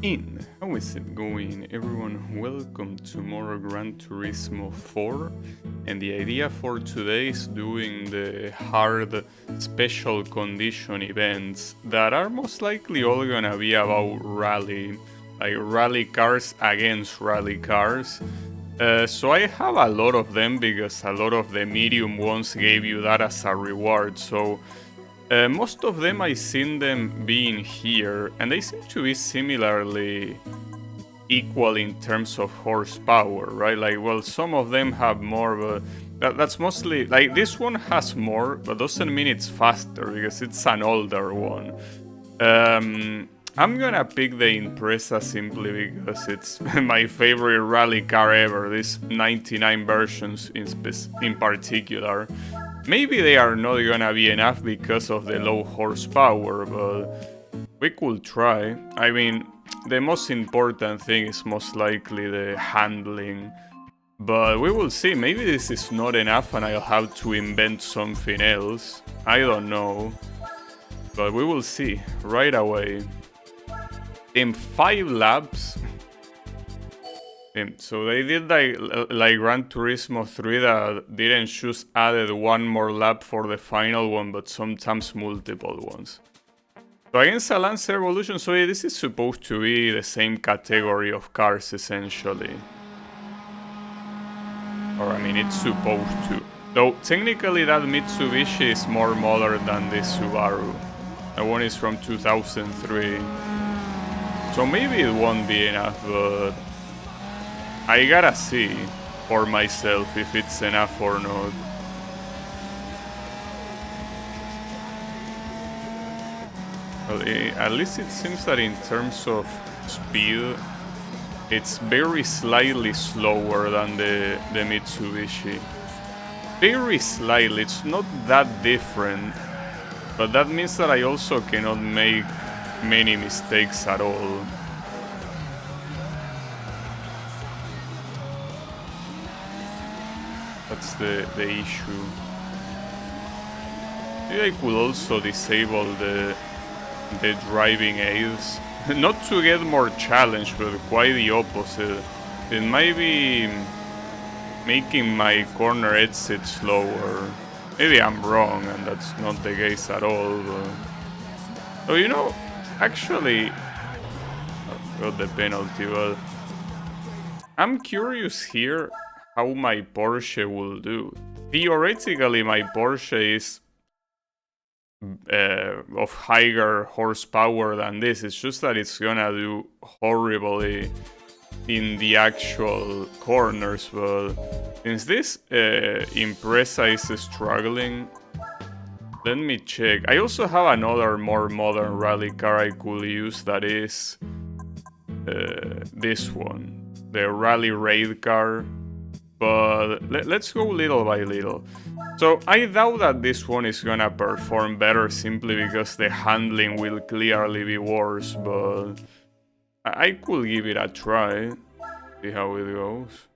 How is it going, everyone? Welcome to more Gran Turismo 4, and the idea for today is doing the hard special condition events that are most likely all gonna be about rally, like rally cars against rally cars. So I have a lot of them because a lot of the medium ones gave you that as a reward, so most of them I've seen them being here, and they seem to be similarly equal in terms of horsepower, right? Like, well, some of them have more, but that's mostly, like, this one has more, but doesn't mean it's faster, because it's an older one. I'm gonna pick the Impreza simply because it's my favorite rally car ever, these 99 versions in particular. Maybe they are not gonna be enough because of the low horsepower, but we could try. I mean, the most important thing is most likely the handling. But we will see. Maybe this is not enough and I'll have to invent something else. I don't know. But we will see right away. In 5 laps. So they did like Gran Turismo 3 that didn't just added one more lap for the final one, but sometimes multiple ones. So against a Lancer Evolution, so this is supposed to be the same category of cars essentially. Or I mean, it's supposed to. Though technically that Mitsubishi is more modern than this Subaru. That one is from 2003. So maybe it won't be enough, but I gotta see for myself if it's enough or not. Well, at least it seems that in terms of speed, it's very slightly slower than the Mitsubishi. Very slightly, it's not that different, but that means that I also cannot make many mistakes at all. That's the issue. Maybe I could also disable the driving aids. Not to get more challenge, but quite the opposite. It might be making my corner exit slower. Maybe I'm wrong and that's not the case at all. But... So, you know, actually, got the penalty, but I'm curious here how my Porsche will do. Theoretically, my Porsche is of higher horsepower than this. It's just that it's gonna do horribly in the actual corners, but since this Impreza is struggling, let me check. I also have another more modern rally car I could use, that is this one, the Rally Raid car. But let's go little by little. So I doubt that this one is gonna perform better simply because the handling will clearly be worse, but I could give it a try, see how it goes.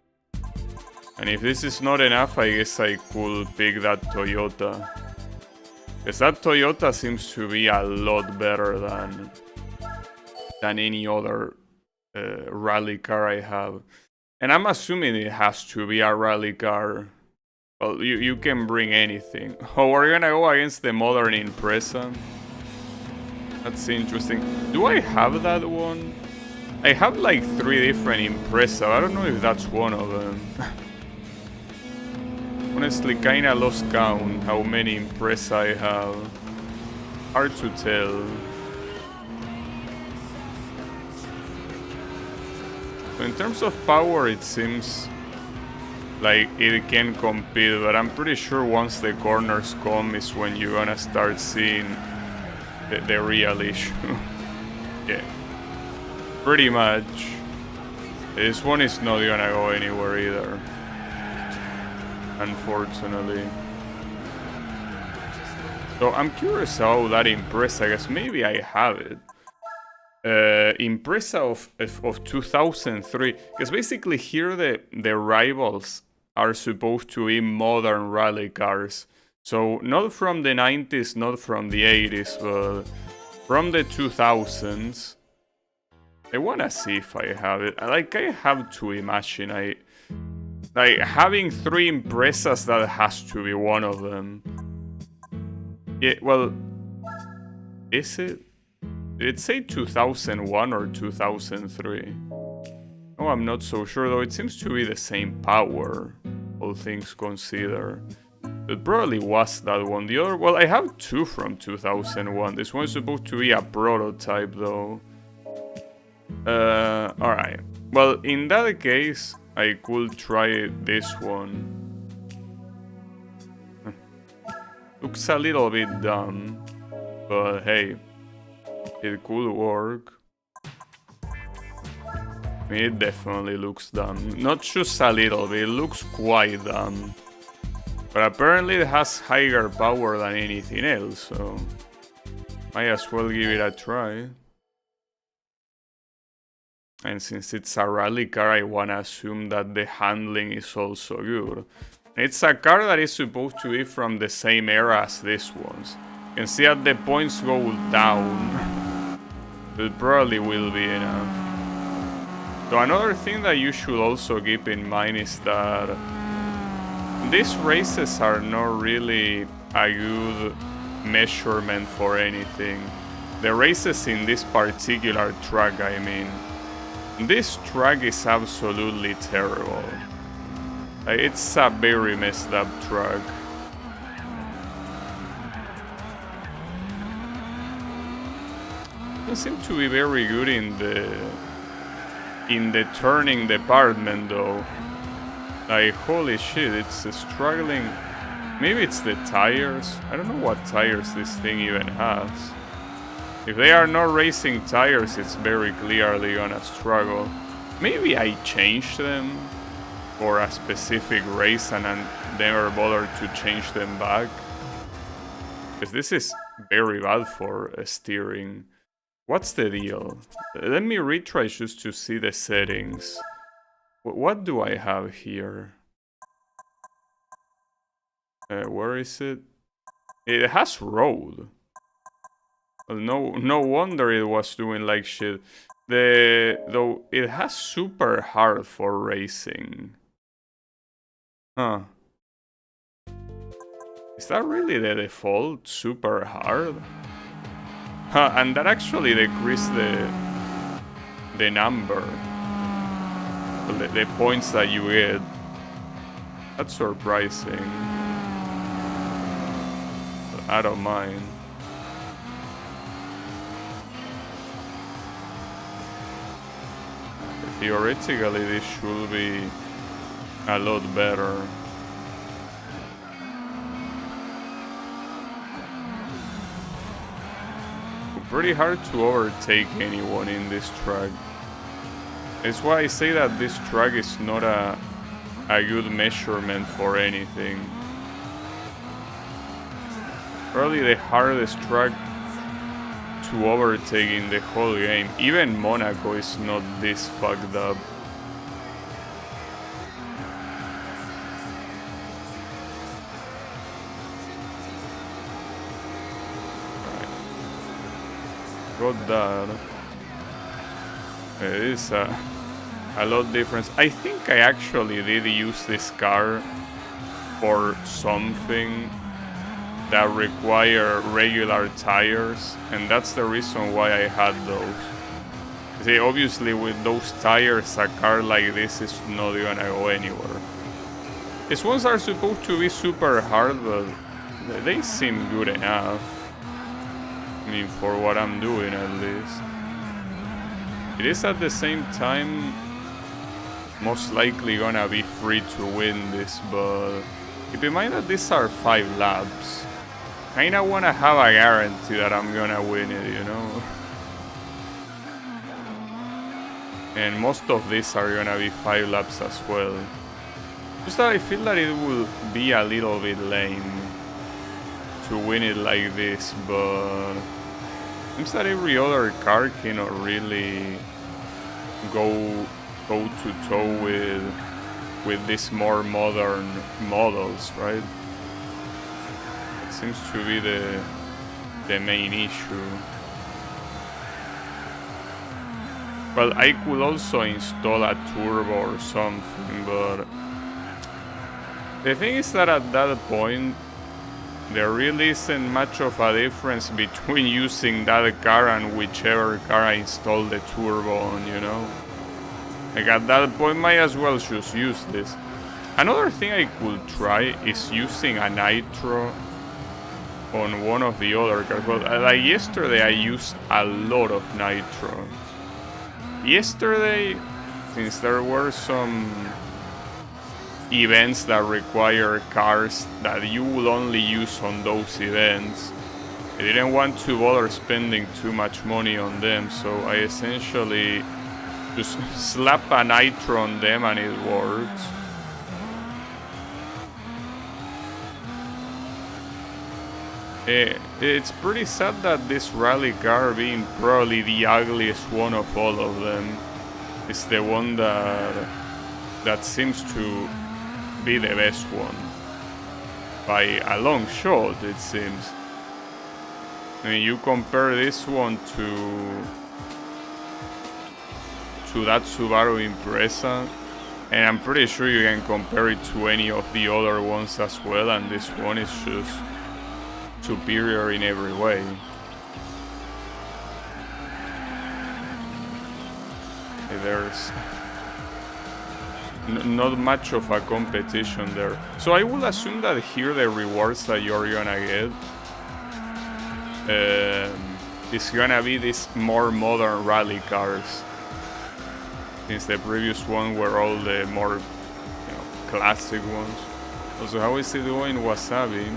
And if this is not enough, I guess I could pick that Toyota. Because that Toyota seems to be a lot better than any other rally car I have. And I'm assuming it has to be a rally car. Well, you can bring anything. Oh, we're gonna go against the modern Impreza. That's interesting. Do I have that one? I have like 3 different Impreza. I don't know if that's one of them. Honestly, kinda lost count how many Impreza I have. Hard to tell. So in terms of power, it seems like it can compete, but I'm pretty sure once the corners come is when you're gonna start seeing the real issue. Yeah, pretty much. This one is not gonna go anywhere either, unfortunately. So I'm curious how that Impreza, I guess maybe I have it. Impreza of 2003, because basically here the rivals are supposed to be modern rally cars. So not from the 90s, not from the 80s, but from the 2000s. I wanna see if I have it. Like, I have to imagine like, having 3 Imprezas, that has to be one of them. Yeah, well... Is it? Did it say 2001 or 2003? Oh, I'm not so sure, though. It seems to be the same power, all things considered. It probably was that one. The other... Well, I have 2 from 2001. This one's supposed to be a prototype, though. Alright. Well, in that case, I could try this one. Looks a little bit dumb, but hey, it could work. I mean, it definitely looks dumb. Not just a little bit, it looks quite dumb. But apparently it has higher power than anything else, so might as well give it a try. And since it's a rally car, I wanna assume that the handling is also good. It's a car that is supposed to be from the same era as this one's. You can see that the points go down. It probably will be enough. So another thing that you should also keep in mind is that these races are not really a good measurement for anything. The races in this particular track, I mean. This track is absolutely terrible. It's a very messed up track. It seems to be very good in the turning department, though. Like, holy shit, it's struggling. Maybe it's the tires. I don't know what tires this thing even has. If they are not racing tires, it's very clearly gonna struggle. Maybe I changed them for a specific race and I never bothered to change them back. Because this is very bad for steering. What's the deal? Let me retry just to see the settings. What do I have here? Where is it? It has road. Well, no wonder it was doing like shit. Though it has super hard for racing. Huh. Is that really the default? Super hard? Huh, and that actually decreased the number. The points that you get. That's surprising. But I don't mind. Theoretically, this should be a lot better. Pretty hard to overtake anyone in this track. It's why I say that this track is not a good measurement for anything. Probably the hardest track to overtake in the whole game. Even Monaco is not this fucked up. Got that. It is a lot difference. I think I actually did use this car for something that require regular tires, and that's the reason why I had those. See, obviously with those tires, a car like this is not gonna go anywhere. These ones are supposed to be super hard, but they seem good enough. I mean, for what I'm doing at least. It is at the same time most likely gonna be free to win this, but keep in mind that these are 5 laps. Kinda wanna have a guarantee that I'm gonna win it, you know? And most of these are gonna be 5 laps as well. Just that I feel that it will be a little bit lame to win it like this, but seems that every other car cannot really go to toe with these more modern models, right? It seems to be the main issue. Well, I could also install a turbo or something, but the thing is that at that point, there really isn't much of a difference between using that car and whichever car I install the turbo on, you know? Like at that point, might as well just use this. Another thing I could try is using a nitro on one of the other cars. But like yesterday, I used a lot of nitro. Yesterday, since there were some events that require cars that you will only use on those events, I didn't want to bother spending too much money on them, so I essentially just slap a nitro on them and it works. It's pretty sad that this rally car, being probably the ugliest one of all of them, is the one that seems to be the best one. By a long shot, it seems. I mean, you compare this one to that Subaru Impreza, and I'm pretty sure you can compare it to any of the other ones as well, and this one is just superior in every way. There's not much of a competition there. So I will assume that here the rewards that you're gonna get is gonna be these more modern rally cars, since the previous one were all the more, you know, classic ones. Also, how is it going, Wasabi?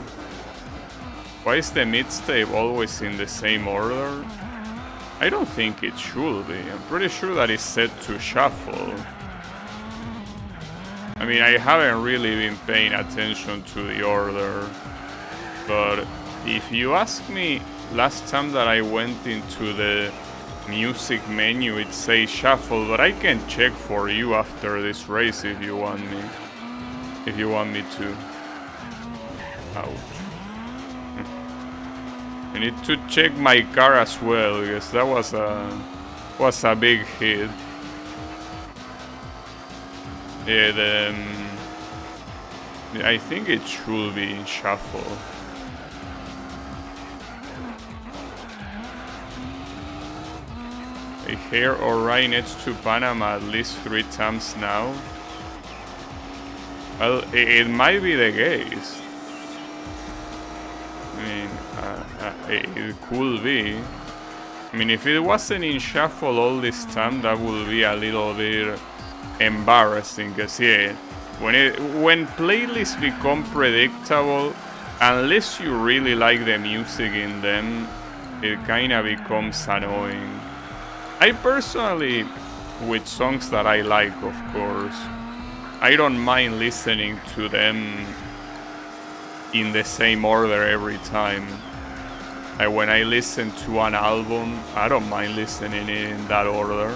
Why is the mixtape always in the same order? I don't think it should be. I'm pretty sure that it's set to shuffle. I mean, I haven't really been paying attention to the order, but if you ask me, last time that I went into the music menu, it says shuffle, but I can check for you after this race if you want me. If you want me to. Ouch. I need to check my car as well, because that was a big hit. I think it should be in shuffle. A hair or right next to Panama at least 3 times now. Well, it might be the case. I mean, it could be. I mean, if it wasn't in shuffle all this time, that would be a little bit embarrassing. Cause yeah, when playlists become predictable, unless you really like the music in them, it kinda becomes annoying. I personally, with songs that I like, of course, I don't mind listening to them in the same order every time. Like when I listen to an album, I don't mind listening in that order.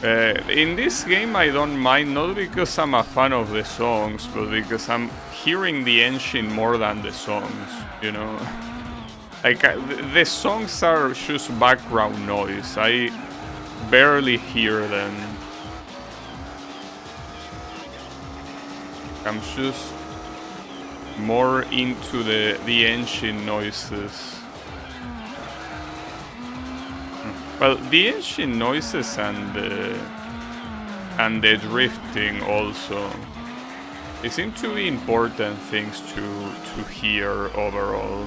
In this game I don't mind, not because I'm a fan of the songs, but because I'm hearing the engine more than the songs, you know? Like, the songs are just background noise, I barely hear them. I'm just more into the engine noises. Well, the engine noises and the drifting also. They seem to be important things to hear overall.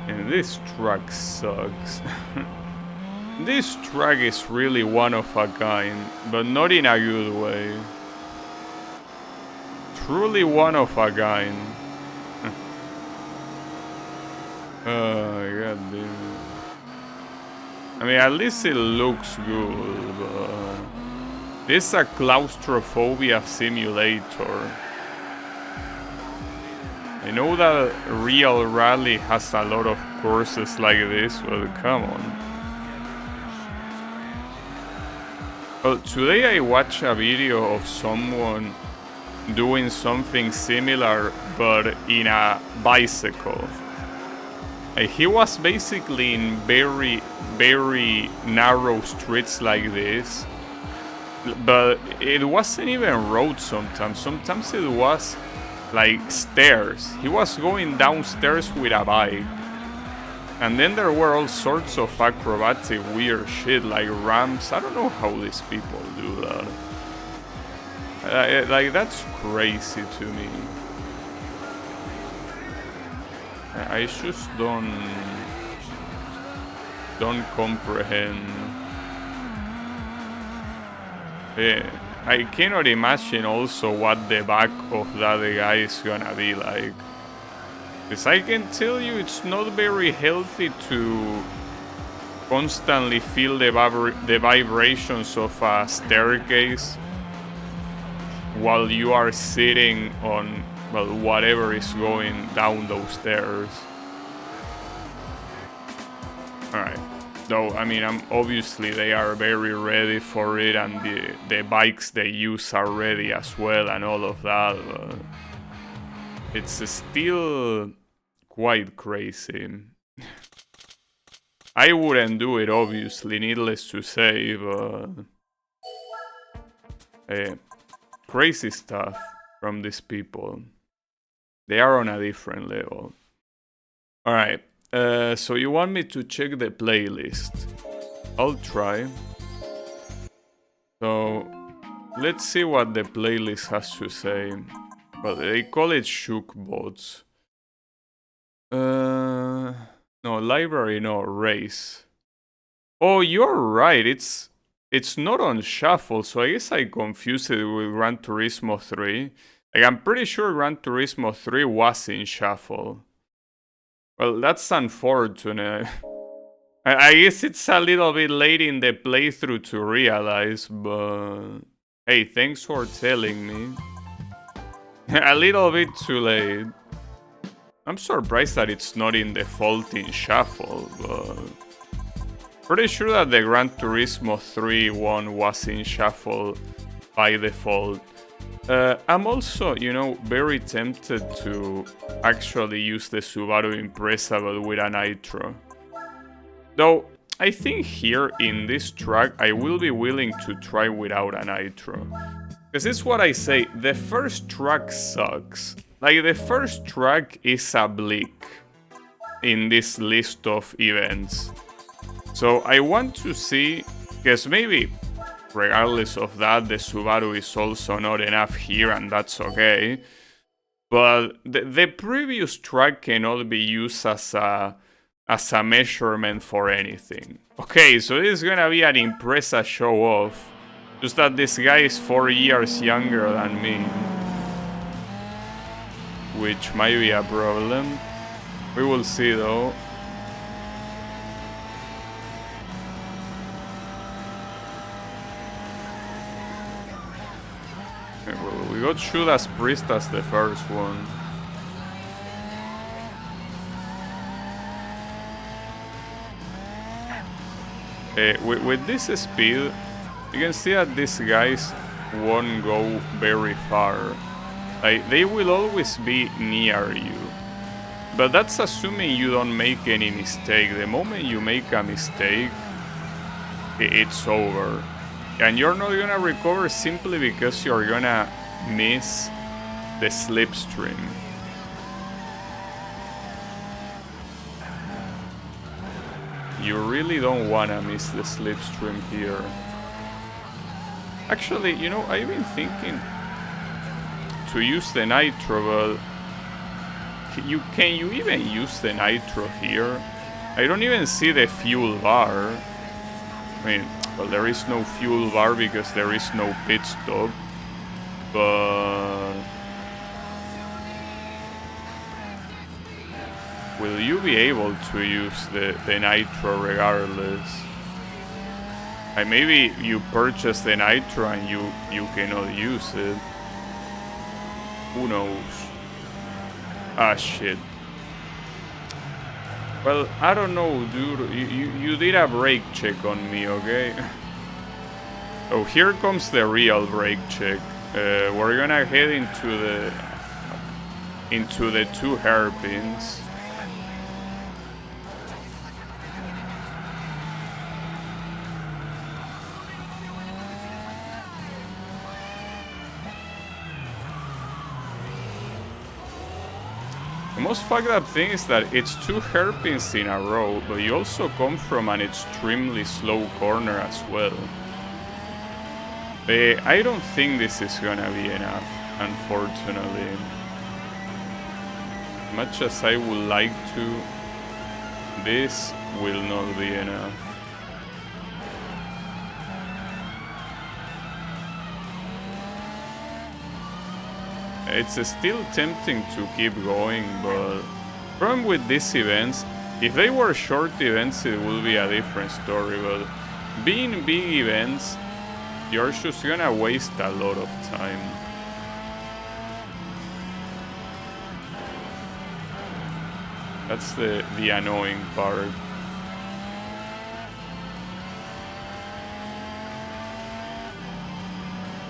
And this truck sucks. This truck is really one of a kind, but not in a good way. Truly one of a kind. Oh, god damn it. I mean, at least it looks good, but this is a claustrophobia simulator. I know that real rally has a lot of courses like this, but come on. Well, today I watched a video of someone doing something similar, but in a bicycle. He was basically in very, very narrow streets like this, but it wasn't even road sometimes. Sometimes it was like stairs. He was going downstairs with a bike. And then there were all sorts of acrobatic weird shit like ramps. I don't know how these people do that. Like, that's crazy to me. I just don't comprehend. I cannot imagine also what the back of that guy is gonna be like. Because I can tell you it's not very healthy to constantly feel the vibrations of a staircase while you are sitting on, well, whatever is going down those stairs. Alright. Though, I mean, obviously they are very ready for it, and the bikes they use are ready as well, and all of that. But it's still quite crazy. I wouldn't do it, obviously, needless to say, but crazy stuff from these people. They are on a different level. Alright, so you want me to check the playlist? I'll try. So, let's see what the playlist has to say. Well, they call it Shook Bots. No, library, no, race. Oh, you're right, it's not on shuffle, so I guess I confused it with Gran Turismo 3. Like, I'm pretty sure Gran Turismo 3 was in shuffle. Well, that's unfortunate. I guess it's a little bit late in the playthrough to realize, but hey, thanks for telling me. A little bit too late. I'm surprised that it's not in default in shuffle, but pretty sure that the Gran Turismo 3 one was in shuffle by default. I'm also, you know, very tempted to actually use the Subaru Impreza but with a nitro. Though, I think here in this track I will be willing to try without a nitro. Because it's what I say, the first track sucks. Like, the first track is a bleak in this list of events. So I want to see, because maybe regardless of that, the Subaru is also not enough here, and that's okay. But the previous track cannot be used as a measurement for anything. Okay, so this is gonna be an Impreza show-off. Just that this guy is 4 years younger than me. Which might be a problem. We will see though. Well, we got Judas Priest as the first one. With this speed, you can see that these guys won't go very far. Like, they will always be near you. But that's assuming you don't make any mistake. The moment you make a mistake, it's over. And you're not gonna recover simply because you're gonna miss the slipstream. You really don't wanna miss the slipstream here. Actually, you know, I've been thinking to use the nitro, but can you even use the nitro here? I don't even see the fuel bar. I mean, well, there is no fuel bar because there is no pit stop, but will you be able to use the nitro regardless? And maybe you purchase the nitro and you cannot use it. Who knows? Ah, shit. Well, I don't know, dude. You did a brake check on me, okay? Oh, here comes the real brake check. We're gonna head into the two hairpins. The most fucked up thing is that it's two hairpins in a row, but you also come from an extremely slow corner as well. I don't think this is gonna be enough, unfortunately. Much as I would like to, this will not be enough. It's still tempting to keep going, but the problem with these events, if they were short events, it would be a different story, but being big events, you're just gonna waste a lot of time. That's the annoying part.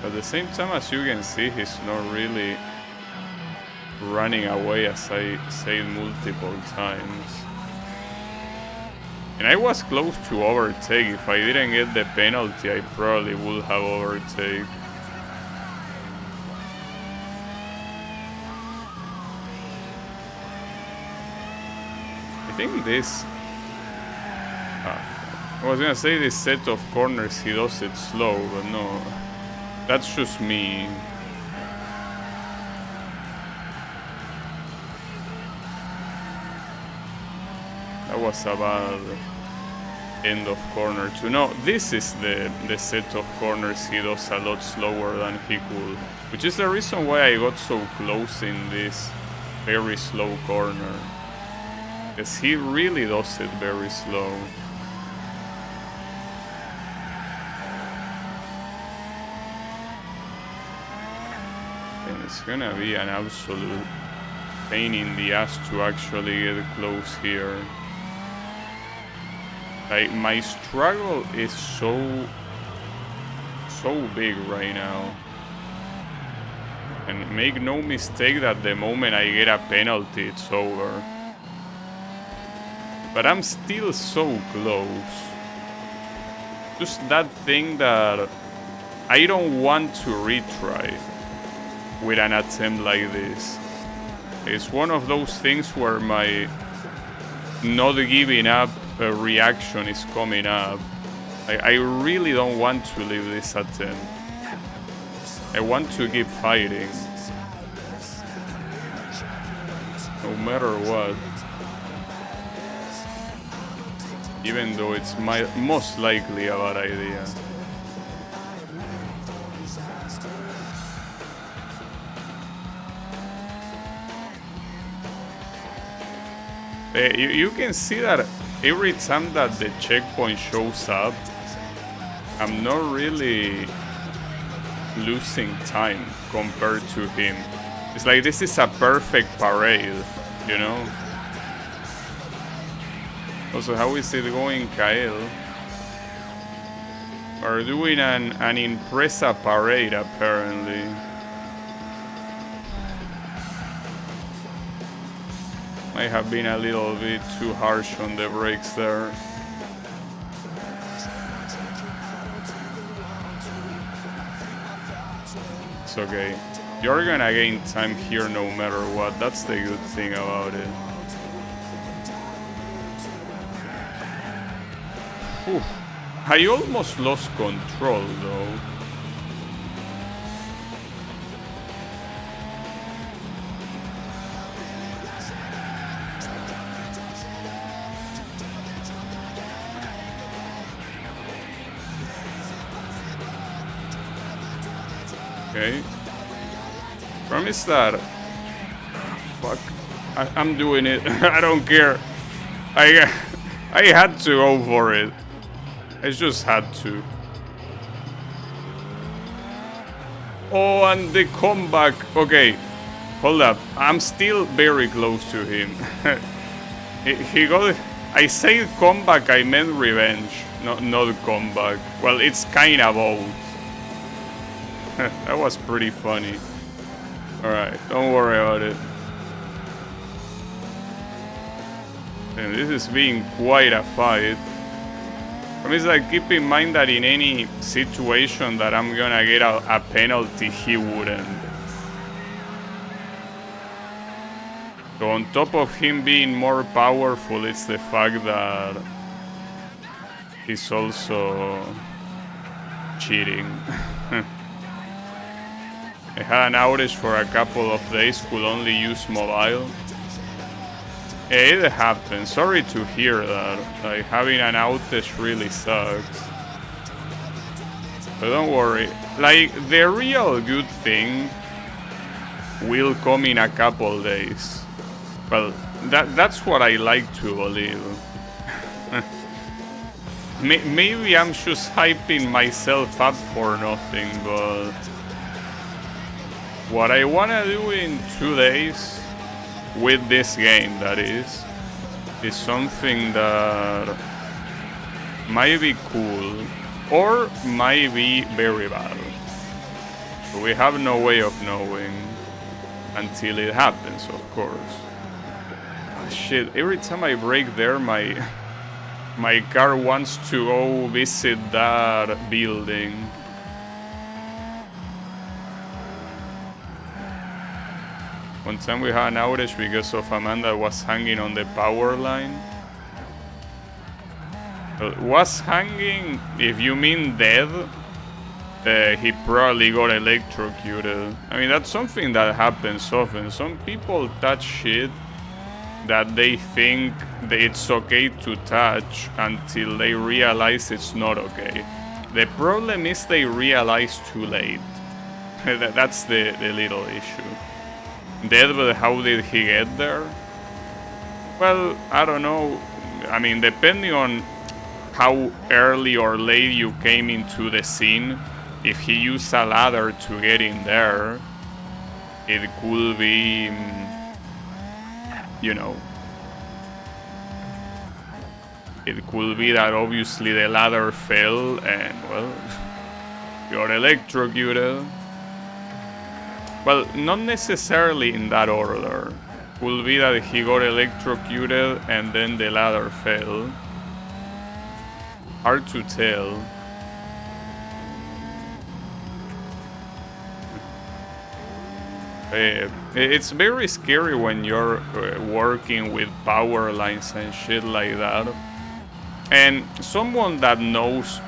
At the same time, as you can see, he's not really running away, as I said multiple times. And I was close to overtake. If I didn't get the penalty, I probably would have overtaken. I think this... I was gonna say this set of corners he does it slow, but no. That's just me. That was a bad end of corner too. No, this is the set of corners he does a lot slower than he could. Which is the reason why I got so close in this very slow corner. Because he really does it very slow. It's gonna be an absolute pain in the ass to actually get close here. Like, my struggle is so big right now. And make no mistake that the moment I get a penalty, it's over. But I'm still so close. Just that thing that I don't want to retry with an attempt like this. It's one of those things where my not giving up reaction is coming up. I really don't want to leave this attempt. I want to keep fighting. No matter what. Even though it's most likely a bad idea. You can see that every time that the checkpoint shows up, I'm not really losing time compared to him. It's like this is a perfect parade, you know? Also, how is it going, Kyle? We're doing an Impreza parade, apparently. I have been a little bit too harsh on the brakes there. It's okay. You're gonna gain time here no matter what. That's the good thing about it. Whew. I almost lost control though. Okay. Promise that. Fuck. I'm doing it. I don't care. I had to go for it. I just had to. Oh, and the comeback. Okay. Hold up. I'm still very close to him. he got. I said comeback. I meant revenge. Not comeback. Well, it's kind of both. That was pretty funny. Alright, don't worry about it. And this is being quite a fight. I mean, it's like, keep in mind that in any situation that I'm gonna get a penalty, he wouldn't. So on top of him being more powerful, it's the fact that he's also cheating. I had an outage for a couple of days, could only use mobile. It happens. Sorry to hear that. Like, having an outage really sucks. But don't worry. Like, the real good thing will come in a couple days. Well, that's what I like to believe. Maybe I'm just hyping myself up for nothing, but what I wanna do in 2 days, with this game that is something that might be cool or might be very bad. So we have no way of knowing until it happens, of course. Oh, shit, every time I brake there, my car wants to go visit that building. One time we had an outage because of Amanda was hanging on the power line. Was hanging, if you mean dead, he probably got electrocuted. I mean, that's something that happens often. Some people touch shit that they think that it's okay to touch until they realize it's not okay. The problem is they realize too late. That's the little issue. Dead, but how did he get there? Well, I don't know. I mean, depending on how early or late you came into the scene, if he used a ladder to get in there, it could be, you know, it could be that obviously the ladder fell and, well, got electrocuted. Well, not necessarily in that order. Could be that he got electrocuted and then the ladder fell. Hard to tell. It's very scary when you're working with power lines and shit like that. And someone that knows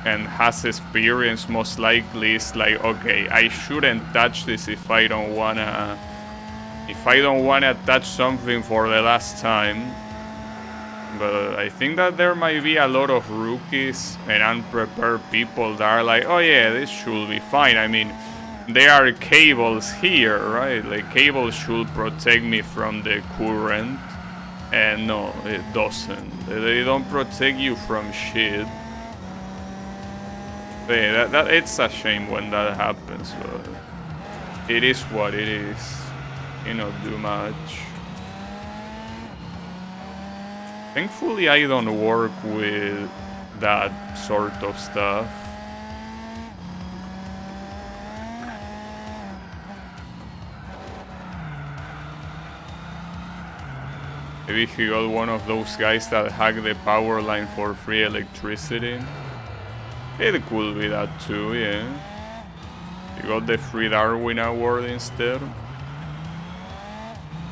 and has experience most likely is like, okay, I shouldn't touch this if I don't wanna touch something for the last time. But I think that there might be a lot of rookies and unprepared people that are like, oh yeah, this should be fine. I mean, there are cables here, right? Like, cables should protect me from the current. And no, it doesn't. They don't protect you from shit. Yeah, it's a shame when that happens, but it is what it is. Cannot do much. Thankfully, I don't work with that sort of stuff. Maybe he got one of those guys that hack the power line for free electricity. It could be that too, yeah. You got the free Darwin Award instead.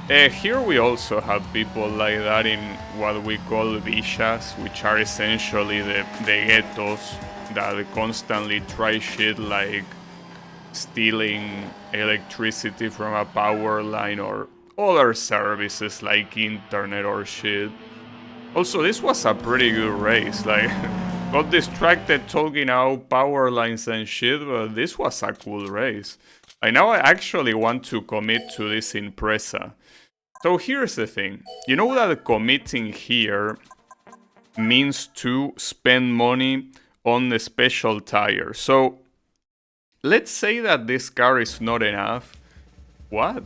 Here we also have people like that in what we call villas, which are essentially the ghettos that constantly try shit like stealing electricity from a power line or other services like internet or shit. Also, this was a pretty good race, like, got distracted talking about power lines and shit, but this was a cool race. I now actually want to commit to this Impreza. So here's the thing, you know that committing here means to spend money on the special tire. So let's say that this car is not enough. What?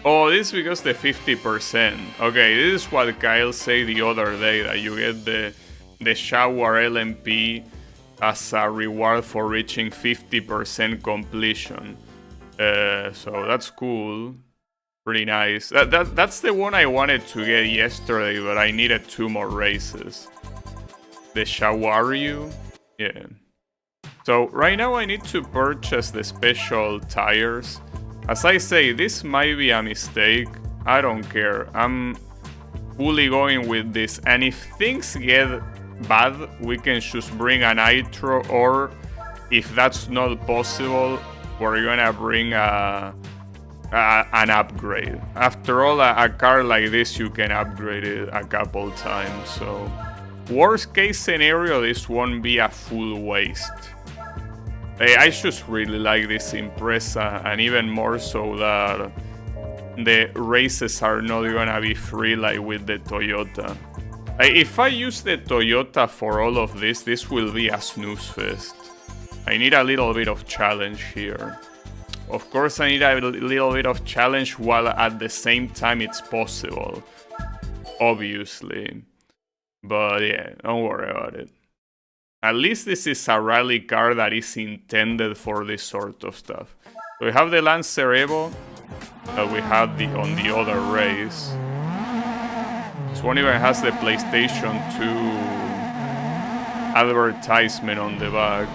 Oh, this is because the 50%. Okay, this is what Kyle said the other day, that you get the shower LMP as a reward for reaching 50% completion. So that's cool. Pretty nice. That's the one I wanted to get yesterday, but I needed 2 more races. The Shawaryu? Yeah. So right now I need to purchase the special tires. As I say, this might be a mistake. I don't care. I'm fully going with this. And if things get bad, we can just bring a nitro, or if that's not possible, we're gonna bring an upgrade. After all, a car like this, you can upgrade it a couple times. So worst case scenario, this won't be a full waste. I just really like this Impreza, and even more so that the races are not gonna be free like with the Toyota. If I use the Toyota for all of this, this will be a snooze fest. I need a little bit of challenge here. Of course, I need a little bit of challenge while at the same time it's possible. Obviously. But yeah, don't worry about it. At least this is a rally car that is intended for this sort of stuff. So we have the Lancer Evo that we had on the other race. This one even has the PlayStation 2 advertisement on the back.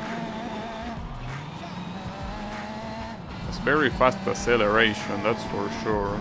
It's very fast acceleration, that's for sure.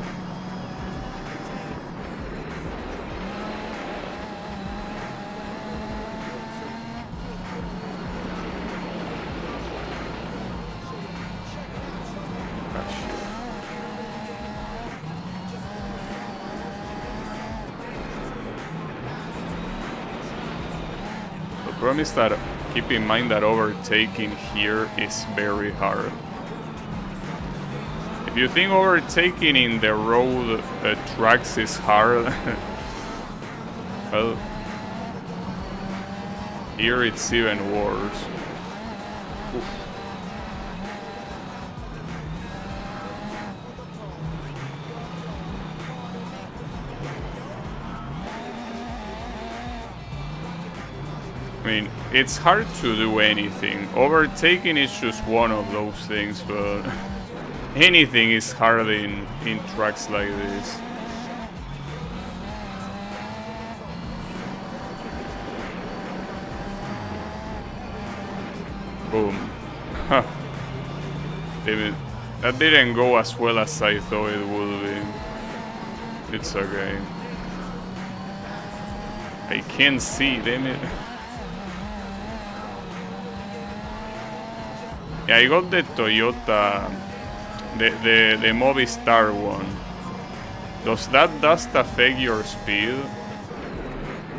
The problem is that keep in mind that overtaking here is very hard. If you think overtaking in the road tracks is hard, well, here it's even worse. Oof. I mean, it's hard to do anything. Overtaking is just one of those things, but anything is hard in tracks like this. Boom. That didn't go as well as I thought it would be. It's okay. I can't see, damn it. Yeah, I got the Toyota, the Movistar one. Does that dust affect your speed?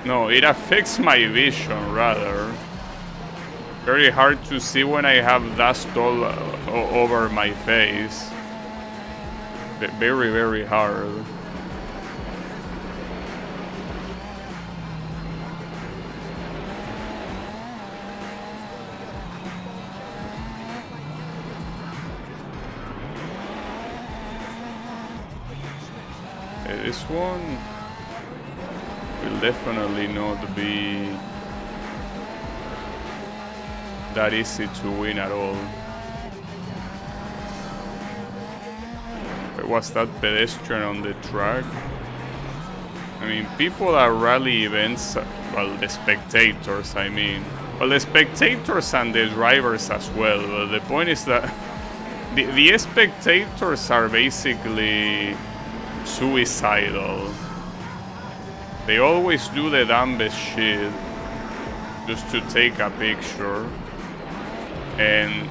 No, it affects my vision rather. Very hard to see when I have dust all over my face. Very, very hard. This one will definitely not be that easy to win at all. Where was that pedestrian on the track? I mean, people at rally events, well, the spectators, I mean. Well, the spectators and the drivers as well, but the point is that the spectators are basically suicidal. They always do the dumbest shit just to take a picture. And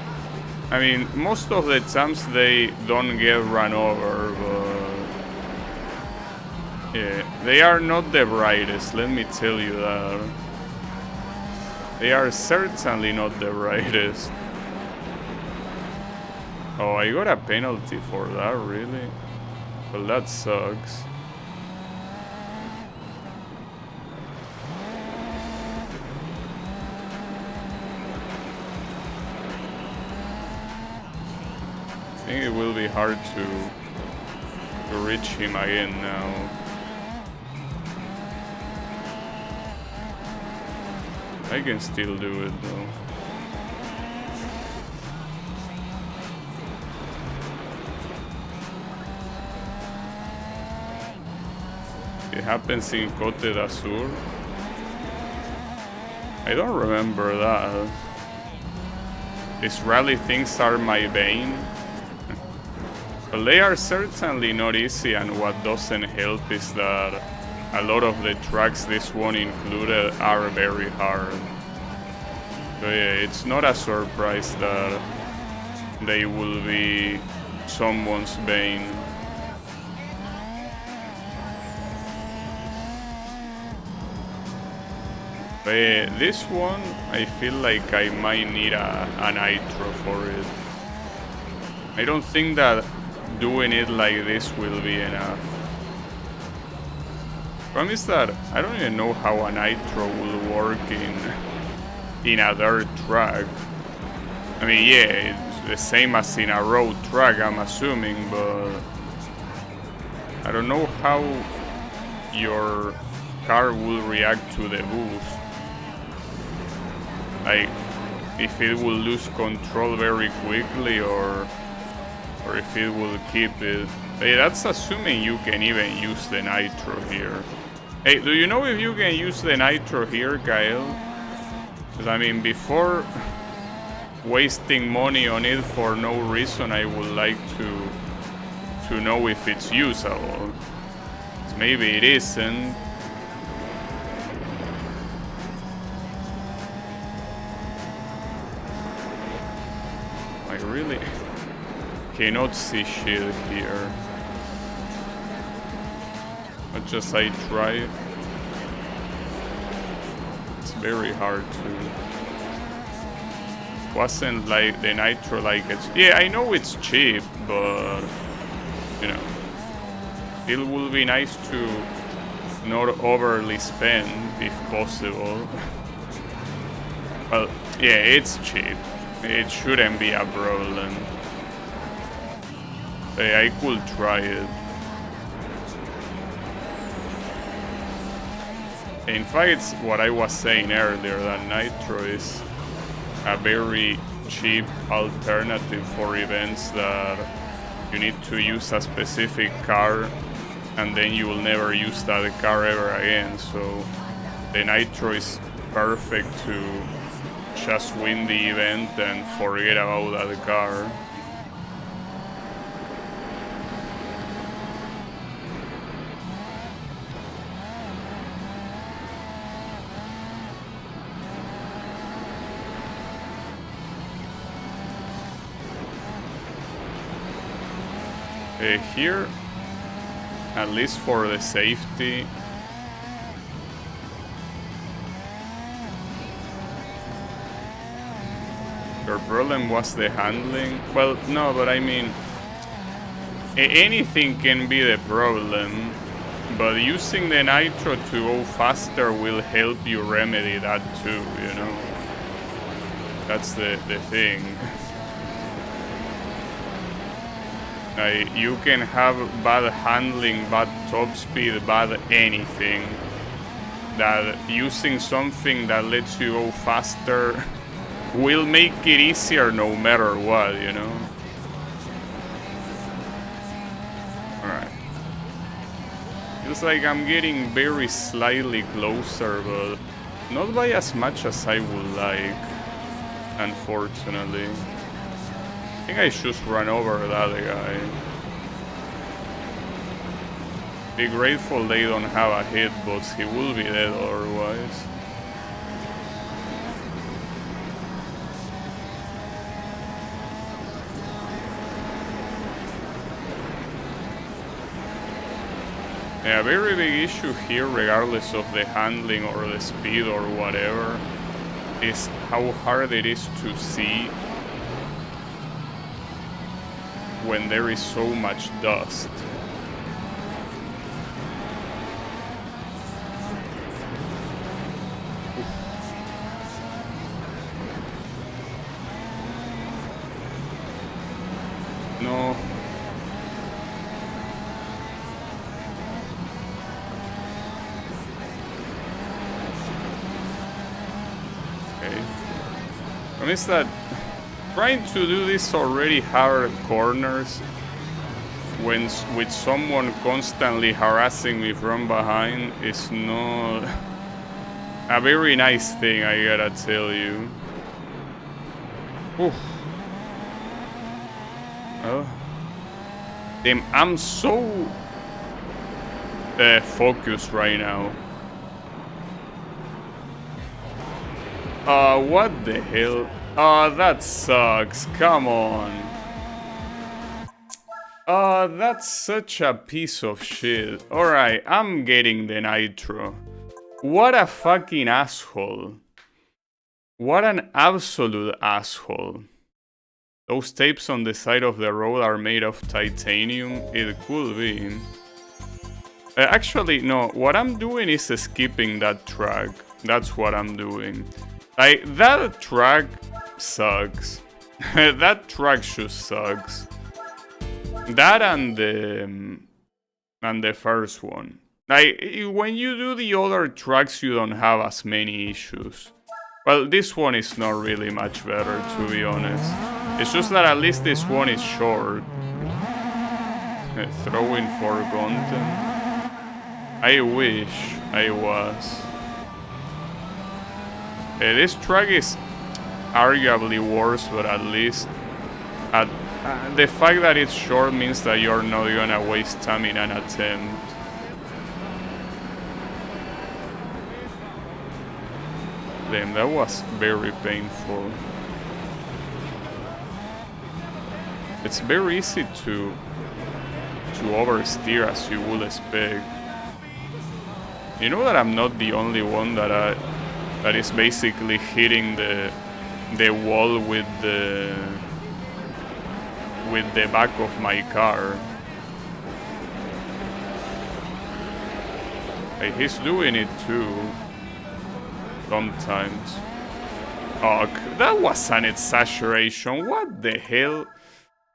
I mean, most of the times they don't get run over, but yeah, they are not the brightest, let me tell you that. They are certainly not the brightest. Oh, I got a penalty for that, really? Well, that sucks. I think it will be hard to reach him again now. I can still do it though. It happens in Côte d'Azur. I don't remember that. These rally things are my bane. But they are certainly not easy, and what doesn't help is that a lot of the tracks, this one included, are very hard. So yeah, it's not a surprise that they will be someone's bane. But this one, I feel like I might need a nitro for it. I don't think that doing it like this will be enough. Problem is that I don't even know how a nitro will work in a dirt track. I mean, yeah, it's the same as in a road track, I'm assuming, but I don't know how your car will react to the boost. Like, if it will lose control very quickly, or if it will keep it. Hey, that's assuming you can even use the nitro here. Hey, do you know if you can use the nitro here, Kyle? Because I mean, before wasting money on it for no reason, I would like to know if it's usable. Maybe it isn't. I really cannot see shit here. But just I try. It's very hard to. Wasn't like the nitro like it's. Yeah, I know it's cheap, but you know, it will be nice to not overly spend if possible. Well, yeah, it's cheap. It shouldn't be a problem. I could try it. In fact, it's what I was saying earlier, that nitro is a very cheap alternative for events that you need to use a specific car and then you will never use that car ever again. So the nitro is perfect to just win the event and forget about that car. Here, at least for the safety, your problem was the handling. Well, no, but I mean, anything can be the problem, but using the nitro to go faster will help you remedy that too, you know? That's the thing. You can have bad handling, bad top speed, bad anything. That using something that lets you go faster will make it easier no matter what, you know? Alright. Feels like I'm getting very slightly closer, but not by as much as I would like, unfortunately. I think I should run over that guy. Be grateful they don't have a hitbox, he will be dead otherwise. Yeah, a very big issue here, regardless of the handling or the speed or whatever, is how hard it is to see when there is so much dust. No. Okay. I miss that. Trying to do these already hard corners with someone constantly harassing me from behind is not a very nice thing, I gotta tell you. Oof. Oh. Damn, I'm so focused right now. What the hell? That sucks. Come on. That's such a piece of shit. Alright, I'm getting the nitro. What a fucking asshole. What an absolute asshole. Those tapes on the side of the road are made of titanium? It could be. Actually, no. What I'm doing is skipping that track. That's what I'm doing. That track sucks. That track just sucks. That and the first one. When you do the other tracks, you don't have as many issues. Well, this one is not really much better, to be honest. It's just that at least this one is short. Throwing for content. I wish I was. This track is arguably worse, but at least the fact that it's short means that you're not gonna waste time in an attempt. Damn, that was very painful. It's very easy to oversteer, as you would expect. You know that I'm not the only one that is basically hitting the wall with the back of my car. He's doing it too. Sometimes. Oh, that was an exaggeration. What the hell?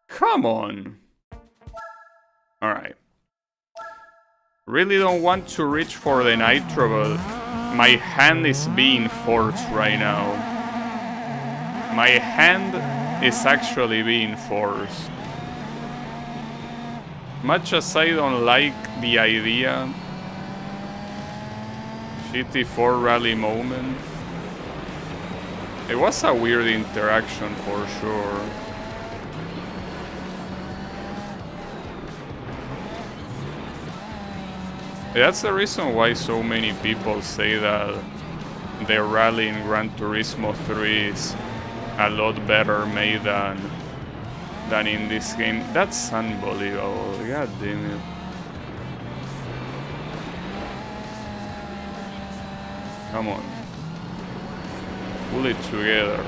Come on. Alright. Really don't want to reach for the nitro, but my hand is being forced right now. My hand is actually being forced. Much as I don't like the idea, GT4 rally moment, it was a weird interaction for sure. That's the reason why so many people say that the rally in Gran Turismo 3 is a lot better made than in this game. That's unbelievable. God damn it. Come on. Pull it together.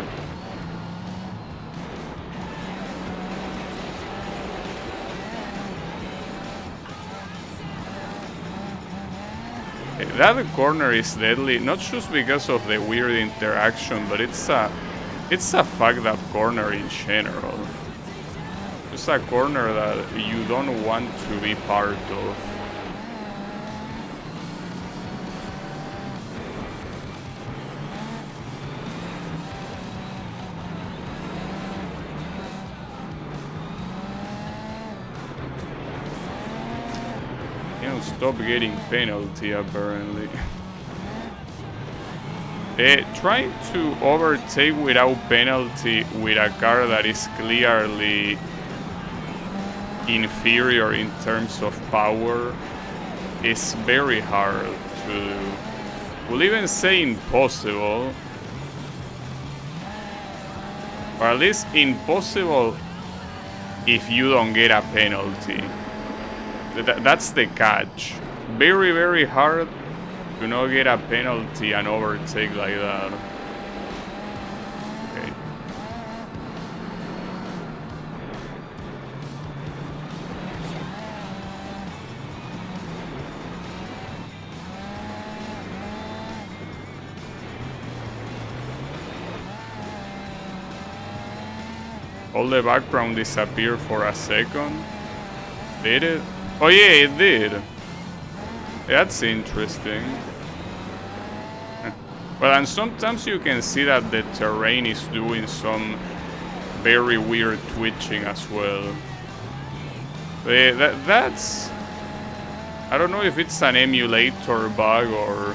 That corner is deadly, not just because of the weird interaction, but it's a fucked up corner in general. It's a corner that you don't want to be part of. Stop getting penalty, apparently. Trying to overtake without penalty with a car that is clearly inferior in terms of power is very hard to do. We'll even say impossible. Or at least impossible if you don't get a penalty. That's the catch. Very, very hard to not get a penalty and overtake like that. Okay. All the background disappeared for a second. Did it? Oh yeah, it did. That's interesting. Well, and sometimes you can see that the terrain is doing some very weird twitching as well. That's... I don't know if it's an emulator bug or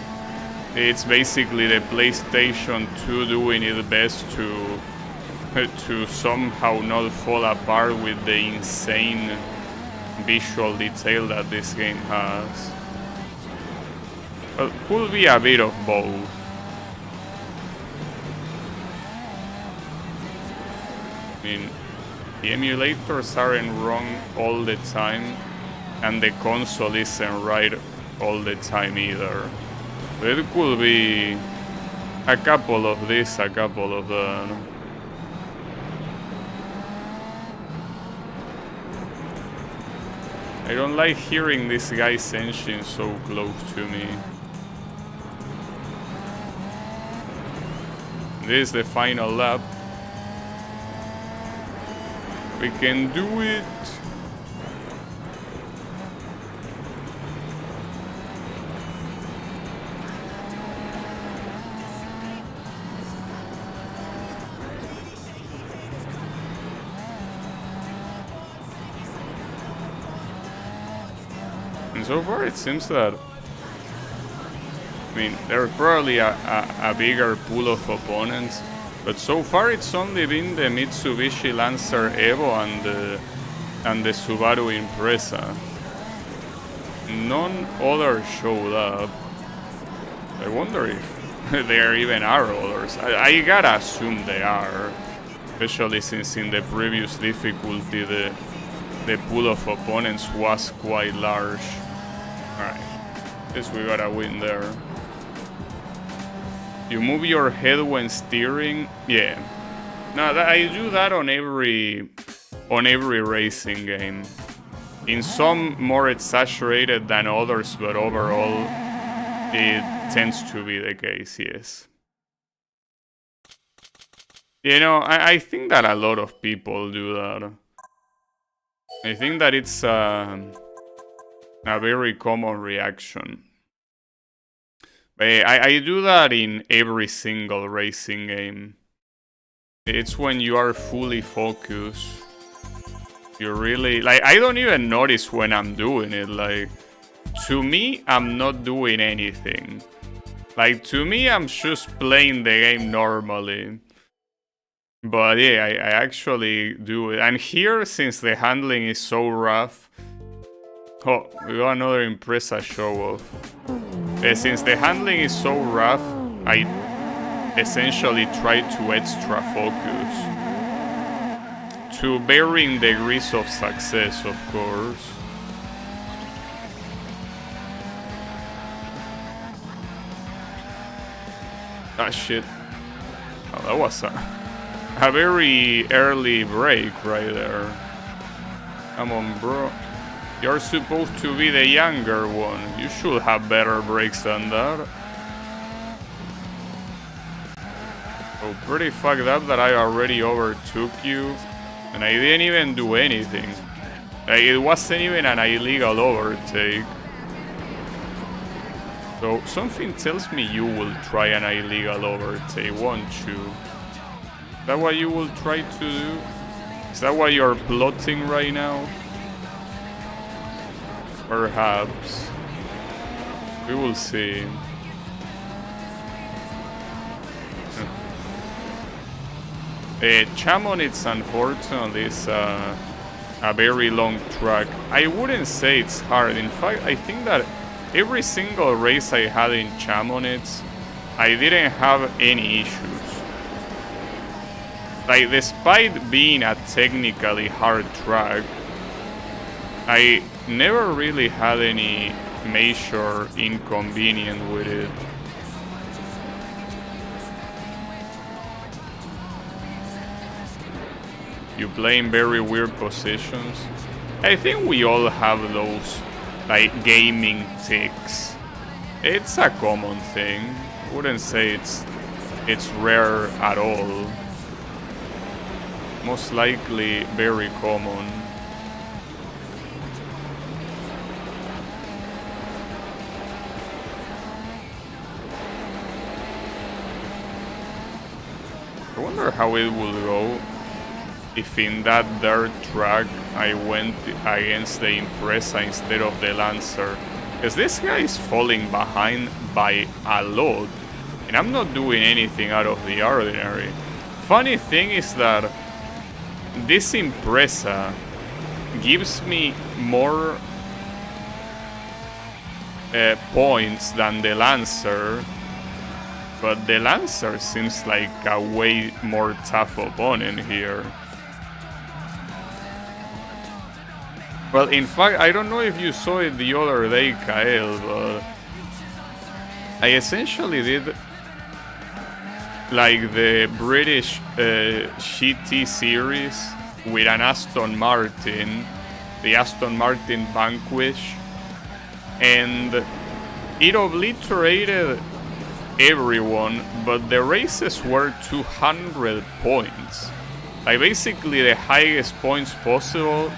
it's basically the PlayStation 2 doing its best to somehow not fall apart with the insane visual detail that this game has. Well, could be a bit of both. I mean, the emulators aren't wrong all the time, and the console isn't right all the time either. But it could be a couple of this, a couple of that. I don't like hearing this guy's engine so close to me. This is the final lap. We can do it. And so far it seems that, I mean, there's probably a bigger pool of opponents, but so far it's only been the Mitsubishi Lancer Evo and the Subaru Impreza. None others showed up. I wonder if there even are others. I gotta assume they are, especially since in the previous difficulty the pool of opponents was quite large. Alright, guess we gotta win there. You move your head when steering? Yeah. No, I do that on every racing game. In some more exaggerated than others, but overall it tends to be the case, yes. You know, I think that a lot of people do that. I think that it's a very common reaction. I do that in every single racing game. It's when you are fully focused. You really... Like, I don't even notice when I'm doing it. Like, to me, I'm not doing anything. Like, to me, I'm just playing the game normally. But yeah, I actually do it. And here, since the handling is so rough... Oh, we got another Impreza show-off. Since the handling is so rough, I essentially try to extra focus. To varying degrees of success, of course. Ah, shit. Oh, that was a very early break right there. Come on, bro. You're supposed to be the younger one. You should have better brakes than that. Oh, pretty fucked up that I already overtook you. And I didn't even do anything. Like, it wasn't even an illegal overtake. So, something tells me you will try an illegal overtake, won't you? Is that what you will try to do? Is that what you're plotting right now? Perhaps. We will see. Chamonix, unfortunately, is a very long track. I wouldn't say it's hard. In fact, I think that every single race I had in Chamonix, I didn't have any issues. Like, despite being a technically hard track, I never really had any major inconvenience with it. You play in very weird positions. I think we all have those, like, gaming tics. It's a common thing. I wouldn't say it's rare at all. Most likely very common. I wonder how it will go if in that dirt track I went against the Impreza instead of the Lancer. Because this guy is falling behind by a lot, and I'm not doing anything out of the ordinary. Funny thing is that this Impreza gives me more points than the Lancer, but the Lancer seems like a way more tough opponent here. Well, in fact, I don't know if you saw it the other day, Kael, but I essentially did like the British GT series with an Aston Martin, the Aston Martin Vanquish, and it obliterated everyone, but the races were 200 points. Like basically the highest points possible,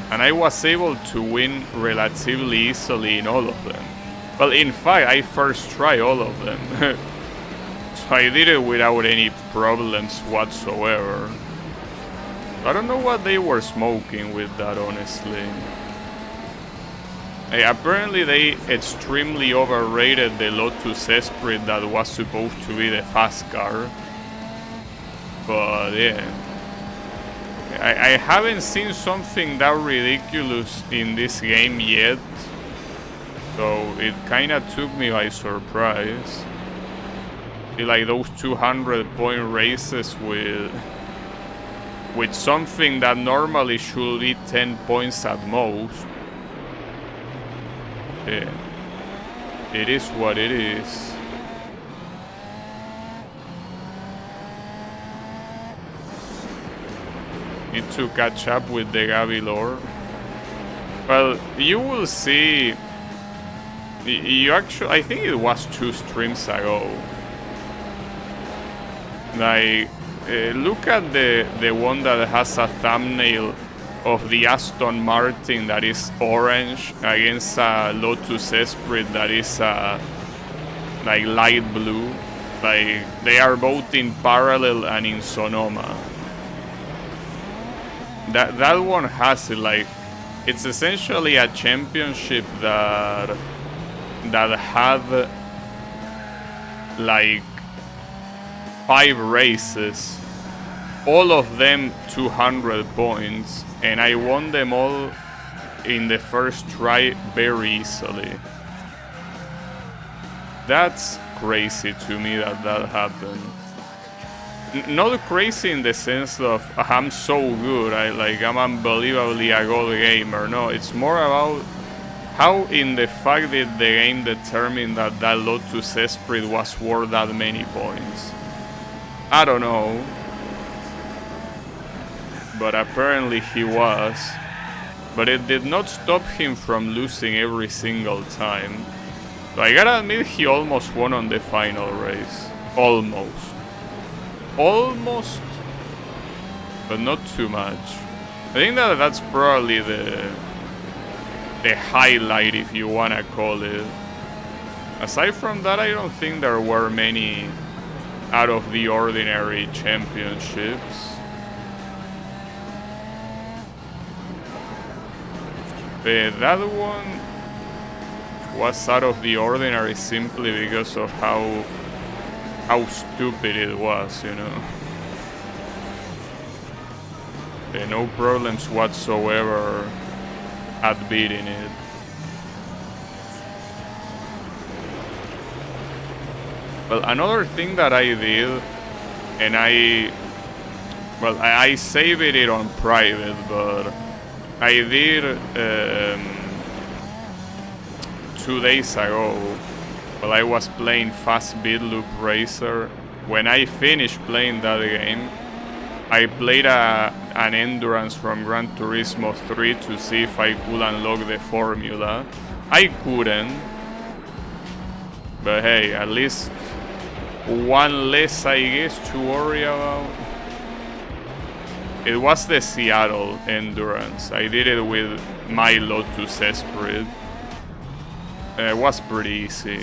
and I was able to win relatively easily in all of them. Well, in fact, I first tried all of them. So I did it without any problems whatsoever. I don't know what they were smoking with that, honestly. Apparently they extremely overrated the Lotus Esprit that was supposed to be the fast car. But yeah. I haven't seen something that ridiculous in this game yet. So it kinda took me by surprise. Like those 200 point races with something that normally should be 10 points at most. Yeah. It is what it is. Need to catch up with the Gavilor. Well, you will see. You actually, I think it was 2 streams ago. Like, look at the one that has a thumbnail of the Aston Martin that is orange against a Lotus Esprit that is like light blue. Like, they are both in parallel and in Sonoma. That one has it. Like, it's essentially a championship that had like 5 races, all of them 200 points, and I won them all in the first try very easily. That's crazy to me that happened. Not crazy in the sense of I'm so good, I'm unbelievably a good gamer. No, it's more about how in the fact that the game determined that Lotus Esprit was worth that many points. I don't know, but apparently he was. But it did not stop him from losing every single time. So I gotta admit, he almost won on the final race. Almost, but not too much. I think that's probably the highlight, if you wanna call it. Aside from that, I don't think there were many out of the ordinary championships. That one was out of the ordinary simply because of how stupid it was, you know. No problems whatsoever at beating it. Well, another thing that I did, and I saved it on private, but I did 2 days ago, while I was playing Fast Beat Loop Racer. When I finished playing that game, I played an endurance from Gran Turismo 3 to see if I could unlock the formula. I couldn't, but hey, at least one less, I guess, to worry about. It was the Seattle endurance. I did it with my Lotus Esprit. It was pretty easy,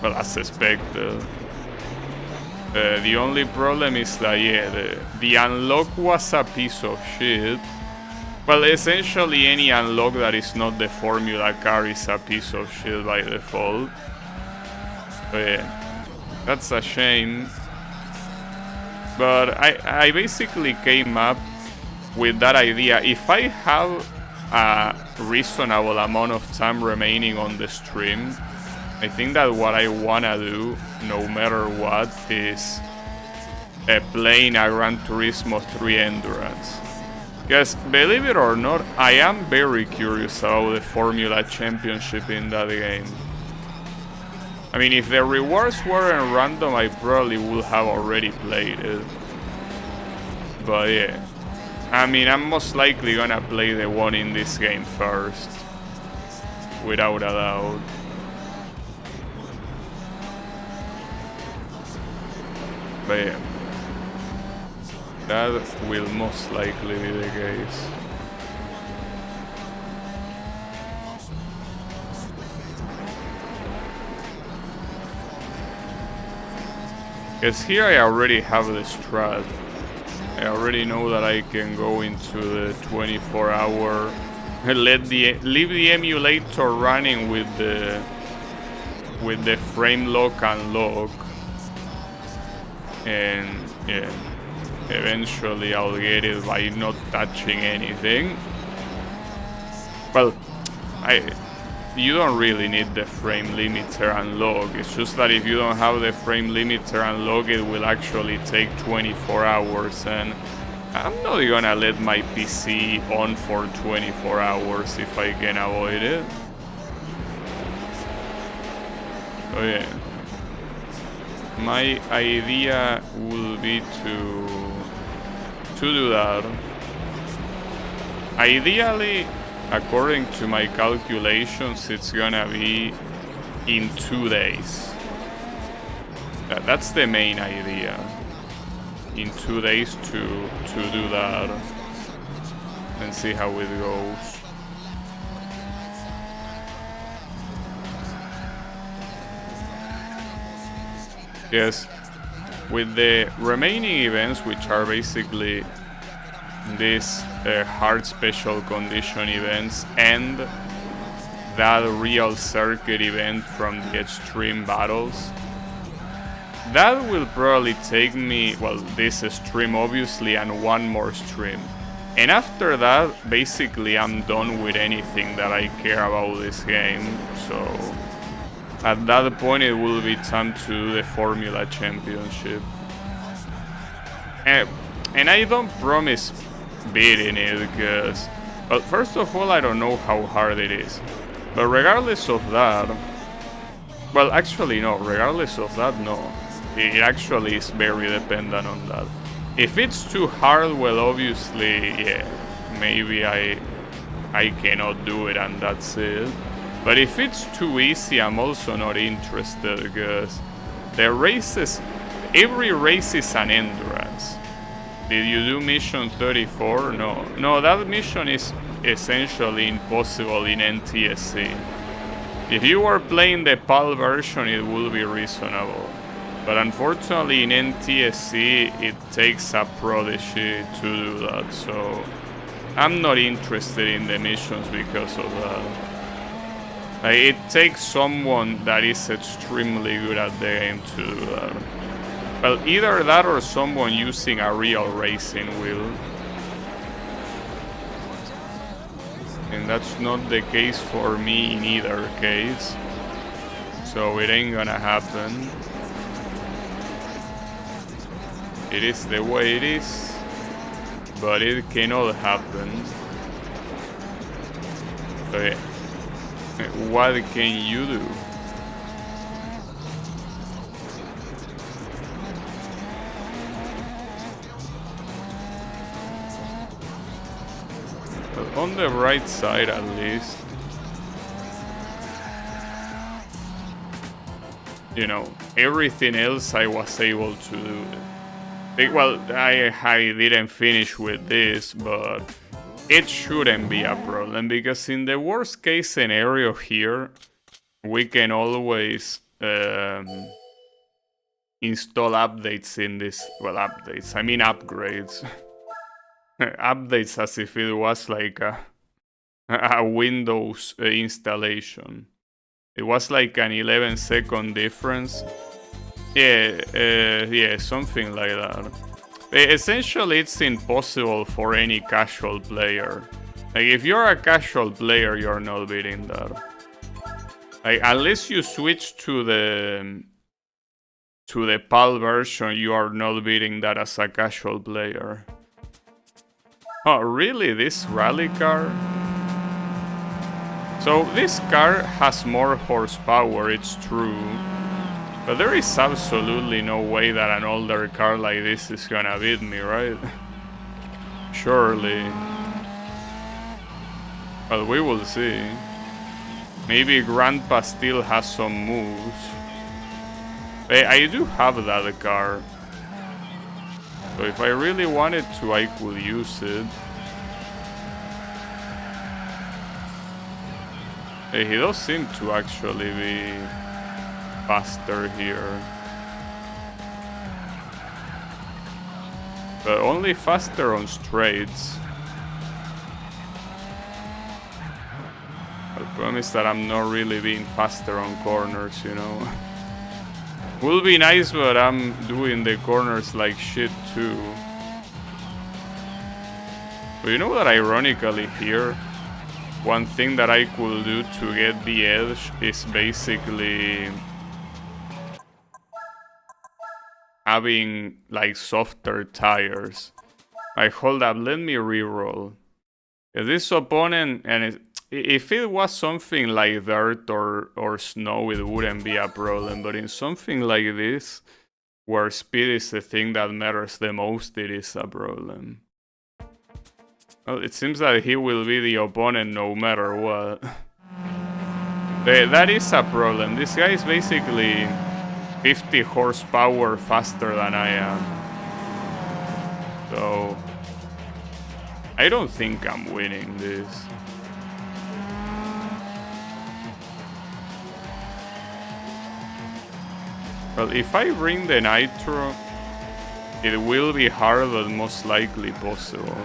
well, as expected. The only problem is that, yeah, the unlock was a piece of shit. Well, essentially any unlock that is not the formula car is a piece of shit by default. So yeah, that's a shame. But I basically came up with that idea. If I have a reasonable amount of time remaining on the stream, I think that what I wanna do, no matter what, is playing a Gran Turismo 3 Endurance. Because, believe it or not, I am very curious about the Formula Championship in that game. I mean, if the rewards weren't random, I probably would have already played it. But yeah. I mean, I'm most likely gonna play the one in this game first. Without a doubt. But yeah, that will most likely be the case. Because here I already have the strat. I already know that I can go into the 24-hour, leave the emulator running with the frame lock and lock. And yeah, eventually I'll get it by not touching anything. Well, you don't really need the frame limiter and lock. It's just that if you don't have the frame limiter and lock, it will actually take 24 hours, and I'm not gonna let my PC on for 24 hours if I can avoid it. Oh yeah. My idea will be to do that. Ideally, according to my calculations, it's gonna be in 2 days. That's the main idea. In 2 days to do that and see how it goes. Yes, with the remaining events, which are basically these hard special condition events and that real circuit event from the extreme battles, that will probably take me, well, this stream obviously and one more stream. And after that, basically I'm done with anything that I care about this game, so at that point it will be time to do the Formula Championship. And I don't promise beating it because, well, first of all, I don't know how hard it is. But regardless of that, well, actually no, regardless of that, no. It actually is very dependent on that. If it's too hard, well, obviously, yeah, maybe I cannot do it and that's it. But if it's too easy, I'm also not interested because the races, every race is an endurance. Did you do mission 34? No. No, that mission is essentially impossible in NTSC. If you were playing the PAL version, it would be reasonable. But unfortunately in NTSC, it takes a prodigy to do that. So I'm not interested in the missions because of that. It takes someone that is extremely good at the game to do that. Well, either that or someone using a real racing wheel. And that's not the case for me in either case. So it ain't gonna happen. It is the way it is, but it cannot happen. So yeah. What can you do? But on the right side at least, you know, everything else I was able to do. Well, I didn't finish with this, but it shouldn't be a problem, because in the worst case scenario here, we can always install updates in this. Well, updates. I mean upgrades. Updates as if it was like a Windows installation. It was like an 11-second difference. Yeah, something like that. Essentially, it's impossible for any casual player. Like, if you're a casual player, you're not beating that. Like, unless you switch to the PAL version, you are not beating that as a casual player. Oh, really? This rally car? So, this car has more horsepower, it's true. But there is absolutely no way that an older car like this is gonna beat me, right? Surely. But we will see. Maybe Grandpa still has some moves. I do have that car. So if I really wanted to, I could use it. He does seem to actually be faster here. But only faster on straights. I promise that I'm not really being faster on corners, you know. Will be nice, but I'm doing the corners like shit too. But you know that ironically here, one thing that I could do to get the edge is basically having like softer tires. Like, hold up, let me reroll. This opponent, and if it was something like dirt or snow, it wouldn't be a problem. But in something like this, where speed is the thing that matters the most, it is a problem. Well, it seems that he will be the opponent no matter what. That is a problem. This guy is basically 50 horsepower faster than I am. So I don't think I'm winning this. Well, if I bring the nitro, it will be hard but most likely possible.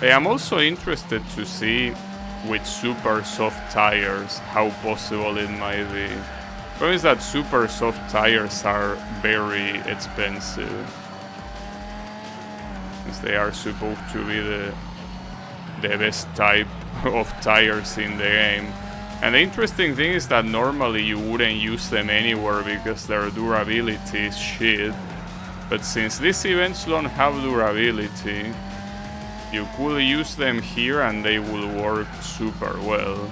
I'm also interested to see with super soft tires how possible it might be. The problem is that super soft tires are very expensive, since they are supposed to be the best type of tires in the game. And the interesting thing is that normally you wouldn't use them anywhere because their durability is shit. But since these events don't have durability, you could use them here and they will work super well.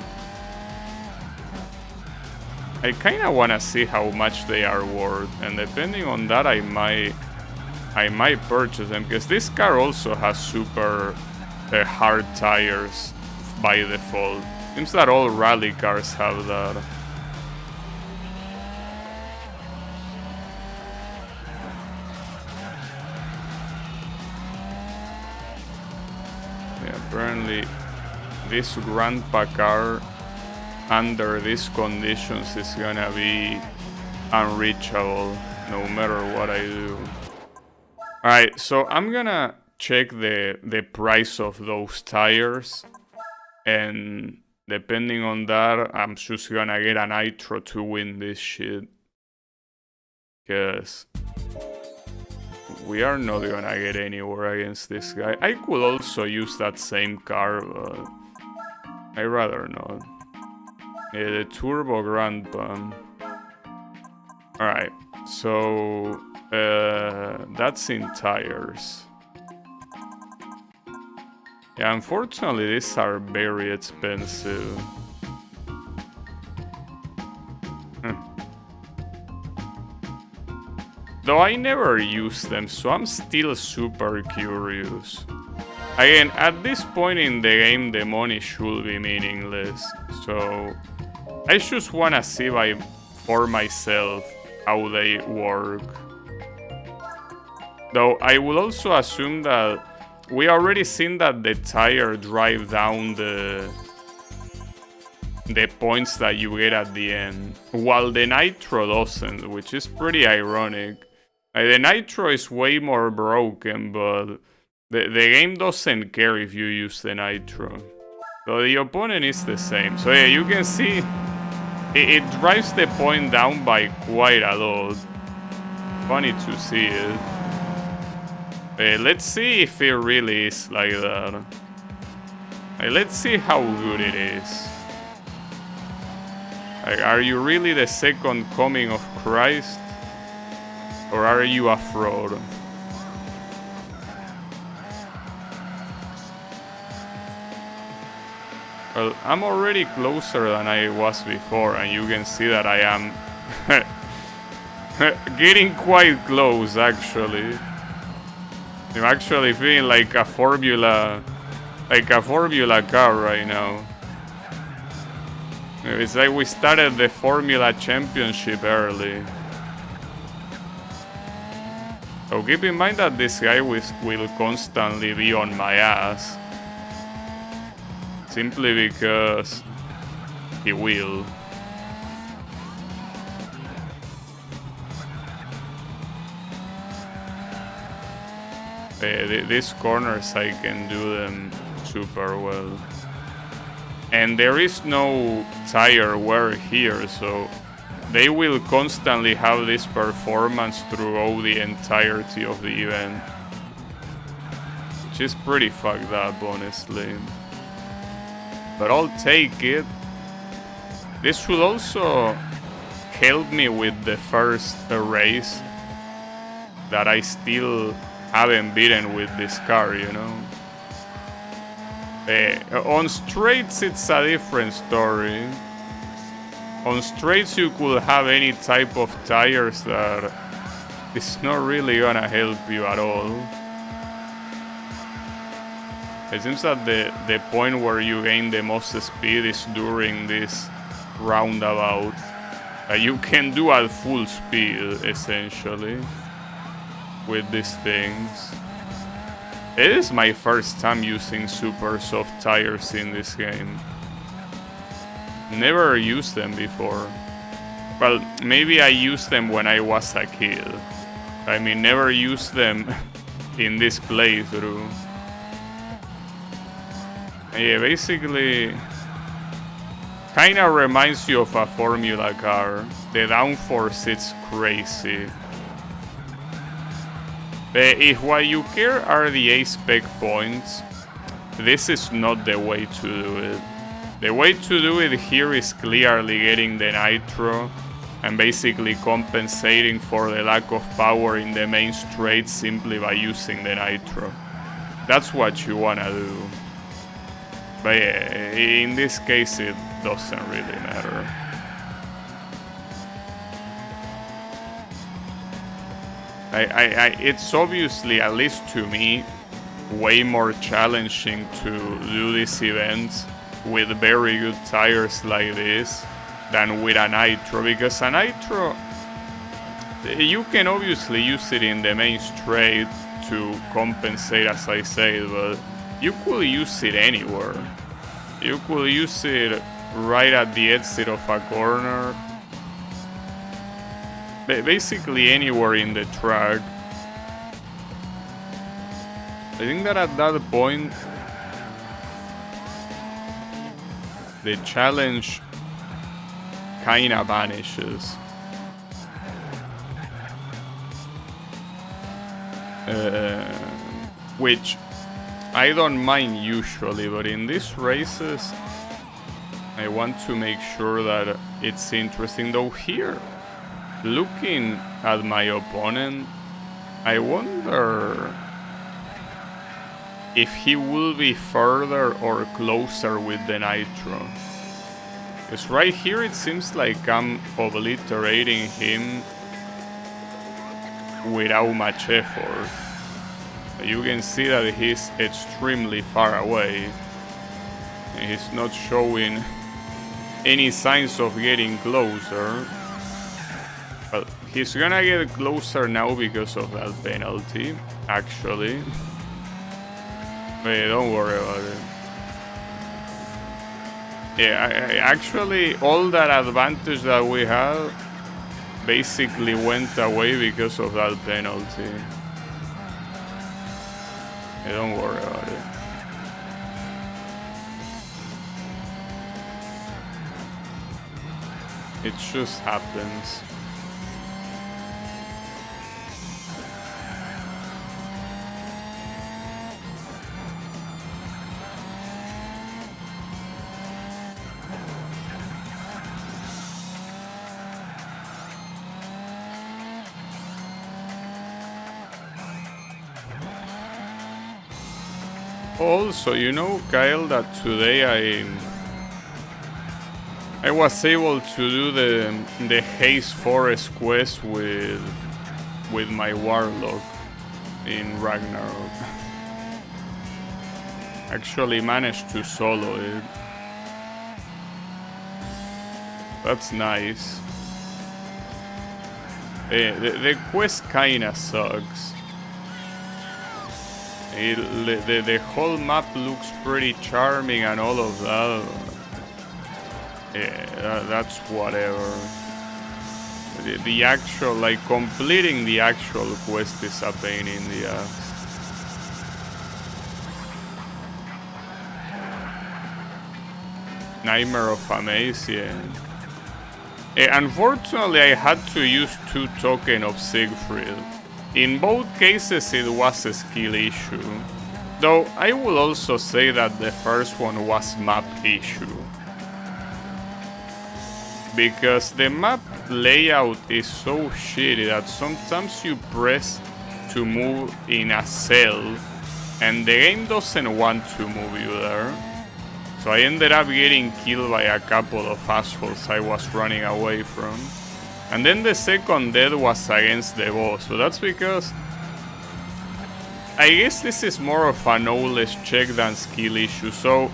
I kinda wanna see how much they are worth, and depending on that I might purchase them, because this car also has super hard tires by default. Seems that all rally cars have that. Yeah, apparently this grandpa car under these conditions is gonna be unreachable no matter what I do. Alright, so I'm gonna check the price of those tires, and depending on that, I'm just gonna get a nitro to win this shit. Because we are not gonna get anywhere against this guy. I could also use that same car, but I'd rather not. Yeah, the Turbo Grandpa. Alright, so that's in tires. Yeah, unfortunately these are very expensive. Though I never use them, so I'm still super curious. Again, at this point in the game, the money should be meaningless, so I just wanna see for myself how they work. Though I will also assume that we already seen that the tire drive down the points that you get at the end, while the Nitro doesn't, which is pretty ironic. The Nitro is way more broken, but the game doesn't care if you use the Nitro. So the opponent is the same. So yeah, you can see it drives the point down by quite a lot. Funny to see it. Let's see if it really is like that. Let's see how good it is. Are you really the second coming of Christ? Or are you a fraud? Well, I'm already closer than I was before, and you can see that I am getting quite close, actually. I'm actually feeling like a formula car right now. It's like we started the Formula Championship early. So keep in mind that this guy will constantly be on my ass. Simply because he will. These corners I can do them super well. And there is no tire wear here, so they will constantly have this performance throughout the entirety of the event. Which is pretty fucked up, honestly. But I'll take it. This should also help me with the first race that I still haven't beaten with this car, you know. On straights it's a different story. On straights you could have any type of tires that is not really gonna help you at all. It seems that the point where you gain the most speed is during this roundabout. You can do at full speed, essentially, with these things. It is my first time using super soft tires in this game. Never used them before. Well, maybe I used them when I was a kid. I mean, never used them in this playthrough. Yeah, basically, kinda reminds you of a Formula car. The downforce is crazy. If what you care are the A-spec points, this is not the way to do it. The way to do it here is clearly getting the Nitro and basically compensating for the lack of power in the main straight simply by using the Nitro. That's what you wanna do. But yeah, in this case it doesn't really matter. It's obviously, at least to me, way more challenging to do these events with very good tires like this than with a Nitro, because a Nitro, you can obviously use it in the main straight to compensate, as I said, but you could use it anywhere. You could use it right at the exit of a corner. Basically anywhere in the track. I think that at that point, the challenge kinda vanishes. Which I don't mind usually, but in these races I want to make sure that it's interesting. Though here, looking at my opponent, I wonder if he will be further or closer with the Nitro. Because right here it seems like I'm obliterating him without much effort. You can see that he's extremely far away. And he's not showing any signs of getting closer. Well, he's gonna get closer now because of that penalty, actually. But don't worry about it. Yeah, actually, all that advantage that we had basically went away because of that penalty. Hey, don't worry about it. It just happens. Also, you know, Kyle, that today I was able to do the Haze Forest quest with my Warlock in Ragnarok. Actually managed to solo it. That's nice. The quest kinda sucks. The whole map looks pretty charming and all of that. Yeah, that's whatever. The actual, like, completing the actual quest is a pain in the ass. Nightmare of Amaze, yeah. Unfortunately, I had to use 2 tokens of Siegfried. In both cases, it was a skill issue. Though, I will also say that the first one was map issue. Because the map layout is so shitty that sometimes you press to move in a cell and the game doesn't want to move you there. So I ended up getting killed by a couple of assholes I was running away from. And then the second death was against the boss. So that's because I guess this is more of a knowledge check than skill issue. So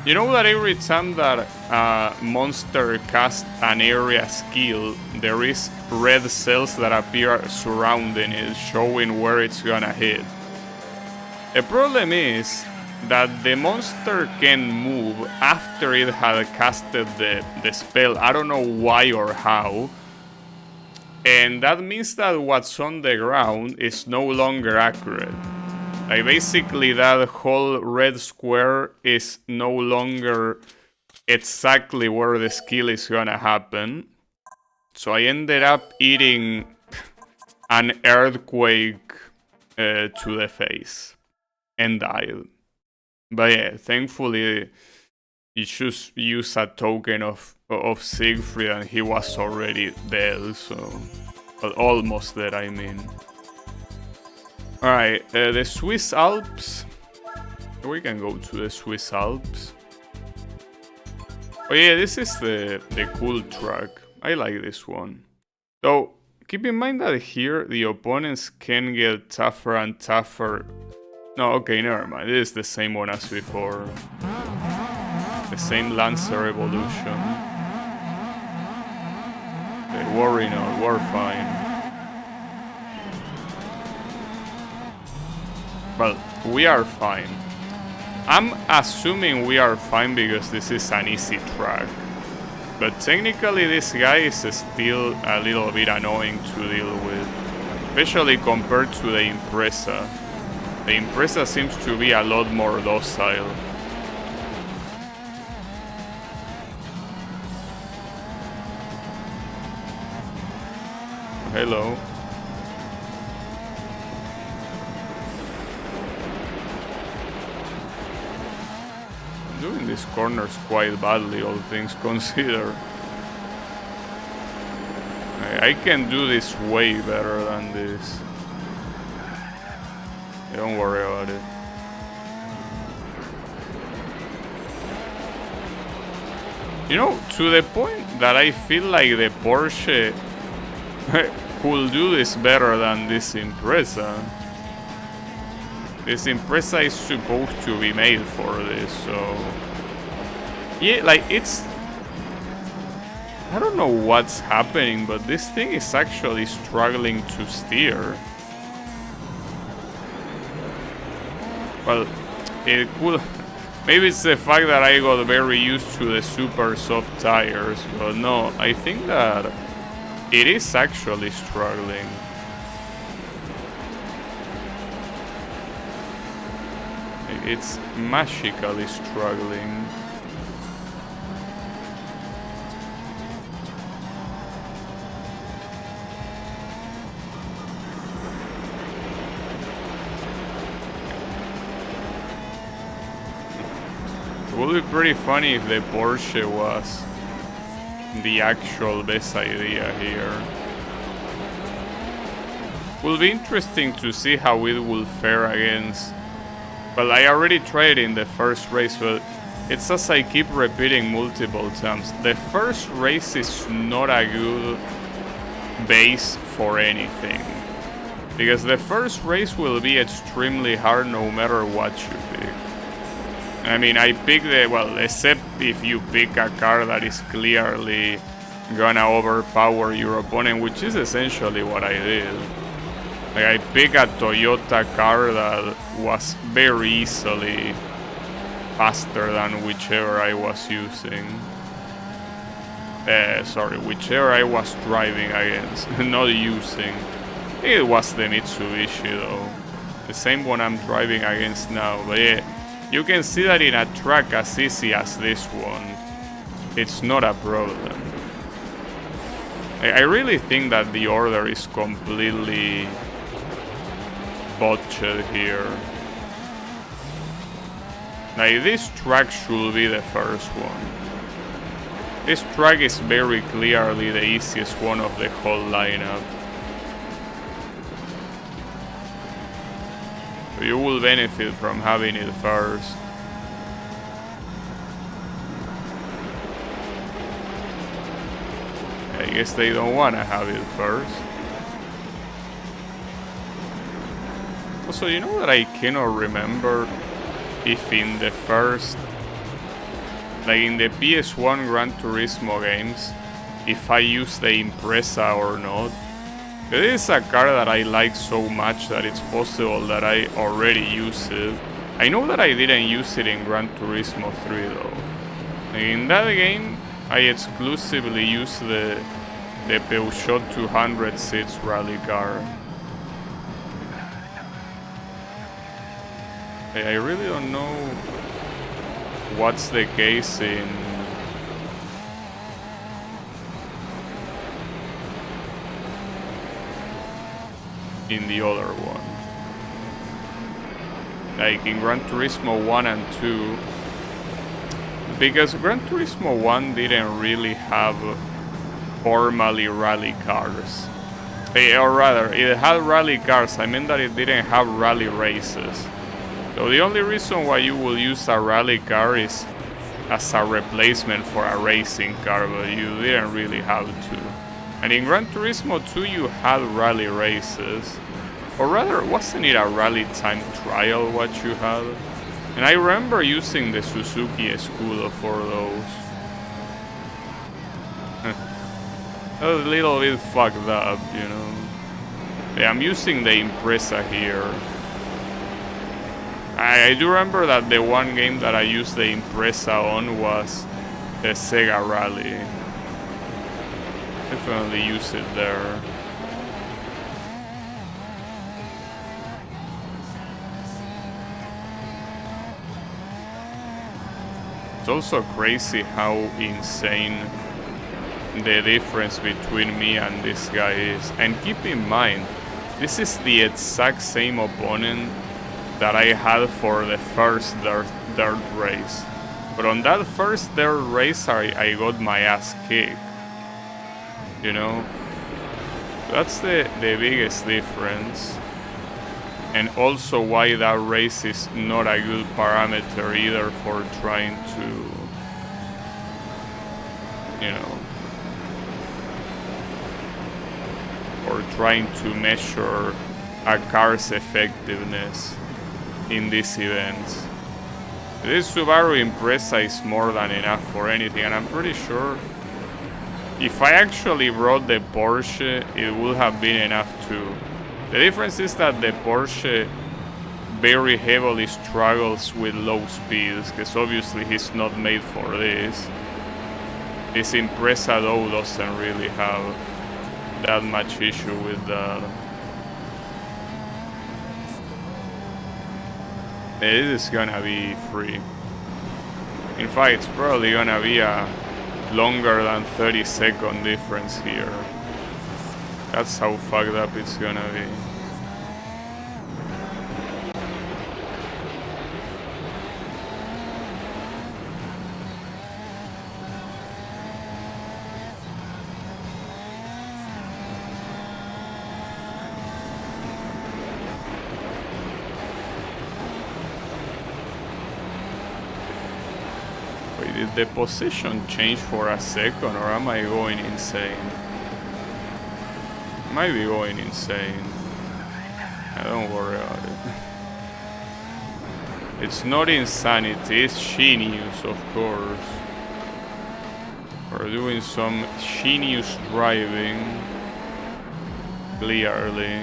you know that every time that a monster casts an area skill, there is red cells that appear surrounding it, showing where it's gonna hit. The problem is that the monster can move after it had casted the spell. I don't know why or how. And that means that what's on the ground is no longer accurate. Like, basically that whole red square is no longer exactly where the skill is gonna happen. So I ended up eating an earthquake to the face and died. But yeah, thankfully you just use a token of Siegfried and he was already dead, so... Well, almost dead, I mean. Alright, the Swiss Alps. We can go to the Swiss Alps. Oh yeah, this is the cool track. I like this one. So, keep in mind that here the opponents can get tougher and tougher. No, okay, never mind. It is the same one as before. The same Lancer evolution. Okay, worry not, we're fine. Well, we are fine. I'm assuming we are fine because this is an easy track. But technically this guy is still a little bit annoying to deal with. Especially compared to the Impreza. The Impreza seems to be a lot more docile. Hello. I'm doing these corners quite badly, all things considered. I can do this way better than this. Don't worry about it. You know, to the point that I feel like the Porsche could do this better than this Impreza. This Impreza is supposed to be made for this, so... Yeah, like, it's... I don't know what's happening, but this thing is actually struggling to steer. Well, it could... Maybe it's the fact that I got very used to the super soft tires, but no, I think that it is actually struggling. It's magically struggling. It would be pretty funny if the Porsche was the actual best idea here. Will be interesting to see how it will fare against. Well, I already tried in the first race, but it's as I keep repeating multiple times. The first race is not a good base for anything. Because the first race will be extremely hard no matter what you pick. I mean, I picked well, except if you pick a car that is clearly gonna overpower your opponent, which is essentially what I did. Like, I picked a Toyota car that was very easily faster than whichever I was using. Sorry, whichever I was driving against, not using. It was the Mitsubishi though. The same one I'm driving against now, but yeah. You can see that in a track as easy as this one, it's not a problem. I really think that the order is completely botched here. Like, this track should be the first one. This track is very clearly the easiest one of the whole lineup. So you will benefit from having it first. I guess they don't want to have it first. Also, you know that I cannot remember if in the first, like in the PS1 Gran Turismo games, if I use the Impreza or not. It is a car that I like so much that it's possible that I already use it. I know that I didn't use it in Gran Turismo 3 though. In that game, I exclusively used the Peugeot 206 rally car. I really don't know what's the case in the other one. Like in Gran Turismo 1 and 2, because Gran Turismo 1 didn't really have formally rally cars. Or rather, it had rally cars, I mean that it didn't have rally races. So the only reason why you will use a rally car is as a replacement for a racing car, but you didn't really have to. And in Gran Turismo 2 you had rally races. Or rather, wasn't it a rally time trial what you had? And I remember using the Suzuki Escudo for those. A little bit fucked up, you know. Yeah, I'm using the Impreza here. I do remember that the one game that I used the Impreza on was the Sega Rally. Definitely use it there. It's also crazy how insane the difference between me and this guy is. And keep in mind, this is the exact same opponent that I had for the first dirt race. But on that first dirt race, I got my ass kicked. You know? That's the biggest difference. And also why that race is not a good parameter either for trying to, you know, or trying to measure a car's effectiveness in these events. This Subaru Impreza is more than enough for anything, and I'm pretty sure if I actually brought the Porsche, it would have been enough too. The difference is that the Porsche very heavily struggles with low speeds, because obviously he's not made for this. This Impreza though doesn't really have that much issue with that. This is gonna be free. In fact, it's probably gonna be a longer than 30-second difference here. That's how fucked up it's gonna be. Wait, did the position change for a second, or am I going insane? I might be going insane. Don't worry about it. It's not insanity, it's genius, of course. We're doing some genius driving. Clearly.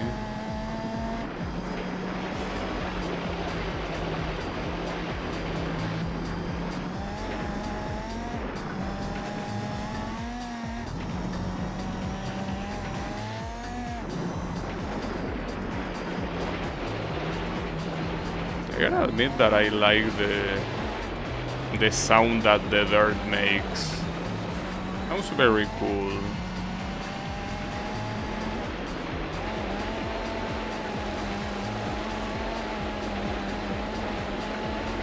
I gotta admit that I like the sound that the dirt makes. Sounds very cool.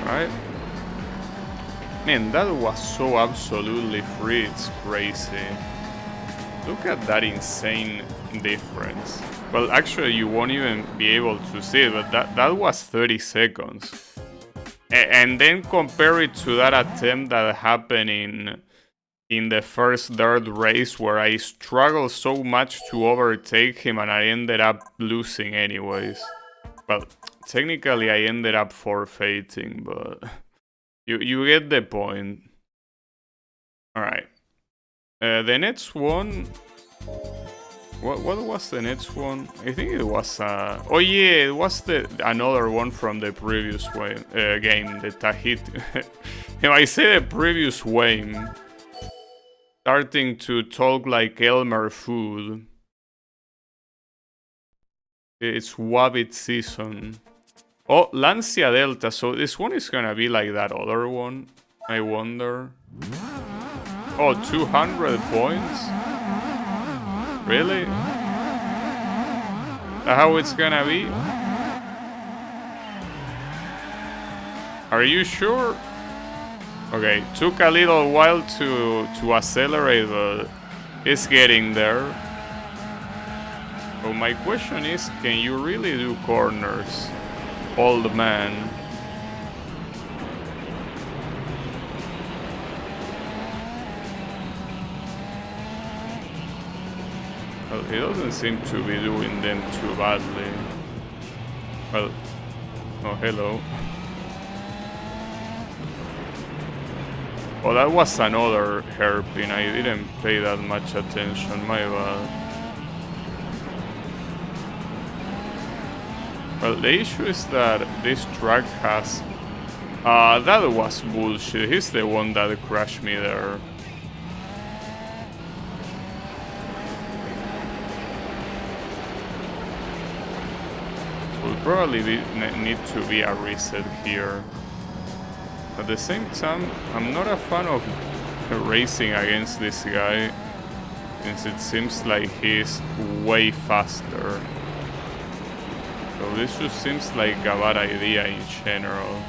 Right? Man, that was so absolutely free, it's crazy. Look at that insane difference. Well, actually, you won't even be able to see it, but that was 30 seconds. And then compare it to that attempt that happened in the first dirt race, where I struggled so much to overtake him and I ended up losing anyways. Well, technically I ended up forfeiting, but you get the point. Alright. The next one... What was the next one? I think it was... oh yeah, it was another one from the previous game, the Tahiti. If I say the previous game, starting to talk like Elmer Food. It's Wabbit season. Oh, Lancia Delta, so this one is gonna be like that other one, I wonder. Oh, 200 points? Really? How it's gonna be? Are you sure? Okay, took a little while to accelerate, but it's getting there. So my question is, can you really do corners, old man? Well, he doesn't seem to be doing them too badly. Well, oh, hello. Oh, that was another hairpin. I didn't pay that much attention, my bad. Well, the issue is that this track has... that was bullshit. He's the one that crashed me there. Will probably need to be a reset here. At the same time, I'm not a fan of racing against this guy, since it seems like he's way faster. So this just seems like a bad idea in general.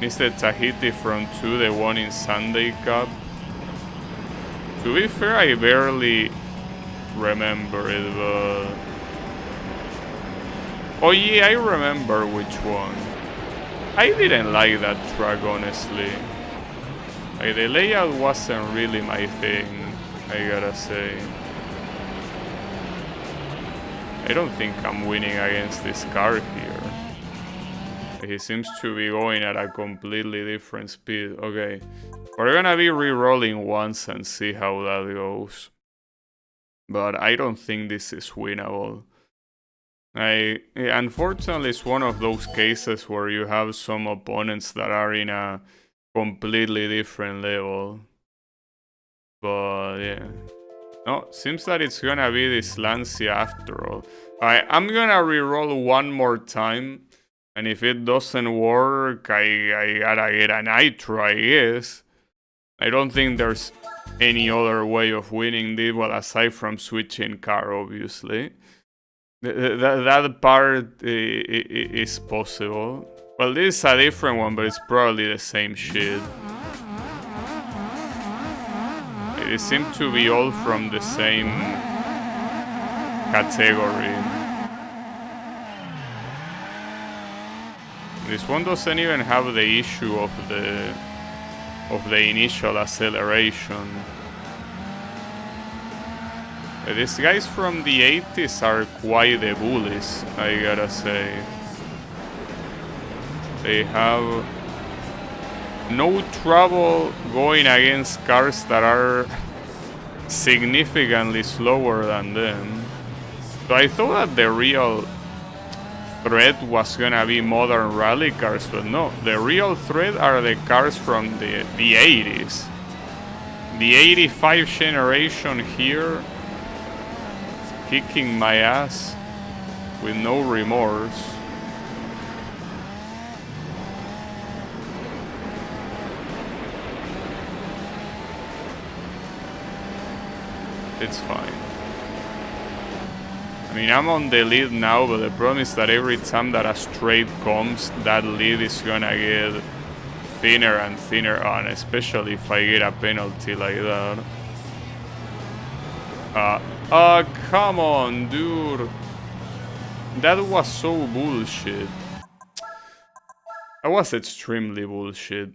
Is the Tahiti from 2 the one in Sunday Cup? To be fair, I barely remember it, but... Oh yeah, I remember which one. I didn't like that track, honestly. Like, the layout wasn't really my thing, I gotta say. I don't think I'm winning against this car here. He seems to be going at a completely different speed. Okay, we're gonna be re-rolling once and see how that goes. But I don't think this is winnable. Unfortunately, it's one of those cases where you have some opponents that are in a completely different level. But yeah. No, seems that it's gonna be this Lancia after all. Alright, I'm gonna reroll one more time. And if it doesn't work, I gotta get a Nitro, I guess. I don't think there's any other way of winning this, well, aside from switching car, obviously. That part is possible. Well, this is a different one, but it's probably the same shit. They seem to be all from the same category. This one doesn't even have the issue of the initial acceleration. These guys from the 80s are quite the bullies, I gotta say. They have no trouble going against cars that are significantly slower than them. So I thought that the real threat was gonna be modern rally cars, but no, the real threat are the cars from the 80s. The 85 generation here, kicking my ass with no remorse. It's fine. I mean, I'm on the lead now, but the problem is that every time that a straight comes, that lead is gonna get thinner and thinner, and especially if I get a penalty like that. Come on, dude. That was so bullshit. That was extremely bullshit.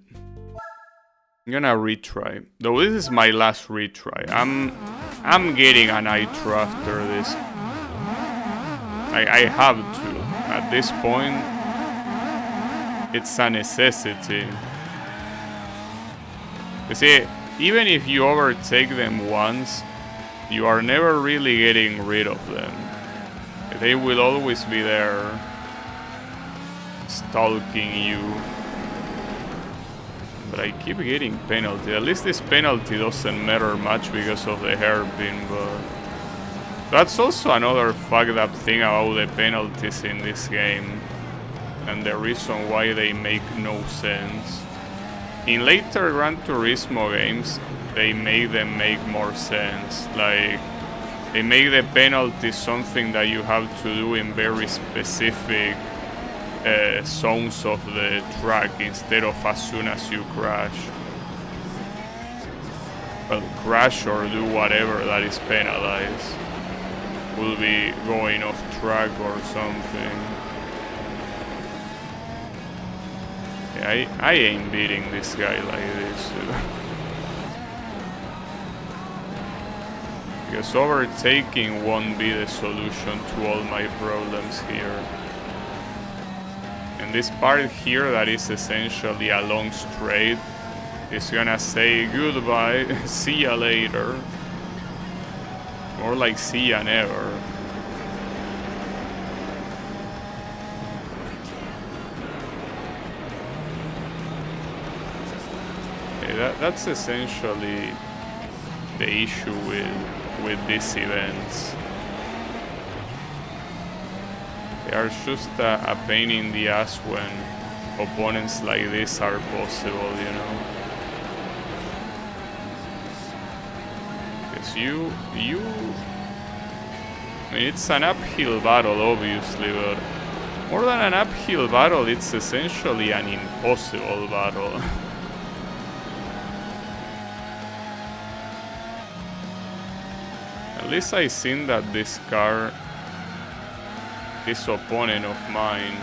I'm gonna retry. Though this is my last retry. I'm getting a Nitro after this. I have to. At this point, it's a necessity. You see, even if you overtake them once, you are never really getting rid of them. They will always be there, stalking you. But I keep getting penalty. At least this penalty doesn't matter much because of the hairpin, but that's also another fucked up thing about the penalties in this game, and the reason why they make no sense. In later Gran Turismo games, they make them make more sense. Like, they make the penalty something that you have to do in very specific zones of the track instead of as soon as you crash. Well, crash or do whatever that is penalized. Will be going off track or something. Yeah, I ain't beating this guy like this. Because overtaking won't be the solution to all my problems here. And this part here that is essentially a long straight is gonna say goodbye, see ya later. More like see ya never. Okay, that's essentially the issue with these events. They are just a pain in the ass when opponents like this are possible, you know. Because I mean, it's an uphill battle, obviously, but more than an uphill battle, it's essentially an impossible battle. At least I seen that this car, this opponent of mine,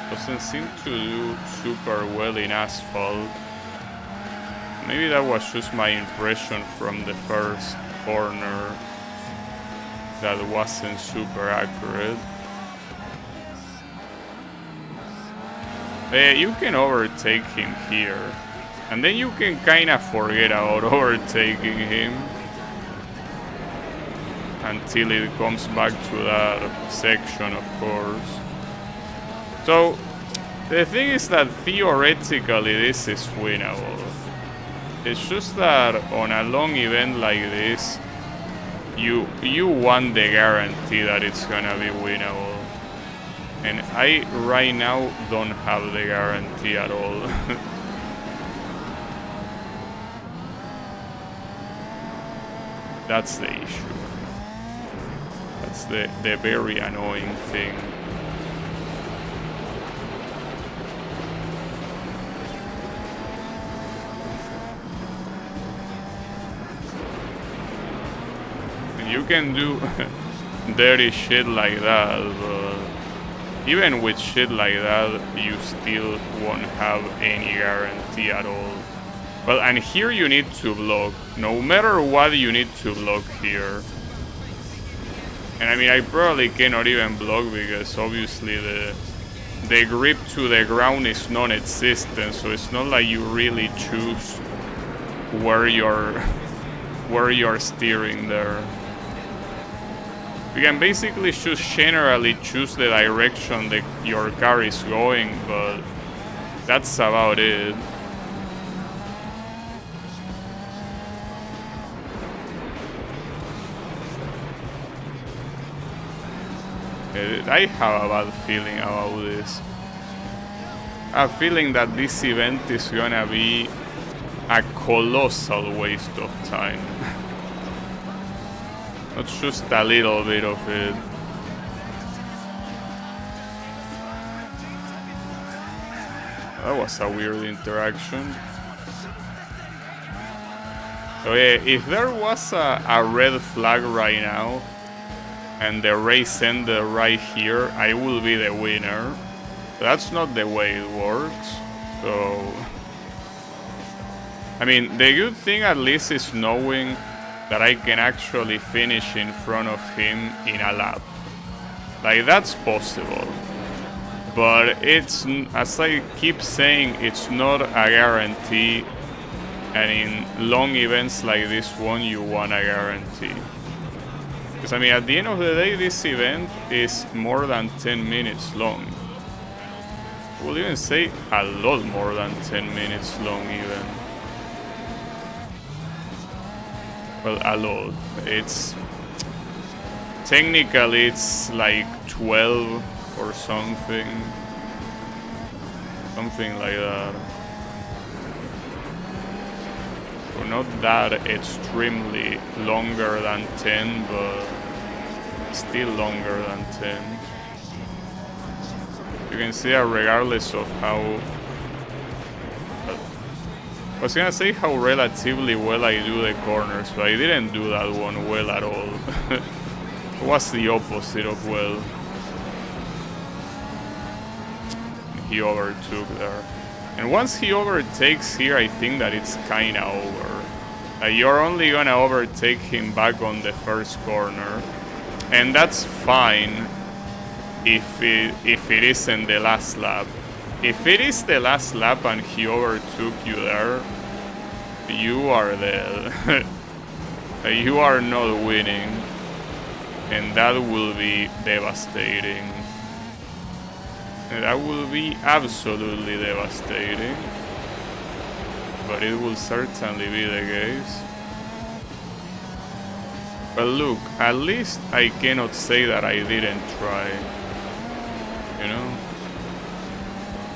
doesn't seem to do super well in asphalt. Maybe that was just my impression from the first corner that wasn't super accurate. You can overtake him here, and then you can kinda forget about overtaking him. until it comes back to that section, of course. So the thing is that theoretically this is winnable. It's just that on a long event like this, you want the guarantee that it's gonna be winnable. And I right now don't have the guarantee at all. That's the issue. That's the very annoying thing. You can do dirty shit like that, but even with shit like that, you still won't have any guarantee at all. Well, and here you need to block. No matter what, you need to block here. And I mean, I probably cannot even block because obviously the grip to the ground is non-existent, so it's not like you really choose where you're steering there. You can basically just generally choose the direction that your car is going, but that's about it. I have a bad feeling about this. I have a feeling that this event is gonna be a colossal waste of time. Not just a little bit of it. That was a weird interaction. So yeah, if there was a red flag right now, and the race ended right here, I will be the winner. But that's not the way it works. So, I mean, the good thing at least is knowing that I can actually finish in front of him in a lap. Like, that's possible. But it's, as I keep saying, it's not a guarantee. And in long events like this one, you want a guarantee. Because I mean, at the end of the day, this event is more than 10 minutes long. I would even say a lot more than 10 minutes long even. Well, a lot. It's technically it's like 12 or something like that. So not that extremely longer than 10, but still longer than 10. You can see that regardless of how I was gonna say how relatively well I do the corners, but I didn't do that one well at all. It was the opposite of well. He overtook there. And once he overtakes here, I think that it's kinda over. You're only gonna overtake him back on the first corner. And that's fine if it isn't the last lap. If it is the last lap and he overtook you there, you are dead. You are not winning. And that will be devastating. That will be absolutely devastating. But it will certainly be the case. But look, at least I cannot say that I didn't try. You know?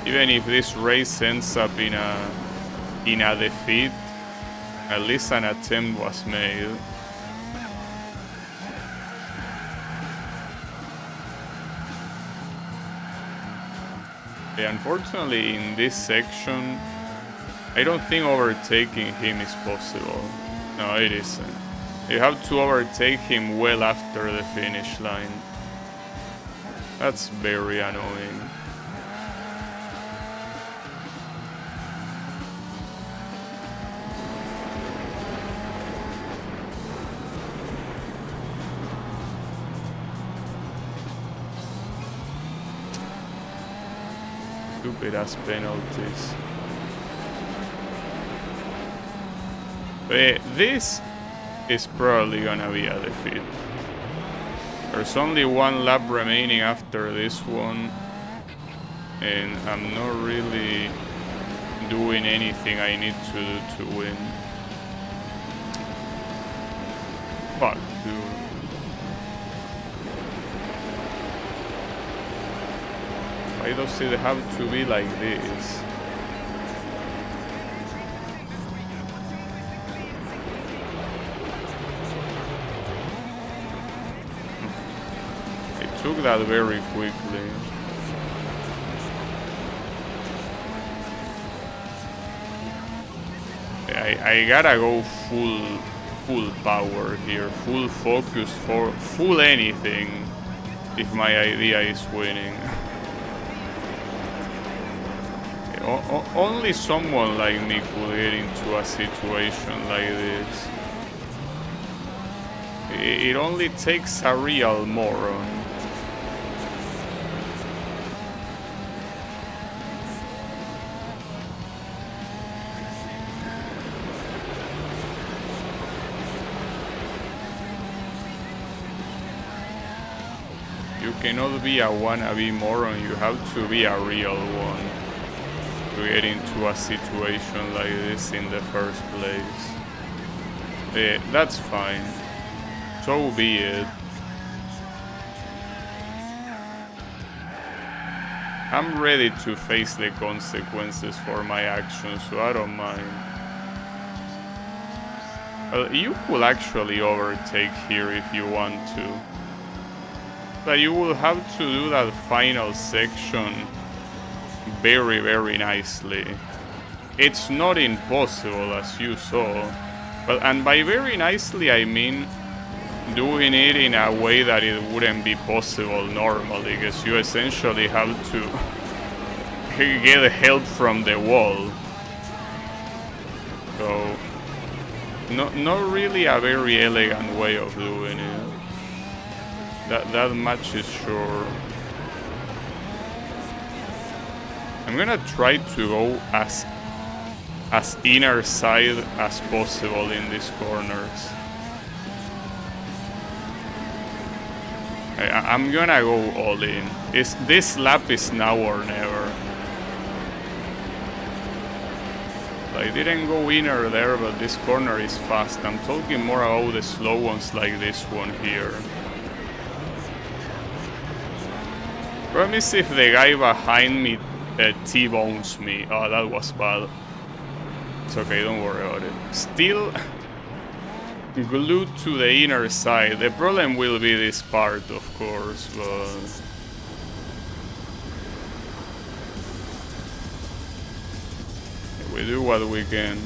Even if this race ends up in a defeat, at least an attempt was made. Yeah, unfortunately, in this section, I don't think overtaking him is possible. No, it isn't. You have to overtake him well after the finish line. That's very annoying. Stupid ass penalties. But this is probably gonna be a defeat. There's only one lap remaining after this one, and I'm not really doing anything I need to do to win. Fuck, dude. Why does it have to be like this? I took that very quickly. I gotta go full power here, full focus for full anything if my idea is winning. Only someone like me could get into a situation like this. It only takes a real moron. You cannot be a wannabe moron, you have to be a real one to get into a situation like this in the first place. Yeah, that's fine. So be it. I'm ready to face the consequences for my actions, so I don't mind. Well, you could actually overtake here if you want to. But you will have to do that final section very, very nicely. It's not impossible, as you saw. But, and by very nicely, I mean doing it in a way that it wouldn't be possible normally, because you essentially have to get help from the wall. So, not really a very elegant way of doing it. That much is sure. I'm gonna try to go as inner side as possible in these corners. I'm gonna go all in. This lap is now or never. I didn't go inner there, but this corner is fast. I'm talking more about the slow ones like this one here. Let me see if the guy behind me T-bones me. Oh, that was bad. It's okay, don't worry about it. Still glued to the inner side. The problem will be this part, of course, but... we do what we can.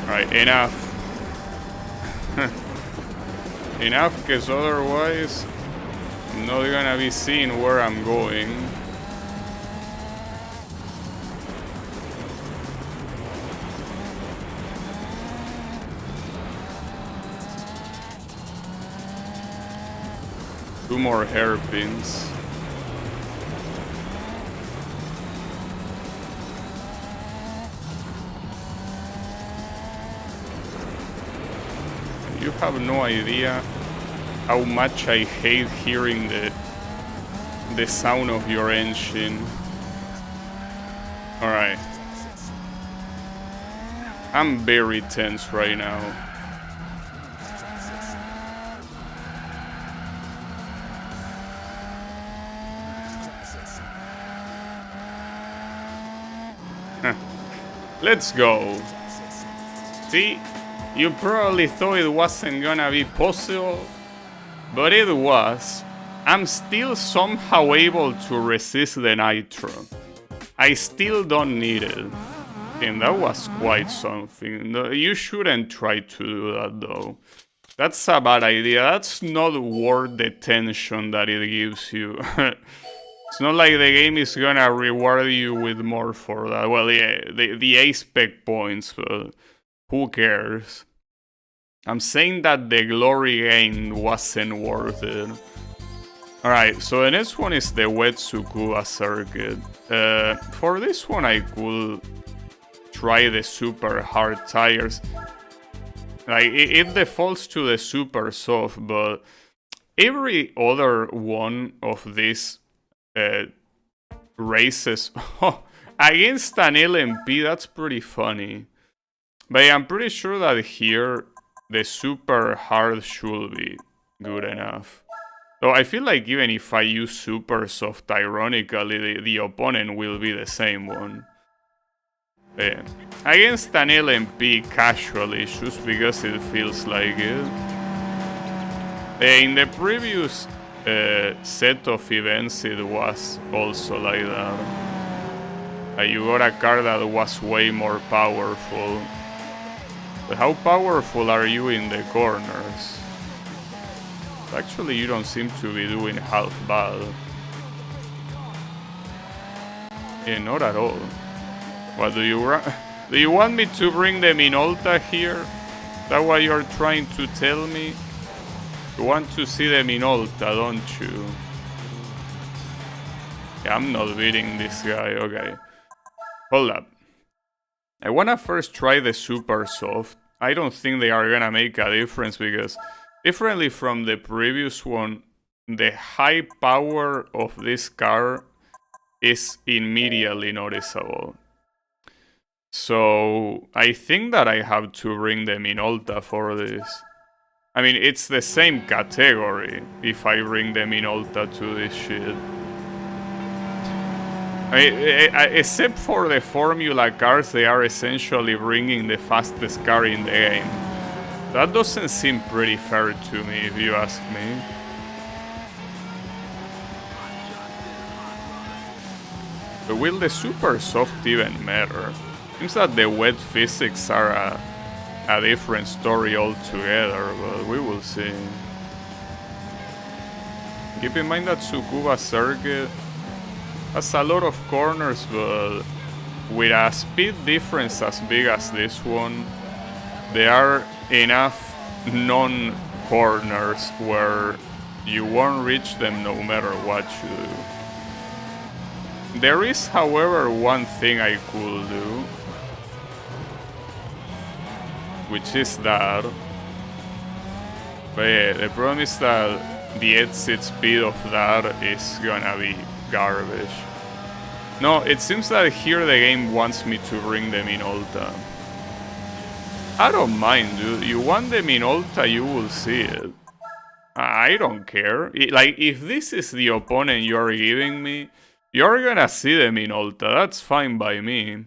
Alright, enough. Enough, because otherwise I'm not gonna be seeing where I'm going. Two more hairpins. You have no idea how much I hate hearing the sound of your engine. Alright. I'm very tense right now. Let's go. See? You probably thought it wasn't gonna be possible, but it was. I'm still somehow able to resist the nitro. I still don't need it. And that was quite something. No, you shouldn't try to do that though. That's a bad idea. That's not worth the tension that it gives you. It's not like the game is gonna reward you with more for that. Well, yeah, the A-spec points, but who cares? I'm saying that the glory gain wasn't worth it. Alright, so the next one is the wet Tsukuba circuit. For this one I could try the super hard tires. Like, it defaults to the super soft, but every other one of these races against an LMP, that's pretty funny. But I'm pretty sure that here the super hard should be good enough. So I feel like even if I use super soft, ironically, the opponent will be the same one. Against an LMP casually, just because it feels like it. In the previous set of events, it was also like that. You got a card that was way more powerful. But how powerful are you in the corners? Actually, you don't seem to be doing half bad. Yeah, not at all. What do you want me to bring the Minolta here? Is that what you're trying to tell me? You want to see the Minolta, don't you? Yeah, I'm not beating this guy, okay. Hold up. I wanna first try the super soft. I don't think they are gonna make a difference because, differently from the previous one, the high power of this car is immediately noticeable. So I think that I have to bring the Minolta for this. I mean, it's the same category if I bring the Minolta to this shit. I mean, except for the Formula cars, they are essentially bringing the fastest car in the game. That doesn't seem pretty fair to me, if you ask me. But will the super soft even matter? Seems that the wet physics are a different story altogether, but we will see. Keep in mind that Tsukuba circuit has a lot of corners, but with a speed difference as big as this one, there are enough non-corners where you won't reach them no matter what you do. There is, however, one thing I could do, which is that. But yeah, the problem is that the exit speed of that is gonna be garbage. No, it seems that here the game wants me to bring the Minolta. I don't mind, dude. You want the Minolta, you will see it. I don't care. Like, if this is the opponent you're giving me, you're gonna see the Minolta. That's fine by me.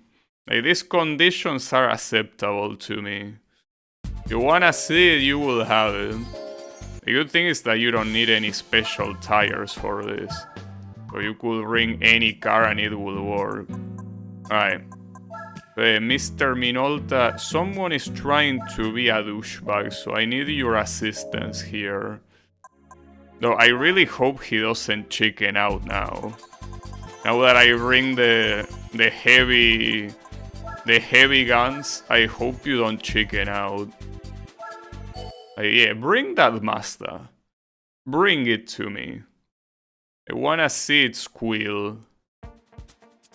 Like, these conditions are acceptable to me. You wanna see it, you will have it. The good thing is that you don't need any special tires for this. So you could bring any car and it will work. Alright. Mr. Minolta, someone is trying to be a douchebag, so I need your assistance here. Though I really hope he doesn't chicken out now. Now that I bring the heavy guns, I hope you don't chicken out. Yeah, bring that Mazda. Bring it to me. I wanna see it squeal.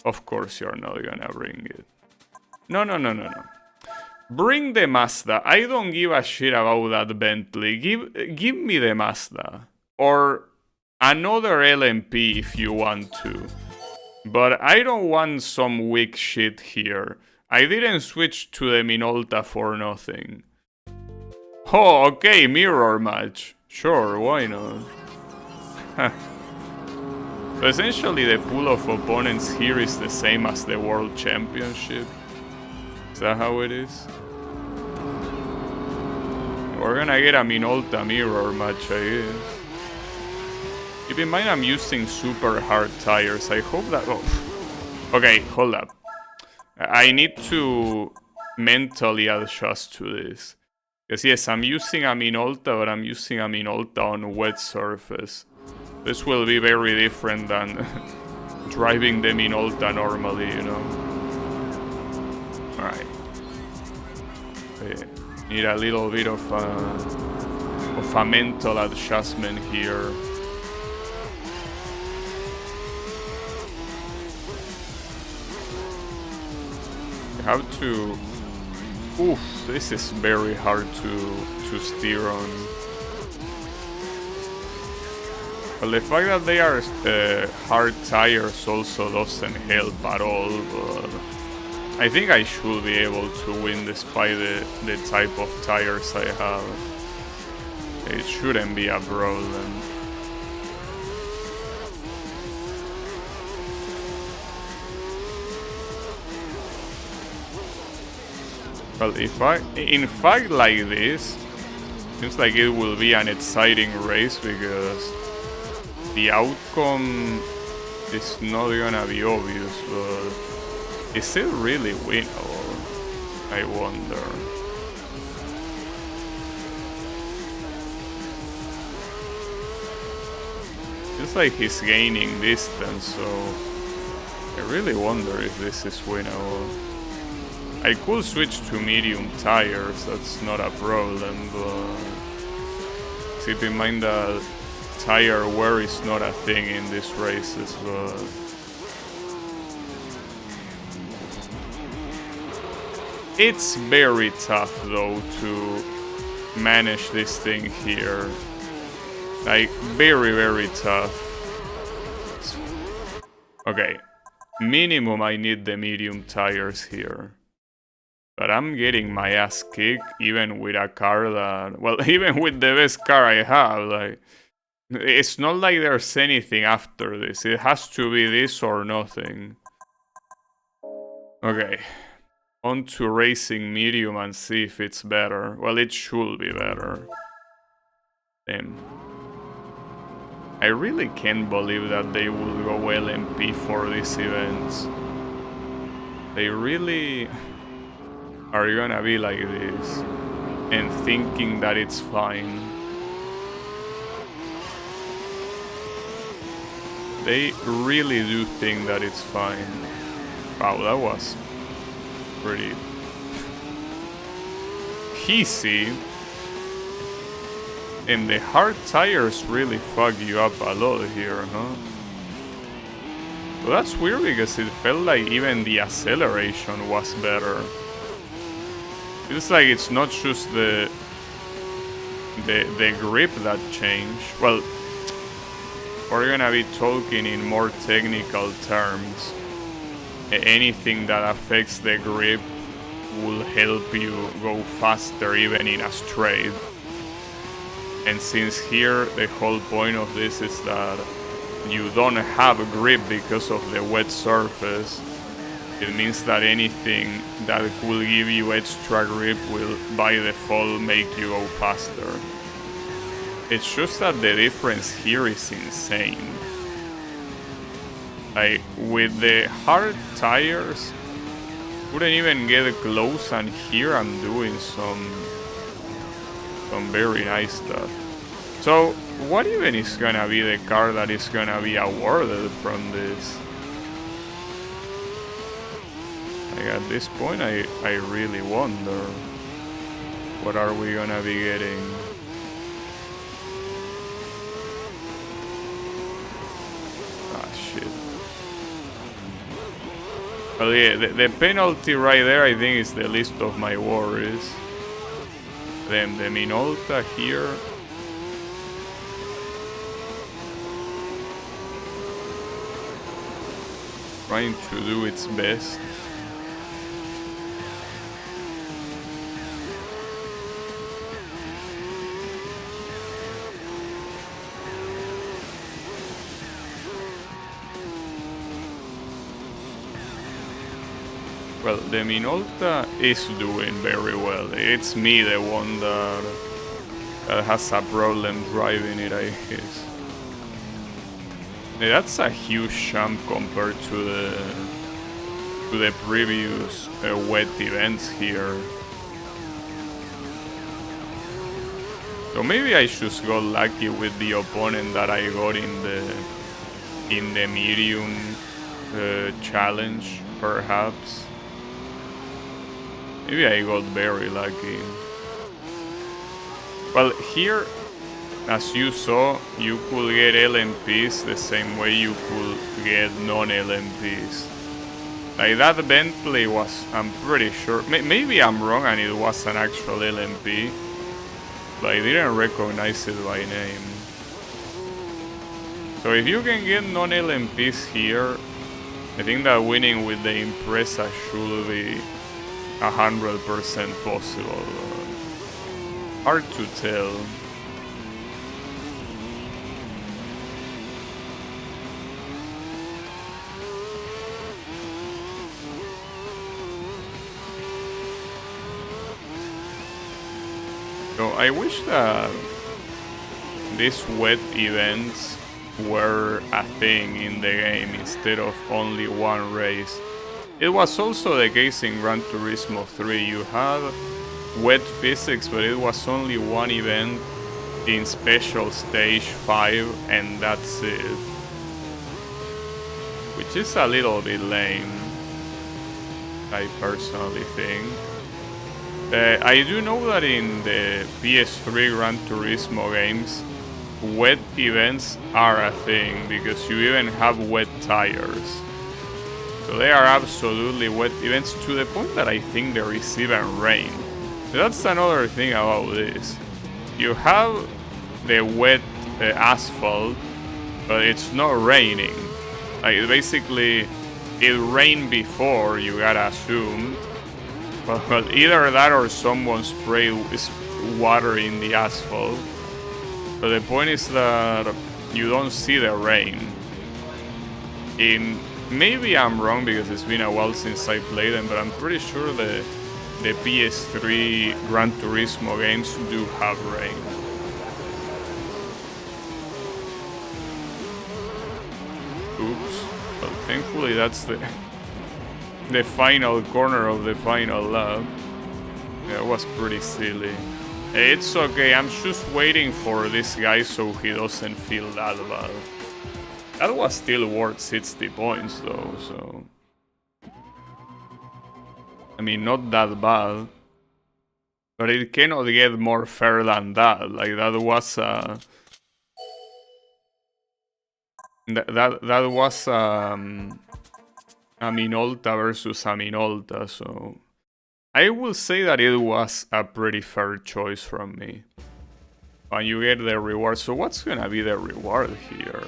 Of course you're not gonna bring it. No. Bring the Mazda. I don't give a shit about that Bentley. Give me the Mazda. Or another LMP if you want to. But I don't want some weak shit here. I didn't switch to the Minolta for nothing. Oh, okay, mirror match. Sure, why not? So essentially the pool of opponents here is the same as the World Championship. Is that how it is? We're gonna get a Minolta mirror match, I guess. Keep in mind I'm using super hard tires. I hope that... Oh. Okay, hold up. I need to mentally adjust to this. Because yes, I'm using a Minolta, but I'm using a Minolta on wet surface. This will be very different than driving the Minolta normally, you know. Alright. Need a little bit of a mental adjustment here. You have to... Oof, this is very hard to steer on. Well, the fact that they are hard tires also doesn't help at all, but I think I should be able to win despite the type of tires I have. It shouldn't be a problem. Well, in fact like this, seems like it will be an exciting race because the outcome is not gonna be obvious, but is it really winnable? I wonder. Feels like he's gaining distance, so I really wonder if this is winnable. I could switch to medium tires, that's not a problem, but keep in mind that tire wear is not a thing in these races, but it's very tough though to manage this thing here. Like, very, very tough. Okay, minimum I need the medium tires here. But I'm getting my ass kicked even with a car that, well, even with the best car I have, like, it's not like there's anything after this. It has to be this or nothing. Okay, on to racing medium and see if it's better. Well, it should be better. Damn. I really can't believe that they will go LMP for these events. They really are gonna be like this and thinking that it's fine. They really do think that it's fine. Wow, that was pretty easy. And the hard tires really fuck you up a lot here, huh? Well, that's weird because it felt like even the acceleration was better. Feels like it's not just the grip that changed. Well, we're gonna be talking in more technical terms. Anything that affects the grip will help you go faster even in a straight. And since here the whole point of this is that you don't have a grip because of the wet surface, it means that anything that will give you extra grip will by default make you go faster. It's just that the difference here is insane. Like, with the hard tires, couldn't even get close, and here I'm doing some very nice stuff. So, what even is gonna be the car that is gonna be awarded from this? Like, at this point, I really wonder, what are we gonna be getting? Ah, shit. Well, yeah, the penalty right there, I think, is the least of my worries. Then the Minolta here. Trying to do its best. Well, the Minolta is doing very well. It's me, the one that has a problem driving it, I guess. That's a huge jump compared to the previous wet events here. So maybe I just got lucky with the opponent that I got in the medium challenge, perhaps. Maybe I got very lucky. Well, here, as you saw, you could get LMPs the same way you could get non-LMPs. Like, that Bentley was, I'm pretty sure, maybe I'm wrong and it was an actual LMP, but I didn't recognize it by name. So if you can get non-LMPs here, I think that winning with the Impreza should be 100% possible. Hard to tell. So I wish that these wet events were a thing in the game instead of only one race. It was also the case in Gran Turismo 3. You had wet physics, but it was only one event in special stage 5 and that's it. Which is a little bit lame, I personally think. I do know that in the PS3 Gran Turismo games, wet events are a thing, because you even have wet tires. So they are absolutely wet events, to the point that I think there is even rain. That's another thing about this. You have the wet asphalt, but it's not raining. Like, basically, it rained before, you gotta assume. But either that or someone sprayed water in the asphalt. But the point is that you don't see the rain. Maybe I'm wrong because it's been a while since I played them, but I'm pretty sure the PS3 Gran Turismo games do have rain. Oops. But thankfully that's the final corner of the final lap. Yeah, it was pretty silly. It's okay, I'm just waiting for this guy so he doesn't feel that bad. That was still worth 60 points though, so... I mean, not that bad. But it cannot get more fair than that. Like, that was that was a Minolta versus a Minolta, so... I will say that it was a pretty fair choice from me. And you get the reward. So what's gonna be the reward here?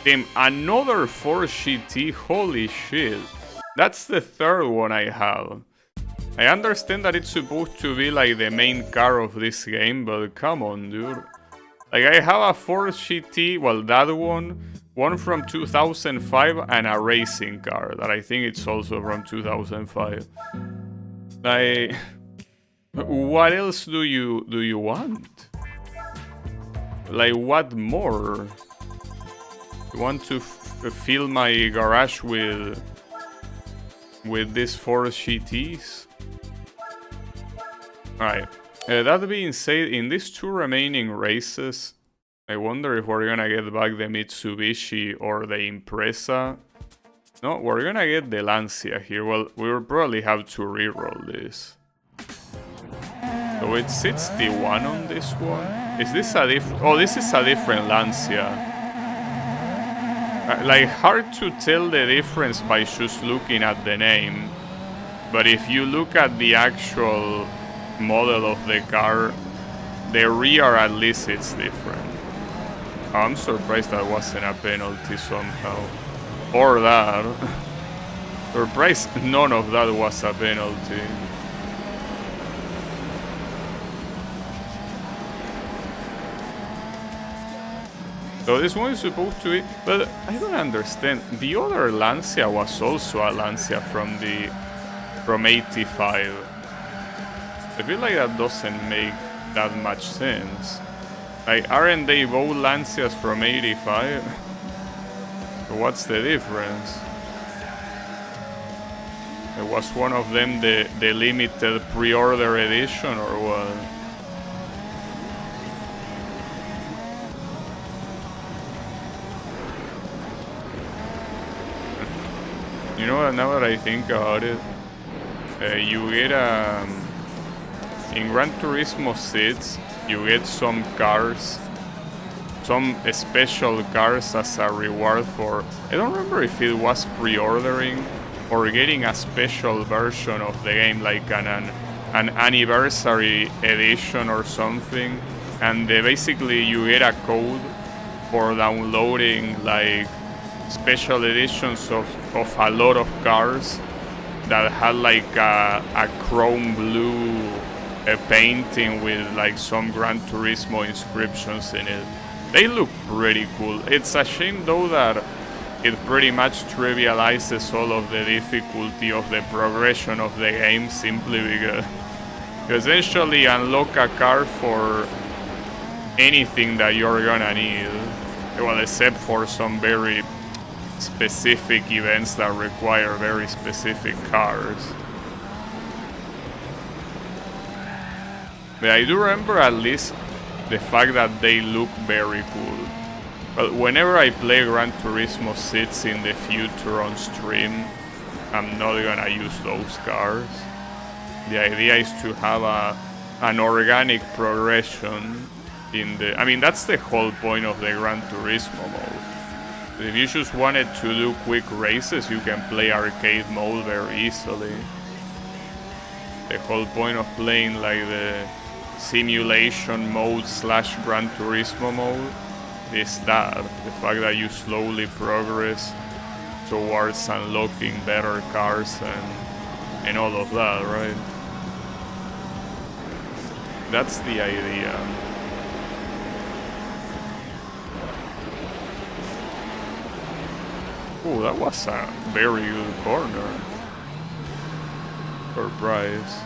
Damn, another 4 GT, holy shit. That's the third one I have. I understand that it's supposed to be like the main car of this game, but come on, dude. Like, I have a 4 GT, well, that one from 2005, and a racing car that I think it's also from 2005. Like, what else do you want? Like, what more? You want to fill my garage with these 4 GTs? Alright. That being said, in these 2 remaining races, I wonder if we're gonna get back the Mitsubishi or the Impreza. No, we're gonna get the Lancia here. Well, we will probably have to reroll this. So it's 61 on this one. Is this a different... Oh, this is a different Lancia. Like, hard to tell the difference by just looking at the name. But if you look at the actual model of the car, the rear at least it's different. Oh, I'm surprised that wasn't a penalty somehow. Or that. Surprised none of that was a penalty. So this one is supposed to be... But I don't understand. The other Lancia was also a Lancia from 85. I feel like that doesn't make that much sense. Like, aren't they both Lancias from 85? So what's the difference? Was one of them the limited pre-order edition or what? You know what, now that I think about it, you get in Gran Turismo 6, you get some cars, some special cars as a reward for... I don't remember if it was pre-ordering or getting a special version of the game, like an anniversary edition or something, and basically you get a code for downloading like special editions of a lot of cars that had like a chrome blue painting with like some Gran Turismo inscriptions in it. They look pretty cool. It's a shame though that it pretty much trivializes all of the difficulty of the progression of the game, simply because you essentially unlock a car for anything that you're gonna need. Well, except for some very specific events that require very specific cars. But I do remember at least the fact that they look very cool. But whenever I play Gran Turismo 6 in the future on stream, I'm not gonna use those cars. The idea is to have an organic progression in the... I mean, that's the whole point of the Gran Turismo mode. If you just wanted to do quick races, you can play arcade mode very easily. The whole point of playing like the simulation mode / Gran Turismo mode is that, the fact that you slowly progress towards unlocking better cars and all of that, right? That's the idea. Oh, that was a very good corner. Surprise.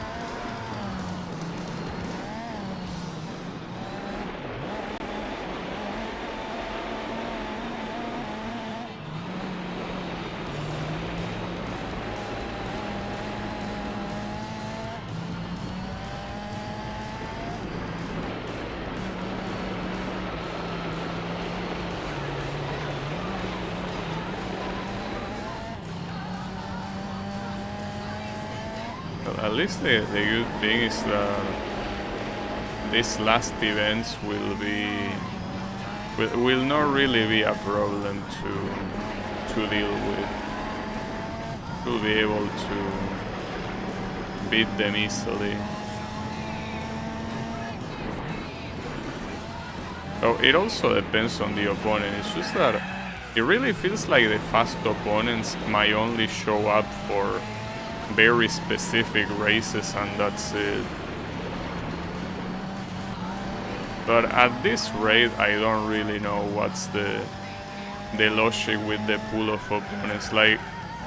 At least the good thing is that these last events will not really be a problem to deal with. We'll be able to beat them easily. So it also depends on the opponent. It's just that it really feels like the fast opponents might only show up for very specific races and that's it. But at this rate, I don't really know what's the logic with the pool of opponents. Like,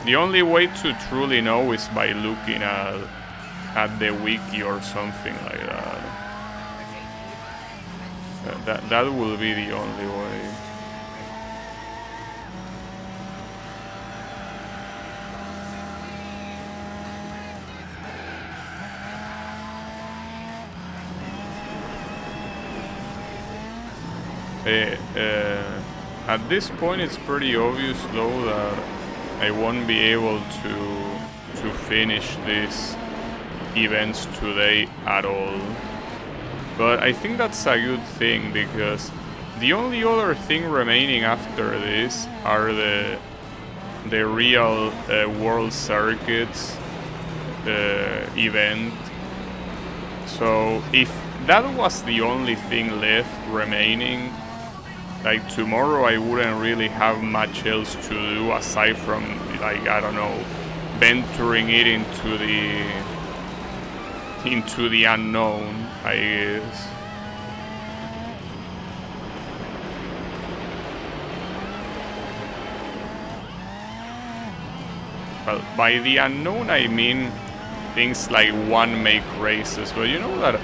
the only way to truly know is by looking at the wiki or something like that. That will be the only way. At this point, it's pretty obvious though that I won't be able to finish these events today at all. But I think that's a good thing, because the only other thing remaining after this are the real World Circuits event. So if that was the only thing left remaining, like tomorrow I wouldn't really have much else to do aside from, like, I don't know, venturing it into the unknown, I guess. Well, by the unknown I mean things like one-make races, but you know that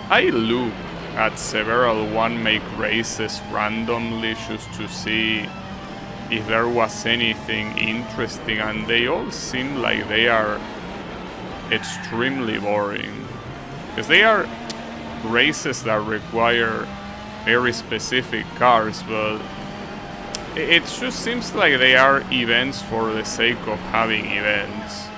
I look at several one-make races randomly just to see if there was anything interesting, and they all seem like they are extremely boring. Because they are races that require very specific cars, but it just seems like they are events for the sake of having events.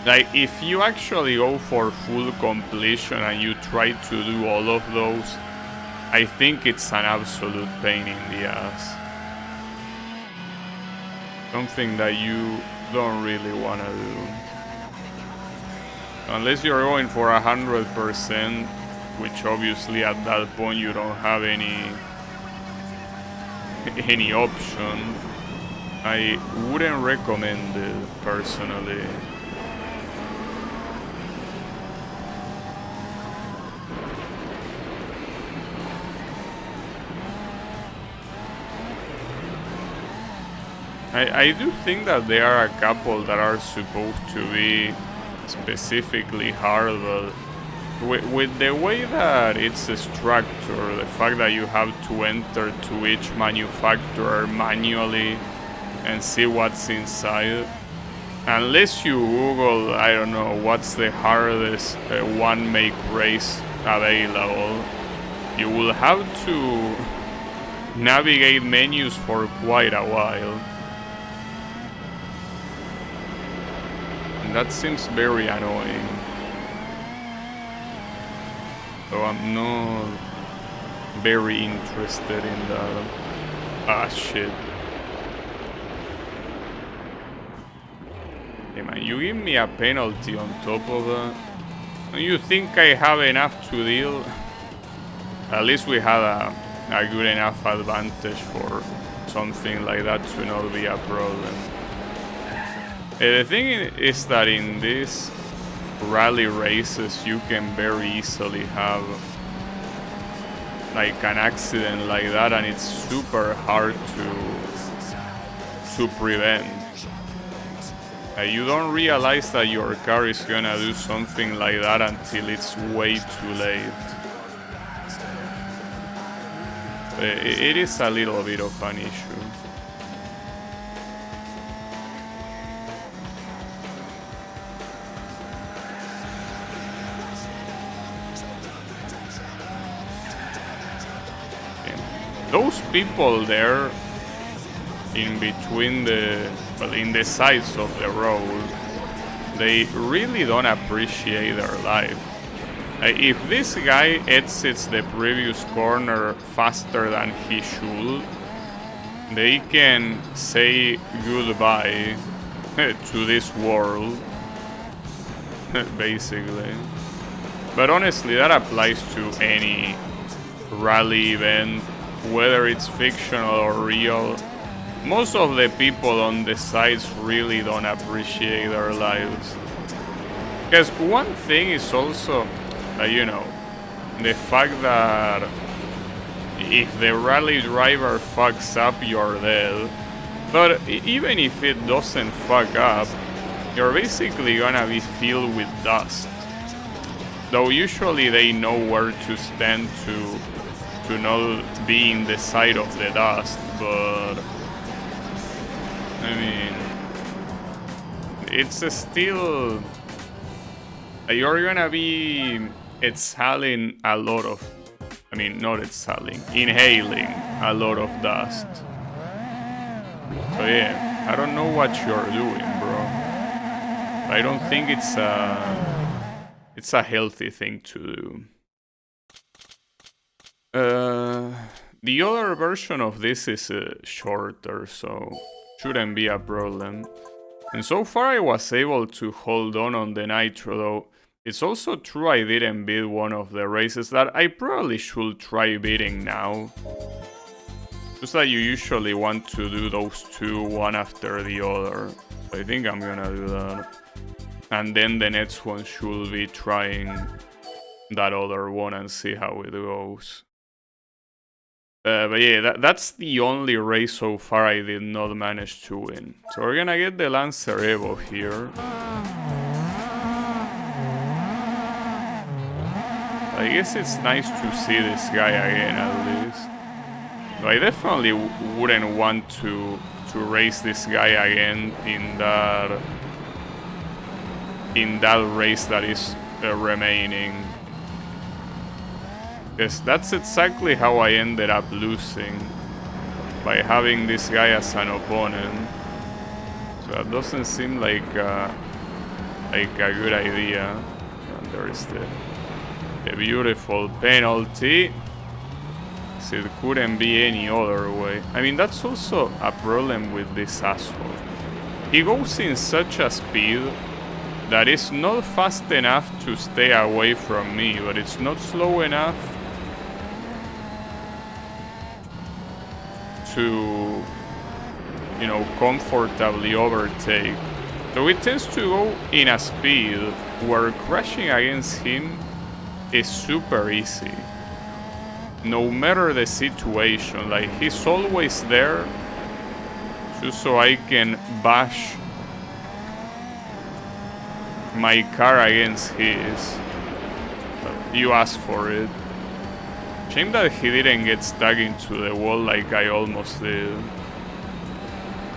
Like, if you actually go for full completion and you try to do all of those, I think it's an absolute pain in the ass. Something that you don't really want to do. Unless you're going for 100%, which obviously at that point you don't have any option. I wouldn't recommend it personally. I do think that there are a couple that are supposed to be specifically hard, but with the way that it's structured, the fact that you have to enter to each manufacturer manually and see what's inside, unless you Google, I don't know, what's the hardest one make race available, you will have to navigate menus for quite a while. That seems very annoying. So I'm not very interested in that. Ah, shit. Hey man, you give me a penalty on top of that. You think I have enough to deal? At least we had a good enough advantage for something like that to not be a problem. The thing is that in these rally races you can very easily have like an accident like that, and it's super hard to prevent. You don't realize that your car is gonna do something like that until it's way too late. It is a little bit of an issue. Those people there in between in the sides of the road, they really don't appreciate their life. If this guy exits the previous corner faster than he should, they can say goodbye to this world, basically. But honestly, that applies to any rally event, whether it's fictional or real. Most of the people on the sides really don't appreciate their lives. Because one thing is also, you know, the fact that if the rally driver fucks up, you're dead. But even if it doesn't fuck up, you're basically gonna be filled with dust. Though usually they know where to stand to not be in the side of the dust, but I mean, it's still, you're gonna be exhaling a lot of, I mean, not exhaling, inhaling a lot of dust. So yeah, I don't know what you're doing, bro. I don't think it's a healthy thing to do. The other version of this is shorter, so shouldn't be a problem. And so far I was able to hold on the nitro, though. It's also true I didn't beat one of the races that I probably should try beating now. Just that you usually want to do those two one after the other. So I think I'm gonna do that. And then the next one should be trying that other one and see how it goes. But yeah, that's the only race so far I did not manage to win. So we're gonna get the Lancer Evo here. I guess it's nice to see this guy again at least. But I definitely wouldn't want to race this guy again in that race that is remaining. Yes, that's exactly how I ended up losing, by having this guy as an opponent. So that doesn't seem like a good idea. And there is the beautiful penalty. So it couldn't be any other way. I mean, that's also a problem with this asshole. He goes in such a speed that is not fast enough to stay away from me, but it's not slow enough to, you know, comfortably overtake. So it tends to go in a speed where crashing against him is super easy. No matter the situation, like he's always there just so I can bash my car against his. You asked for it. Shame that he didn't get stuck into the wall like I almost did.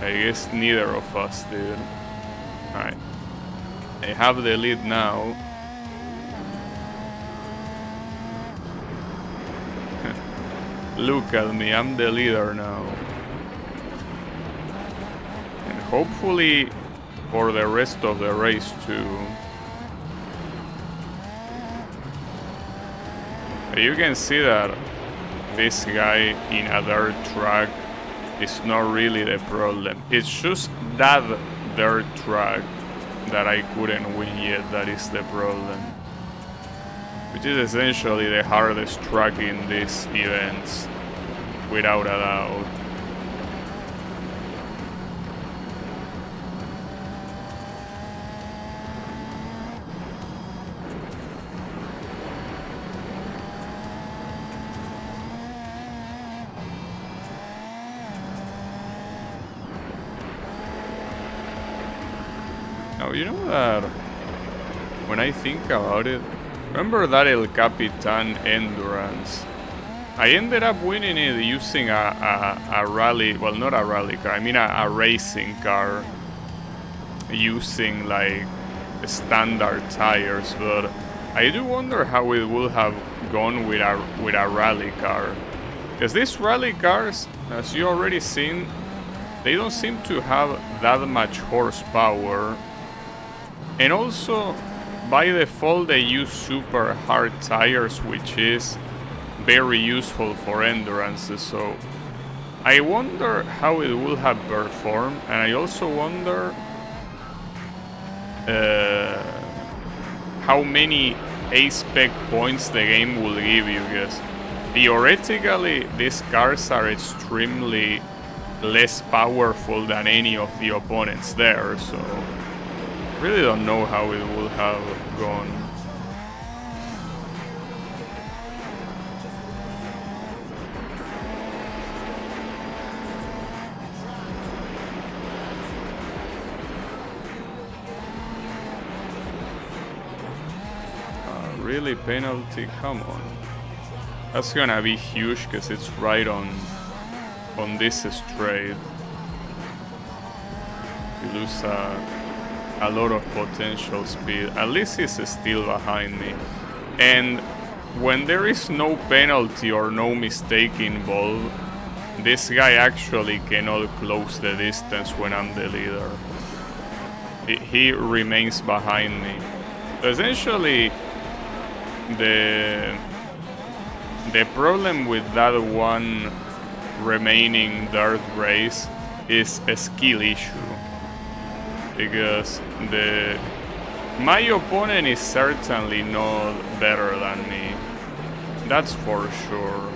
I guess neither of us did. Alright. I have the lead now. Look at me, I'm the leader now. And hopefully for the rest of the race too. You can see that this guy in a dirt track is not really the problem. It's just that dirt track that I couldn't win yet that is the problem. Which is essentially the hardest track in these events, without a doubt. Now, you know that when I think about it, remember that El Capitan Endurance? I ended up winning it using a rally, well, not a rally car, I mean a racing car, using like standard tires, but I do wonder how it would have gone with a rally car. Because these rally cars, as you already seen, they don't seem to have that much horsepower. And also, by default, they use super hard tires, which is very useful for endurances. So I wonder how it will have performed, and I also wonder how many A-spec points the game will give you, because theoretically these cars are extremely less powerful than any of the opponents there, so really don't know how it would have gone. Really, penalty? Come on. That's gonna be huge because it's right on this straight. You lose a lot of potential speed. At least he's still behind me. And when there is no penalty or no mistake involved, this guy actually cannot close the distance when I'm the leader. He remains behind me. So essentially, the problem with that one remaining dirt race is a skill issue, because my opponent is certainly not better than me, that's for sure.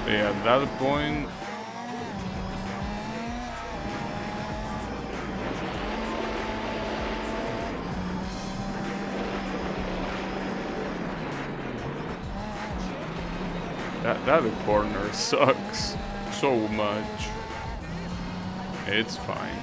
Yeah, at that point, that corner sucks so much. It's fine.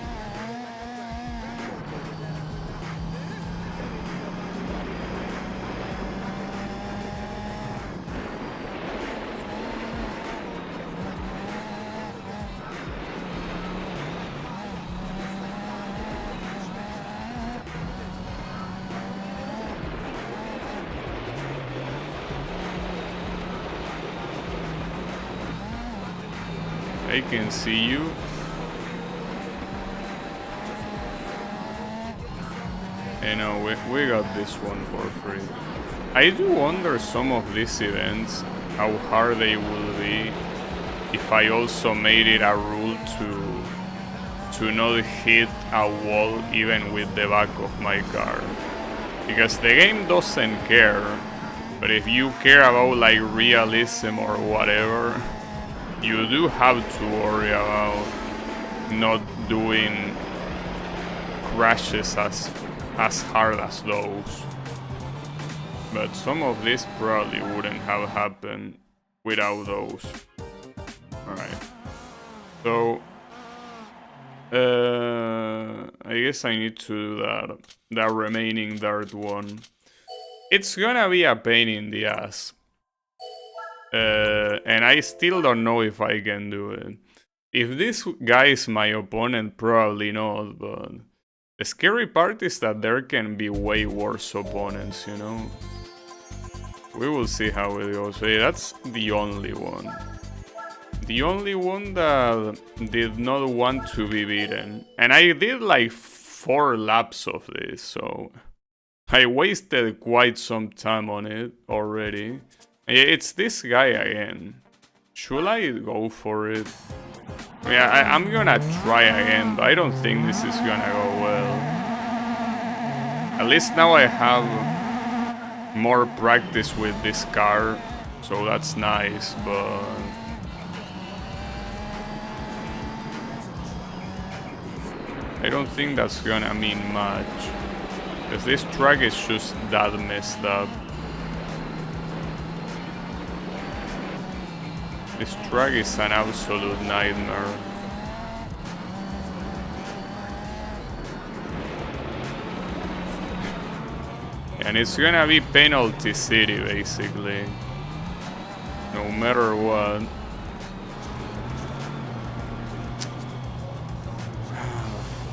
I can see you. You know, we got this one for free. I do wonder some of these events, how hard they will be if I also made it a rule to not hit a wall even with the back of my car. Because the game doesn't care, but if you care about like realism or whatever, you do have to worry about not doing crashes as hard as those. But some of this probably wouldn't have happened without those. Alright. So I guess I need to do that remaining dirt one. It's gonna be a pain in the ass. And I still don't know if I can do it. If this guy is my opponent, probably not, but the scary part is that there can be way worse opponents, you know? We will see how it goes. Hey, that's the only one. The only one that did not want to be beaten. And I did like 4 laps of this, so I wasted quite some time on it already. It's this guy again. Should I go for it? Yeah, I'm gonna try again, but I don't think this is gonna go well. At least now I have more practice with this car, so that's nice, but I don't think that's gonna mean much. Because this track is just that messed up. This track is an absolute nightmare. And it's gonna be penalty city, basically. No matter what.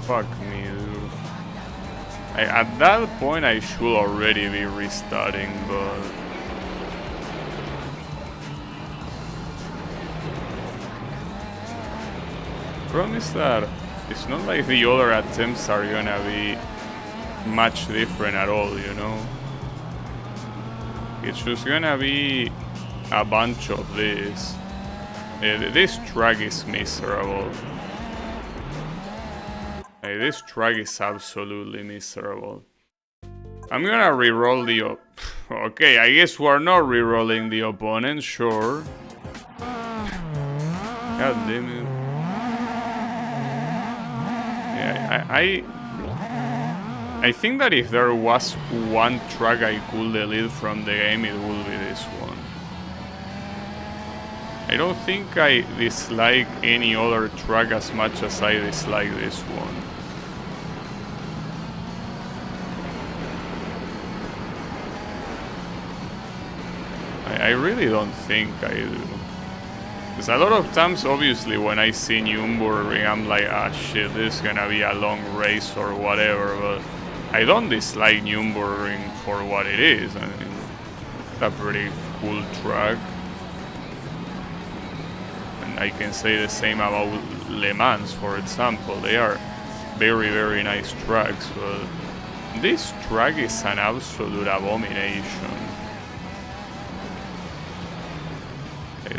Fuck me, dude. At that point I should already be restarting, but problem is that it's not like the other attempts are gonna be much different at all, you know? It's just gonna be a bunch of this. This track is miserable. This track is absolutely miserable. I'm gonna reroll the okay, I guess we're not rerolling the opponent, sure. God damn it. Yeah, I think that if there was one track I could delete from the game, it would be this one. I don't think I dislike any other track as much as I dislike this one. I really don't think I do. Because a lot of times, obviously, when I see Nürburgring, I'm like, ah shit, this is gonna be a long race or whatever, but I don't dislike Nürburgring for what it is. I mean, it's a pretty cool track. And I can say the same about Le Mans, for example. They are very, very nice tracks, but this track is an absolute abomination.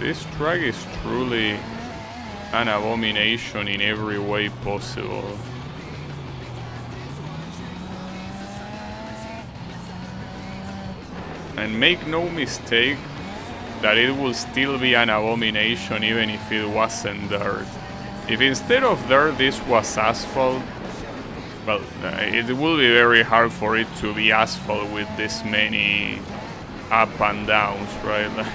This track is truly an abomination in every way possible. And make no mistake that it will still be an abomination even if it wasn't dirt. If instead of dirt this was asphalt, well, it will be very hard for it to be asphalt with this many up and downs, right?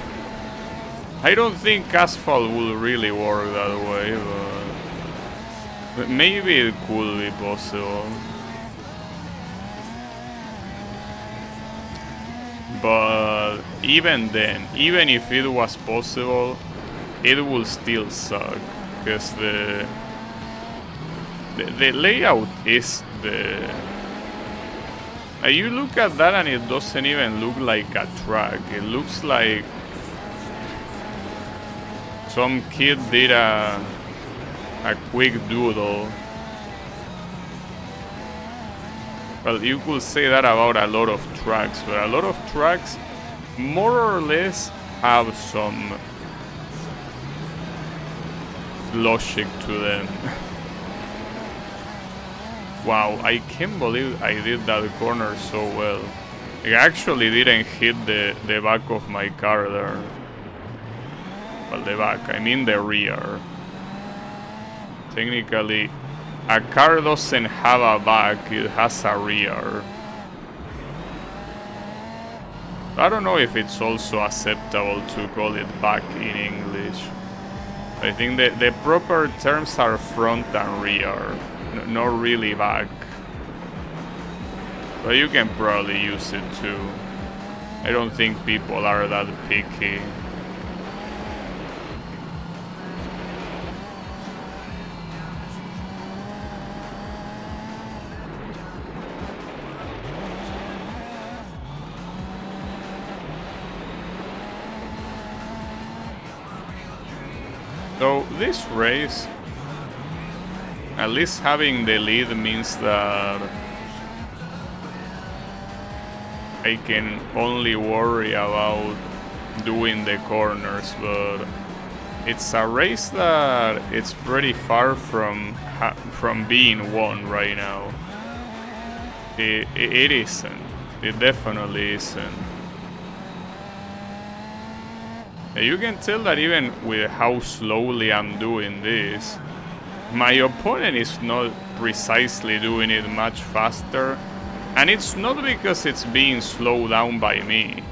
I don't think asphalt will really work that way, but maybe it could be possible. But even then, even if it was possible, it will still suck, because the layout is the... You look at that and it doesn't even look like a track. It looks like some kid did a quick doodle. Well, you could say that about a lot of tracks, but a lot of tracks more or less have some logic to them. Wow, I can't believe I did that corner so well. I actually didn't hit the back of my car there. Well, the back, I mean the rear. Technically, a car doesn't have a back, it has a rear. I don't know if it's also acceptable to call it back in English. I think the proper terms are front and rear, not really back. But you can probably use it too. I don't think people are that picky. So this race, at least having the lead means that I can only worry about doing the corners, but it's a race that it's pretty far from being won right now. It isn't. It definitely isn't. You can tell that even with how slowly I'm doing this, my opponent is not precisely doing it much faster, and it's not because it's being slowed down by me,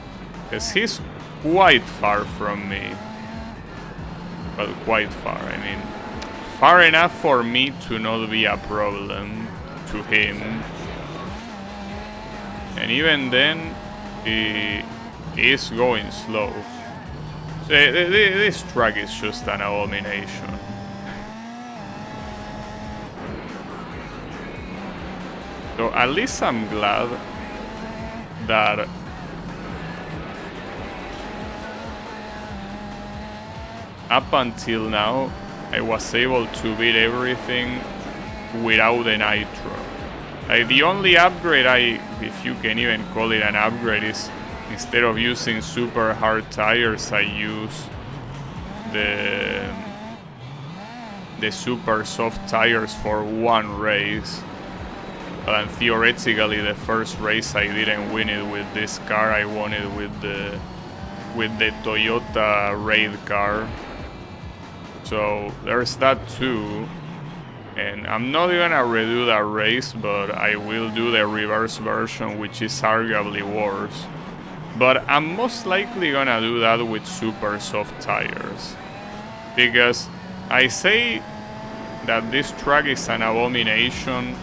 because he's quite far from me. Well, quite far, I mean, far enough for me to not be a problem to him. And even then, he is going slow. This track is just an abomination. So at least I'm glad that up until now I was able to beat everything without the nitro. Like the only upgrade if you can even call it an upgrade, is instead of using super hard tires, I use the super soft tires for one race. And theoretically, the first race I didn't win it with this car. I won it with the Toyota raid car. So there's that too. And I'm not gonna redo that race, but I will do the reverse version, which is arguably worse. But I'm most likely gonna do that with super soft tires. Because I say that this track is an abomination,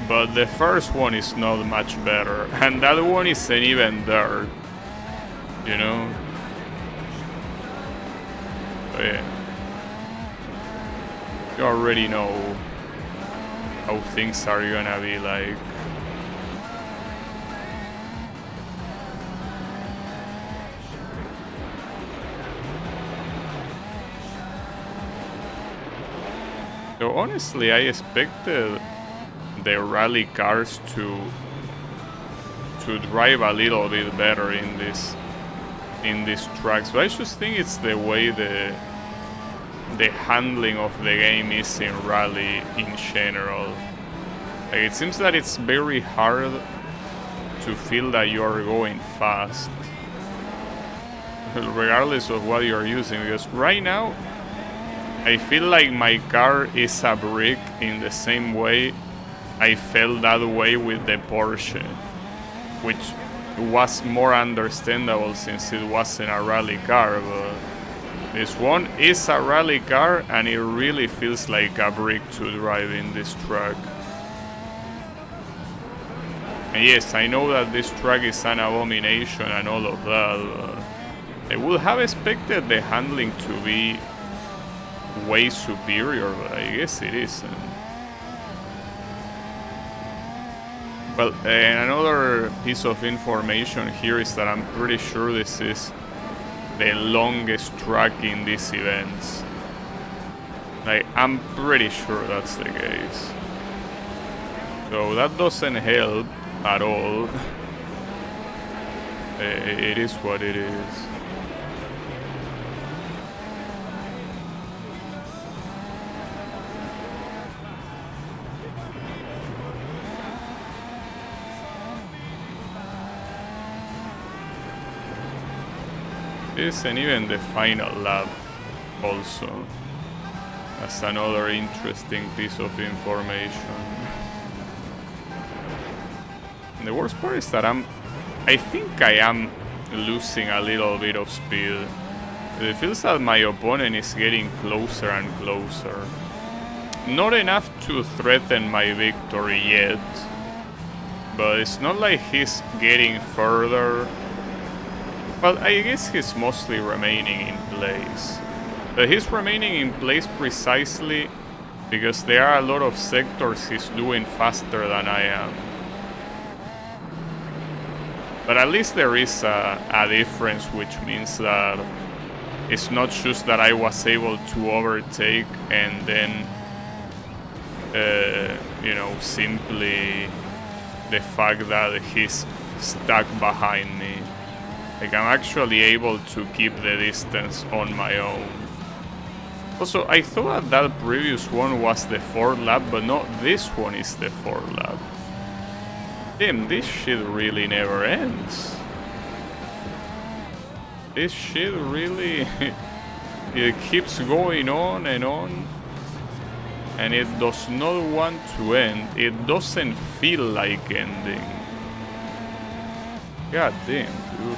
but the first one is not much better. And that one isn't even dirt, you know? So yeah. You already know how things are gonna be like. So honestly, I expected the rally cars to drive a little bit better in these tracks, but I just think it's the way the handling of the game is in rally in general. Like, it seems that it's very hard to feel that you're going fast, regardless of what you're using, because right now I feel like my car is a brick in the same way I felt that way with the Porsche, which was more understandable since it wasn't a rally car, but this one is a rally car and it really feels like a brick to drive in this track. And yes, I know that this track is an abomination and all of that, but I would have expected the handling to be way superior, but I guess it isn't. Well, and another piece of information here is that I'm pretty sure this is the longest track in these events. Like, I'm pretty sure that's the case. So that doesn't help at all. It is what it is. This and even the final lap also. That's another interesting piece of information. And the worst part is that I think I am losing a little bit of speed. It feels that my opponent is getting closer and closer. Not enough to threaten my victory yet, but it's not like he's getting further. Well, I guess he's mostly remaining in place. But he's remaining in place precisely because there are a lot of sectors he's doing faster than I am. But at least there is a difference, which means that it's not just that I was able to overtake and then, you know, simply the fact that he's stuck behind me. Like, I'm actually able to keep the distance on my own. Also, I thought that previous one was the 4th lap, but no, this one is the 4th lap. Damn, this shit really never ends. This shit really... it keeps going on, and it does not want to end. It doesn't feel like ending. God damn, dude.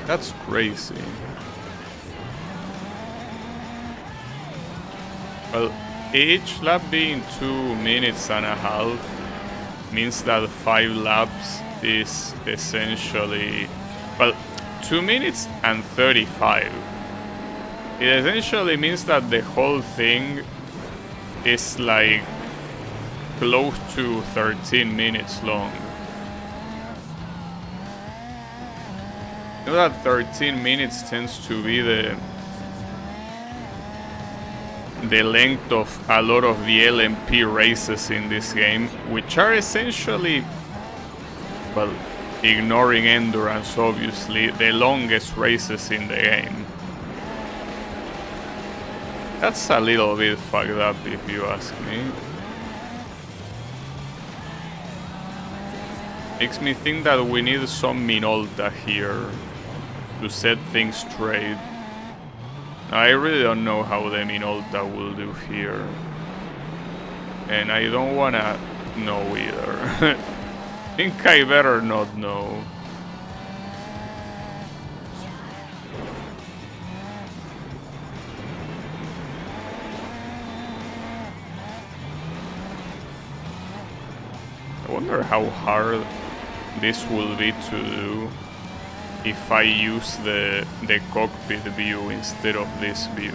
That's crazy. Well, each lap being 2 minutes and a half means that 5 laps is essentially, well, 2 minutes and 35. It essentially means that the whole thing is like close to 13 minutes long. You know that 13 minutes tends to be the length of a lot of the LMP races in this game, which are essentially, well, ignoring endurance obviously, the longest races in the game. That's a little bit fucked up if you ask me. Makes me think that we need some Minolta here to set things straight. I really don't know how the Minolta will do here. And I don't wanna know either. I think I better not know. I wonder how hard this will be to do if I use the cockpit view instead of this view.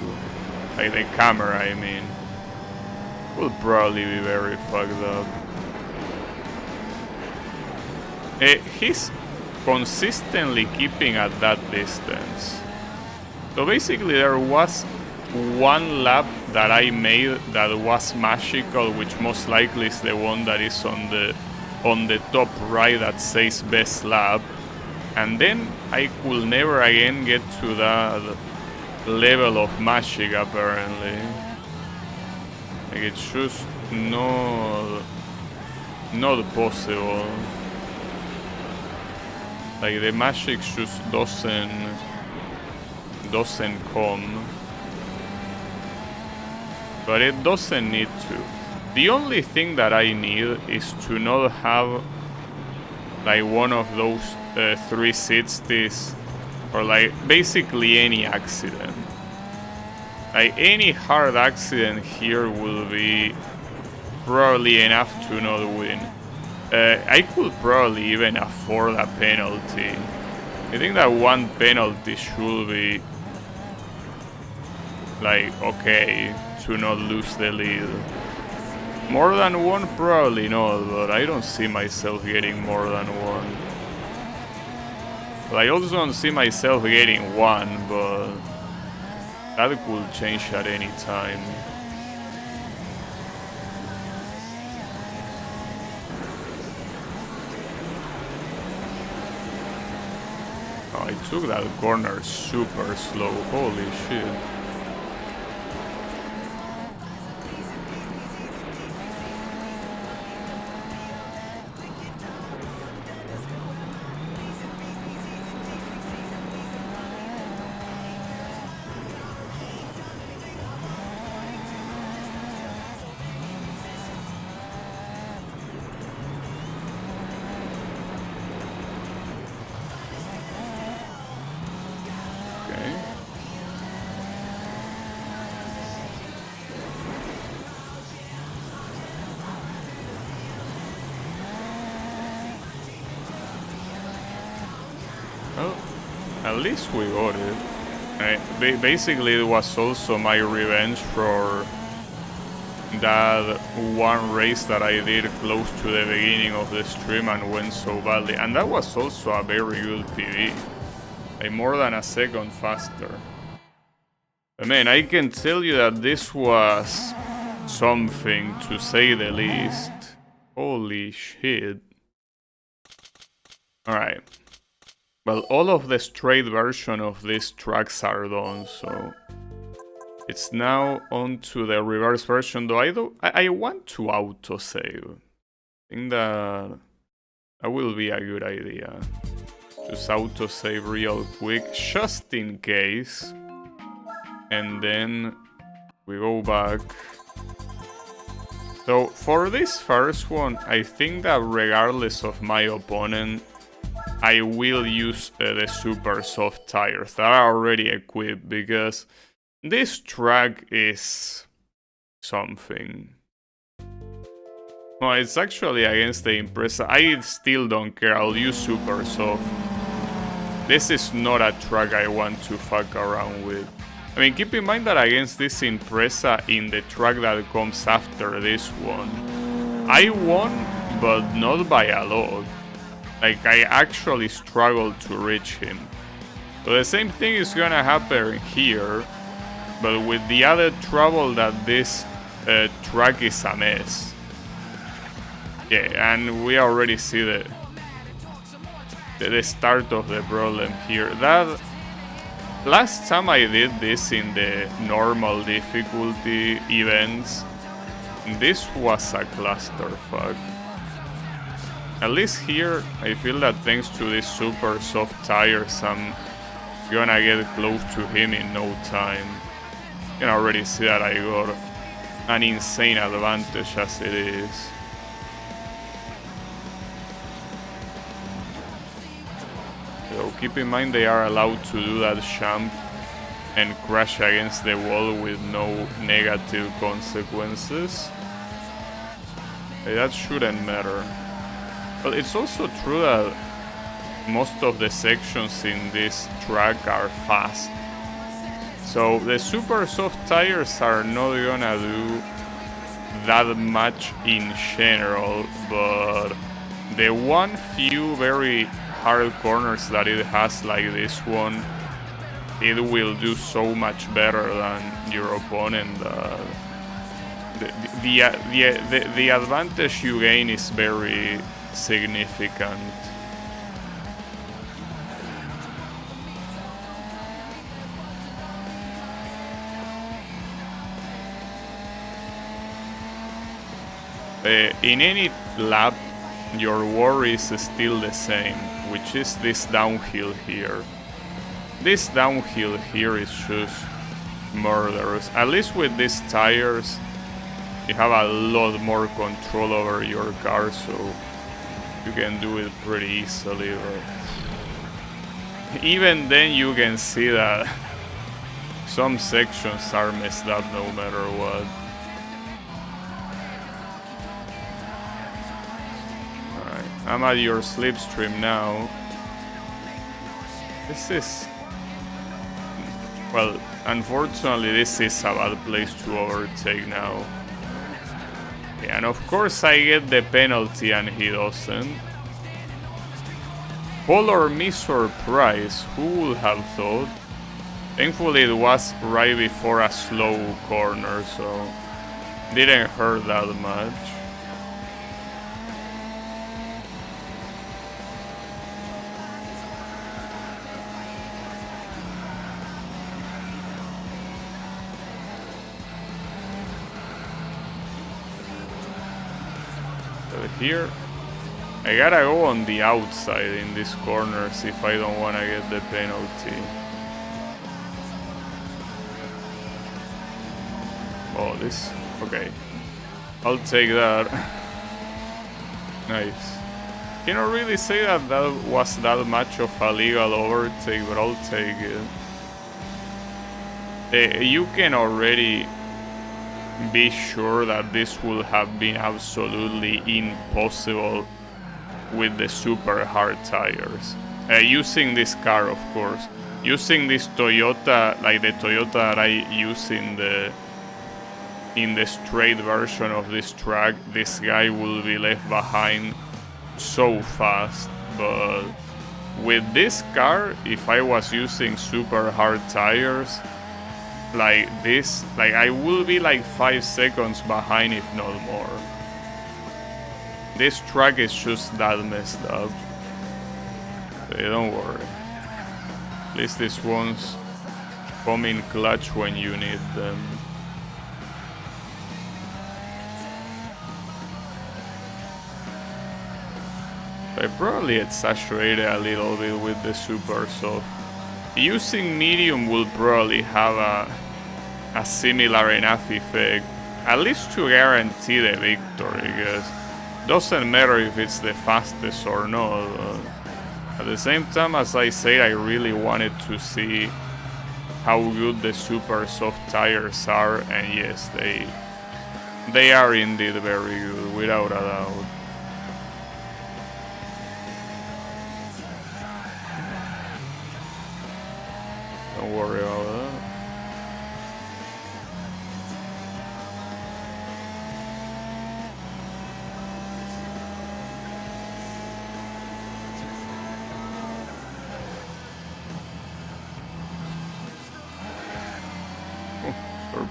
Like the camera, I mean. Will probably be very fucked up. He's consistently keeping at that distance. So basically there was one lap that I made that was magical, which most likely is the one that is on the top right that says best lap. And then I could never again get to that level of magic apparently. Like it's just not possible. Like the magic just doesn't come. But it doesn't need to. The only thing that I need is to not have like one of those 360s or like basically any accident. Like any hard accident here will be probably enough to not win. I could probably even afford a penalty. I think that one penalty should be like okay to not lose the lead. More than one probably not, but I don't see myself getting more than one. Well, I also don't see myself getting one, but that could change at any time. Oh, I took that corner super slow, holy shit. Well, at least we got it. Basically, it was also my revenge for that one race that I did close to the beginning of the stream and went so badly. And that was also a very good PB. Like more than a second faster. But man, I can tell you that this was something, to say the least. Holy shit. Alright. Well, all of the straight version of these tracks are done, so it's now on to the reverse version, though I want to autosave. I think that will be a good idea. Just autosave real quick, just in case. And then we go back. So for this first one, I think that regardless of my opponent, I will use the super soft tires that are already equipped, because this track is something. No, it's actually against the Impreza. I still don't care, I'll use super soft. This is not a track I want to fuck around with. I mean, keep in mind that against this Impreza in the track that comes after this one, I won, but not by a lot. Like, I actually struggled to reach him. So the same thing is gonna happen here, but with the added trouble that this track is a mess. Yeah, and we already see the start of the problem here. That last time I did this in the normal difficulty events, this was a clusterfuck. At least here, I feel that thanks to these super soft tires, I'm gonna get close to him in no time. You can already see that I got an insane advantage as it is. So keep in mind they are allowed to do that jump and crash against the wall with no negative consequences. That shouldn't matter. But it's also true that most of the sections in this track are fast. So the super soft tires are not gonna do that much in general, but the one few very hard corners that it has, like this one, it will do so much better than your opponent. The advantage you gain is very significant. In any lap, your worry is still the same, which is this downhill here. This downhill here is just murderous. At least with these tires, you have a lot more control over your car, so you can do it pretty easily. But even then you can see that some sections are messed up no matter what. Alright, I'm at your slipstream now. This is... well, unfortunately this is a bad place to overtake now. And of course I get the penalty and he doesn't. Color me surprise, who would have thought? Thankfully it was right before a slow corner, so didn't hurt that much. Here, I gotta go on the outside in these corners if I don't wanna get the penalty. Oh, this... okay. I'll take that. Nice. Cannot really say that that was that much of a legal overtake, but I'll take it. You can already be sure that this would have been absolutely impossible with the super hard tires. Using this car, of course. Using this Toyota, like the Toyota that I use in the straight version of this track, this guy will be left behind so fast. But with this car, if I was using super hard tires like this, like I will be like 5 seconds behind, if not more. This track is just that messed up. But don't worry. At least these ones come in clutch when you need them. I probably exaggerated a little bit with the super soft. Using medium will probably have a similar enough effect, at least to guarantee the victory, because it doesn't matter if it's the fastest or not. At the same time, as I say, I really wanted to see how good the super soft tires are, and yes, they are indeed very good, without a doubt. Don't worry about that.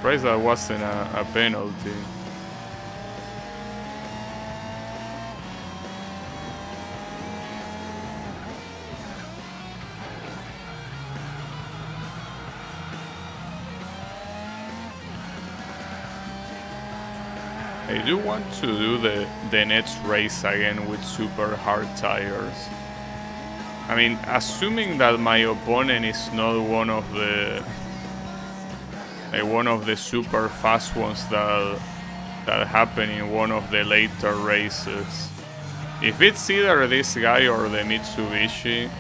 Surprised that wasn't a penalty. I do want to do the next race again with super hard tires. I mean, assuming that my opponent is not one of the super fast ones that happen in one of the later races. If it's either this guy or the Mitsubishi,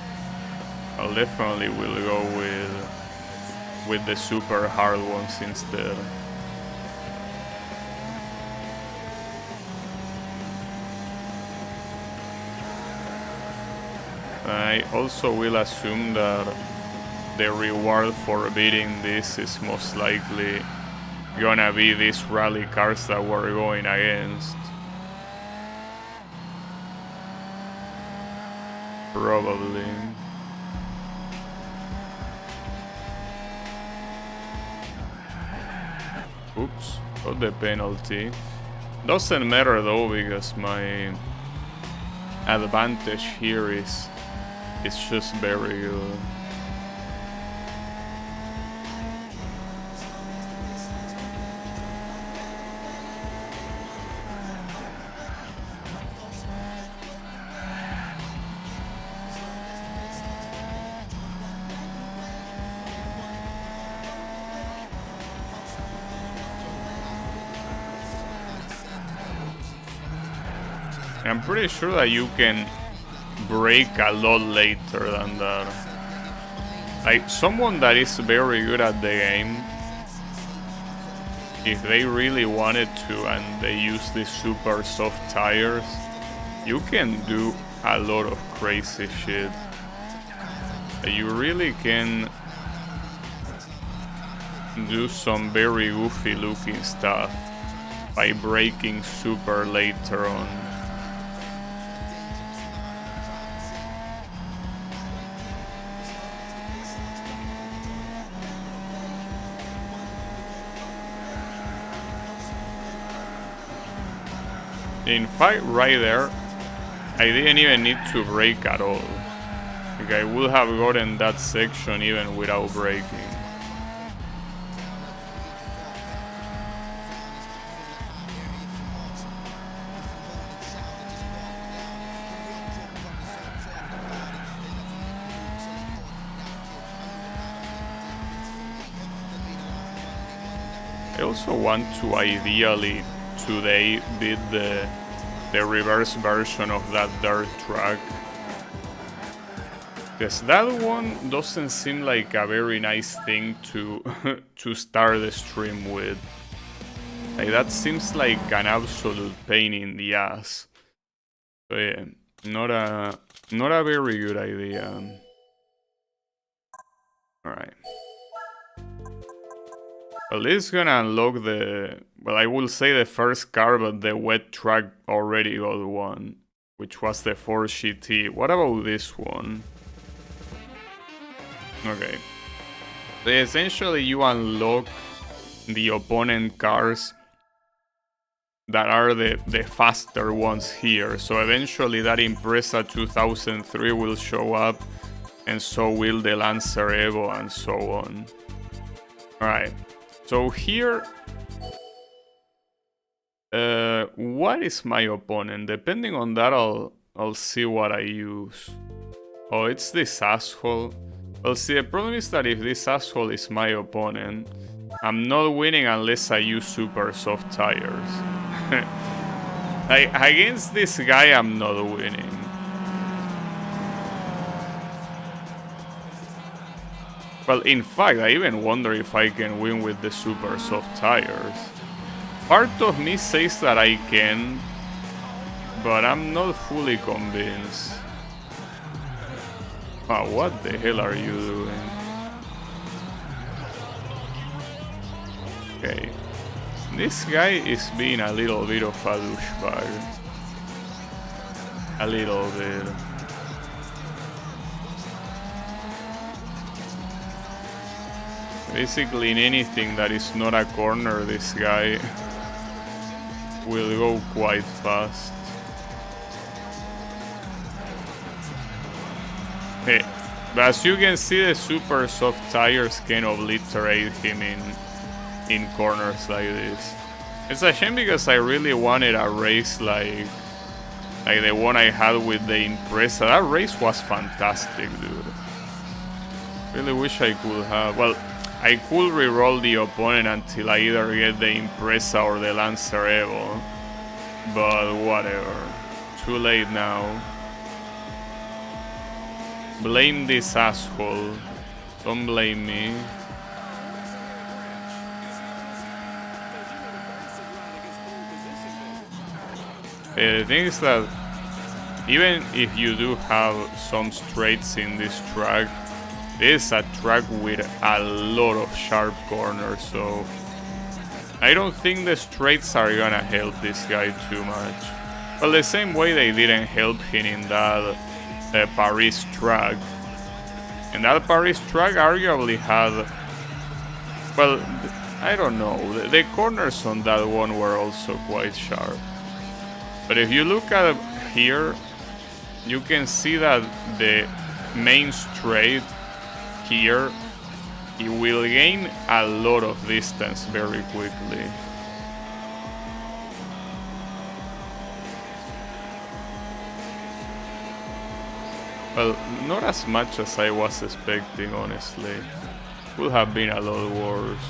I'll definitely will go with the super hard ones instead. I also will assume that the reward for beating this is most likely gonna be these rally cars that we're going against. Probably. Oops, got the penalty. Doesn't matter though, because my advantage here is just very good. I'm pretty sure that you can break a lot later than that. Like, someone that is very good at the game, if they really wanted to and they use these super soft tires, you can do a lot of crazy shit. You really can do some very goofy looking stuff by braking super later on. In fact, right there, I didn't even need to brake at all. Like, I would have gotten that section even without braking. I also want to ideally today beat the reverse version of that dirt track, because that one doesn't seem like a very nice thing to to start the stream with. Like, that seems like an absolute pain in the ass. So yeah, not Not a very good idea. Alright. Well, this is gonna unlock the... Well, I will say the first car, but the wet track already got one, which was the Ford GT. What about this one? Okay. So essentially, you unlock the opponent cars that are the faster ones here. So eventually that Impreza 2003 will show up, and so will the Lancer Evo, and so on. Alright. So here, what is my opponent? Depending on that, I'll see what I use. Oh, it's this asshole. Well, see, the problem is that if this asshole is my opponent, I'm not winning unless I use super soft tires. Against this guy, I'm not winning. Well, in fact, I even wonder if I can win with the super soft tires. Part of me says that I can, but I'm not fully convinced. Oh, what the hell are you doing? Okay. This guy is being a little bit of a douchebag. A little bit. Basically, in anything that is not a corner, this guy will go quite fast. Hey, but as you can see, the super soft tires can obliterate him in corners like this. It's a shame because I really wanted a race like the one I had with the Impreza. That race was fantastic, dude. Really wish I could have... Well, I could reroll the opponent until I either get the Impreza or the Lancer Evo. But whatever. Too late now. Blame this asshole. Don't blame me. The thing is that even if you do have some straights in this track, this is a track with a lot of sharp corners, so I don't think the straights are gonna help this guy too much. Well, the same way they didn't help him in that Paris track. And that Paris track arguably had... Well, I don't know. The corners on that one were also quite sharp. But if you look at here, you can see that the main straight here, it will gain a lot of distance very quickly. Well, not as much as I was expecting, honestly. Could have been a lot worse.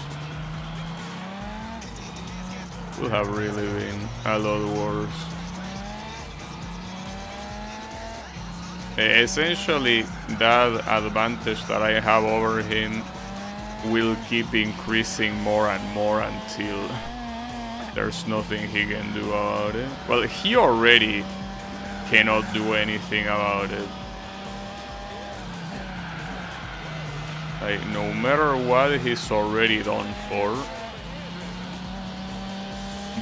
Could have really been a lot worse. Essentially, that advantage that I have over him will keep increasing more and more until there's nothing he can do about it. Well, he already cannot do anything about it. Like, no matter what, he's already done for.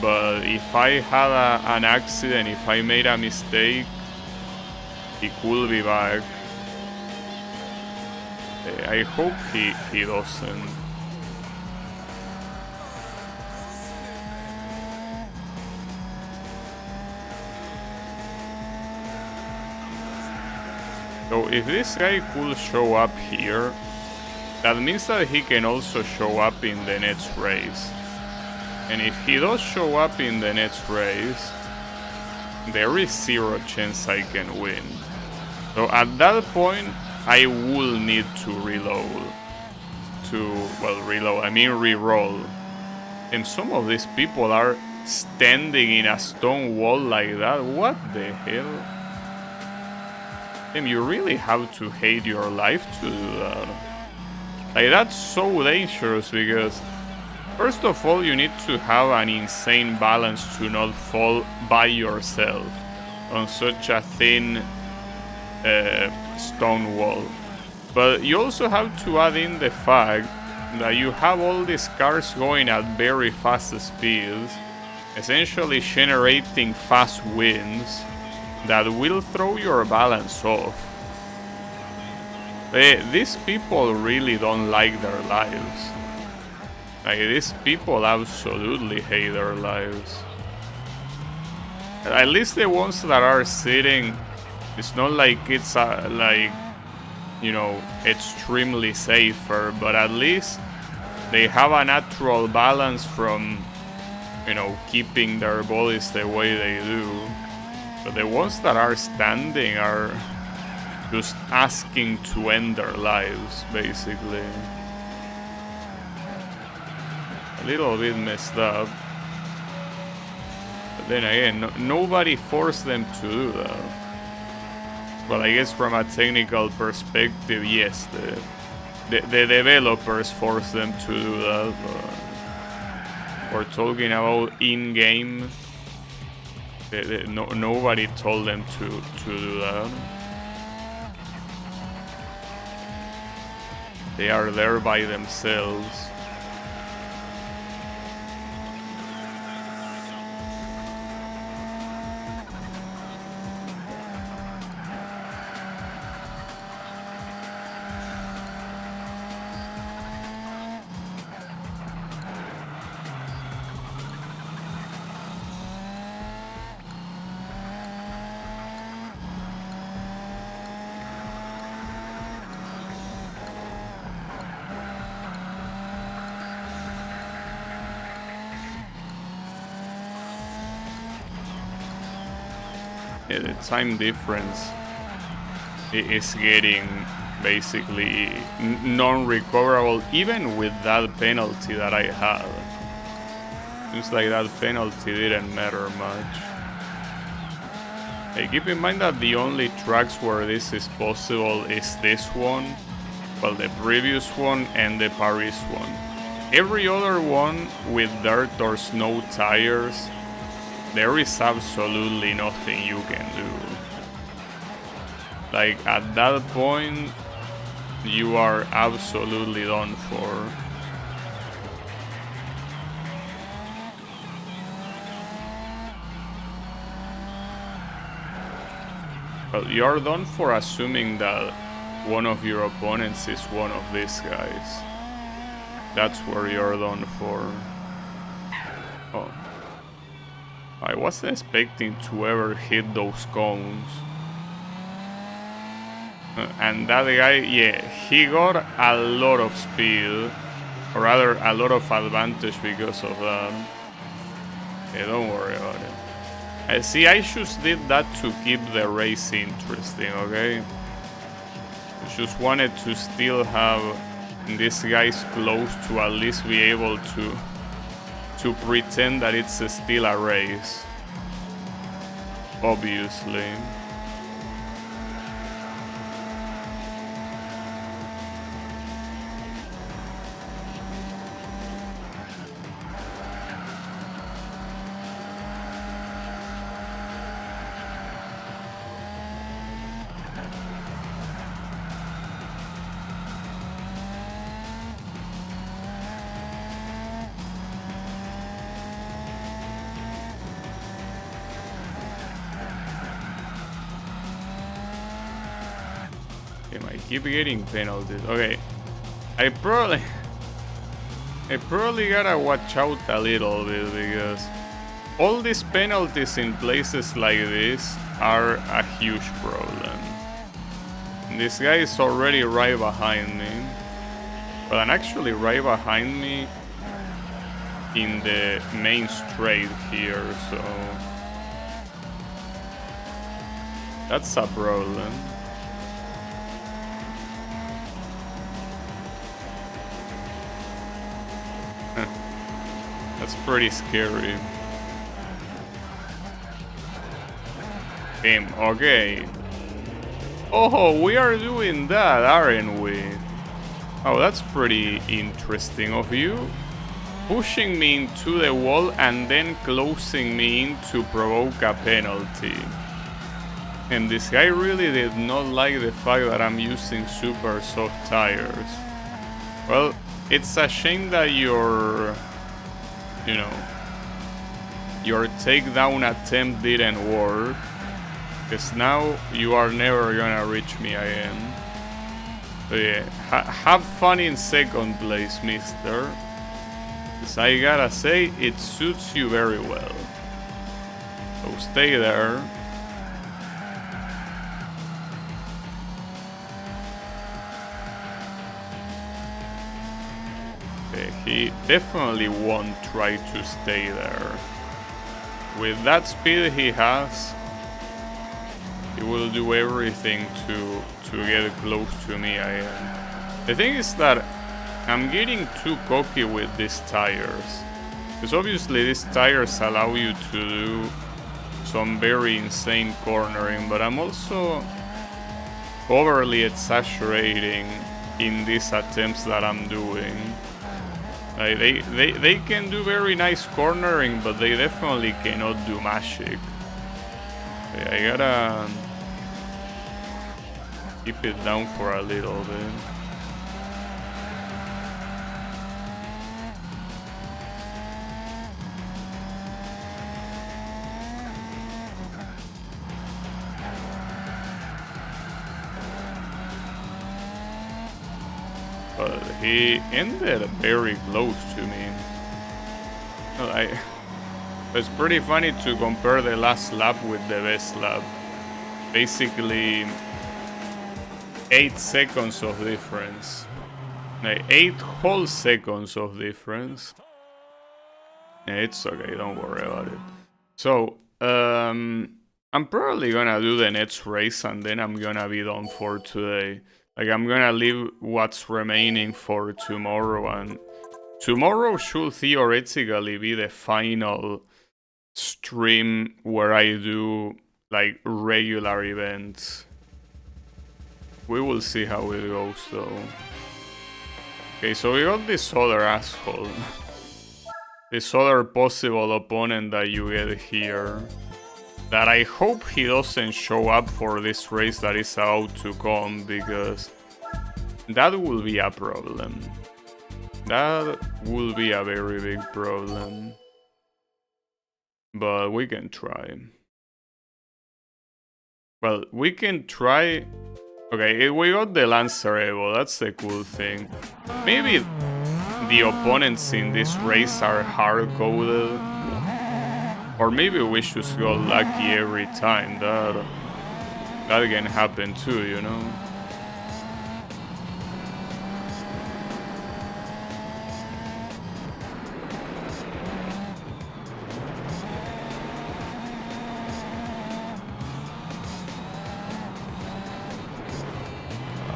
But if I had an accident, if I made a mistake, he could be back. I hope he doesn't. So if this guy could show up here, that means that he can also show up in the next race. And if he does show up in the next race, there is zero chance I can win. So at that point, I will need to reload. Reroll. And some of these people are standing in a stone wall like that. What the hell? Damn, you really have to hate your life to do that. Like, that's so dangerous because, first of all, you need to have an insane balance to not fall by yourself on such a thin stone wall. But you also have to add in the fact that you have all these cars going at very fast speeds, essentially generating fast winds that will throw your balance off. These people really don't like their lives. Like, these people absolutely hate their lives. At least the ones that are sitting, it's not like it's like, you know, extremely safer, but at least they have a natural balance from, you know, keeping their bodies the way they do. But the ones that are standing are just asking to end their lives, basically. A little bit messed up. But then again, nobody forced them to do that. Well, I guess from a technical perspective, yes, the developers forced them to do that. But we're talking about in-game. Nobody told them to do that. They are there by themselves. Yeah, the time difference is getting basically non-recoverable, even with that penalty that I had. Seems like that penalty didn't matter much. Hey, keep in mind that the only tracks where this is possible is this one, well, the previous one and the Paris one. Every other one with dirt or snow tires, there is absolutely nothing you can do. Like, at that point, you are absolutely done for. Well, you are done for assuming that one of your opponents is one of these guys. That's where you're done for. Oh. I wasn't expecting to ever hit those cones. And that guy, yeah, he got a lot of speed, or rather a lot of advantage because of that. Yeah, don't worry about it. See, I just did that to keep the race interesting, okay? I just wanted to still have these guys close to at least be able to pretend that it's still a race. Obviously. I keep getting penalties. Okay, I probably gotta watch out a little bit, because all these penalties in places like this are a huge problem. This guy is already right behind me, but I'm actually right behind me in the main straight here, so that's a problem. That's pretty scary. Damn, okay. Oh, we are doing that, aren't we? Oh, that's pretty interesting of you. Pushing me into the wall and then closing me in to provoke a penalty. And this guy really did not like the fact that I'm using super soft tires. Well, it's a shame that your takedown attempt didn't work. Because now you are never gonna reach me again. So yeah, have fun in second place, mister. Because I gotta say, it suits you very well. So stay there. Okay, he definitely won't try to stay there. With that speed he has, he will do everything to get close to me again. The thing is that I'm getting too cocky with these tires. Because obviously these tires allow you to do some very insane cornering, but I'm also overly exaggerating in these attempts that I'm doing. Like they can do very nice cornering, but they definitely cannot do magic. Okay, I gotta keep it down for a little bit. But he ended very close to me. Well, it's pretty funny to compare the last lap with the best lap. Basically 8 seconds of difference. 8 whole seconds of difference. Yeah, it's okay, don't worry about it. So, I'm probably gonna do the next race and then I'm gonna be done for today. Like, I'm gonna leave what's remaining for tomorrow, and tomorrow should theoretically be the final stream where I do, like, regular events. We will see how it goes, though. Okay, so we got this other asshole. This other possible opponent that you get here. That I hope he doesn't show up for this race that is about to come, because that will be a problem. That will be a very big problem. But we can try. Well, we can try. Okay, we got the Lancer Evo, that's the cool thing. Maybe the opponents in this race are hard-coded. Or maybe we just got lucky every time. That can happen too, you know?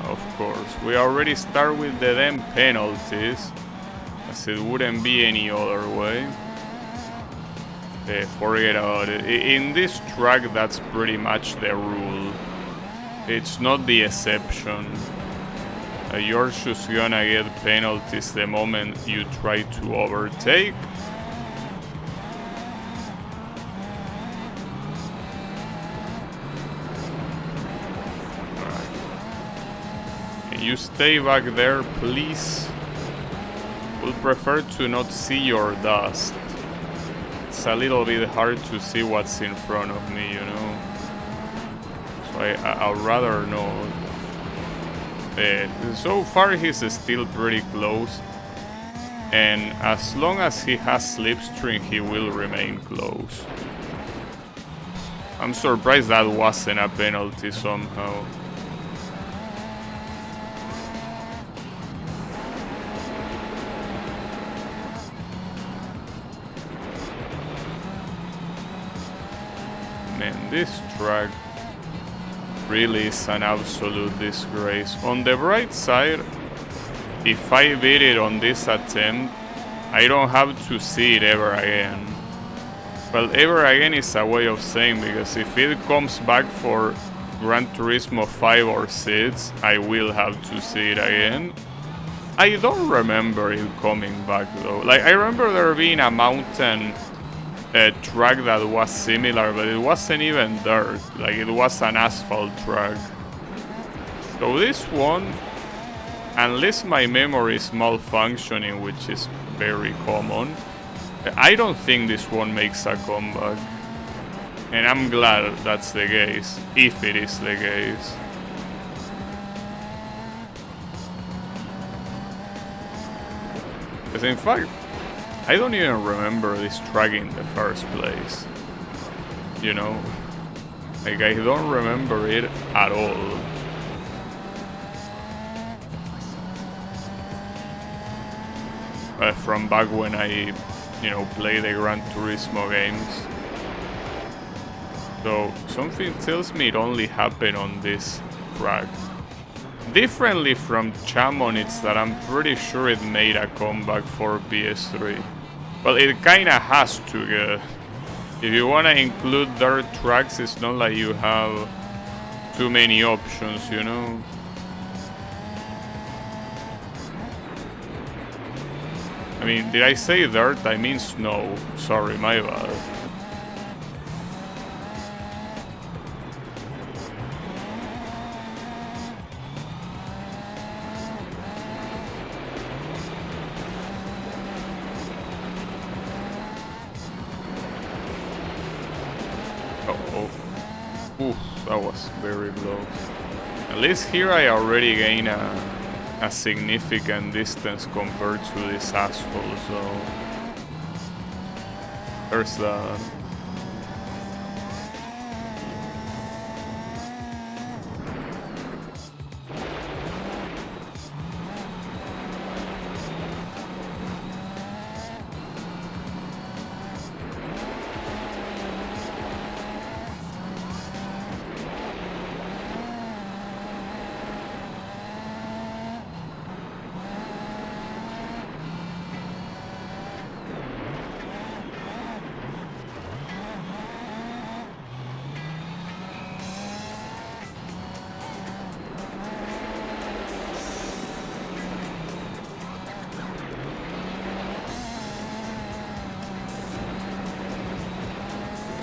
Of course, we already start with the damn penalties, as it wouldn't be any other way. Forget about it. In this track, that's pretty much the rule. It's not the exception. You're just gonna get penalties the moment you try to overtake. Can you stay back there, please? Would prefer to not see your dust. It's a little bit hard to see what's in front of me, you know. So I'd rather not. So far he's still pretty close. And as long as he has slipstream, he will remain close. I'm surprised that wasn't a penalty somehow. Man, this track really is an absolute disgrace. On the bright side, if I beat it on this attempt, I don't have to see it ever again. Well, ever again is a way of saying, because if it comes back for Gran Turismo 5 or 6, I will have to see it again. I don't remember it coming back though. Like, I remember there being a mountain track that was similar, but it wasn't even dirt. Like, it was an asphalt track. So this one, unless my memory is malfunctioning, which is very common, I don't think this one makes a comeback. And I'm glad that's the case, if it is the case. Because in fact, I don't even remember this track in the first place. You know? Like, I don't remember it at all. From back when I, play the Gran Turismo games. So, something tells me it only happened on this track. Differently from Chamonix, that I'm pretty sure it made a comeback for PS3. Well, it kinda has to get. If you wanna include dirt tracks, it's not like you have too many options, you know? I mean, did I say dirt? I mean snow. Sorry, my bad. Oof, that was very close. At least here I already gain a significant distance compared to this asshole, so there's that.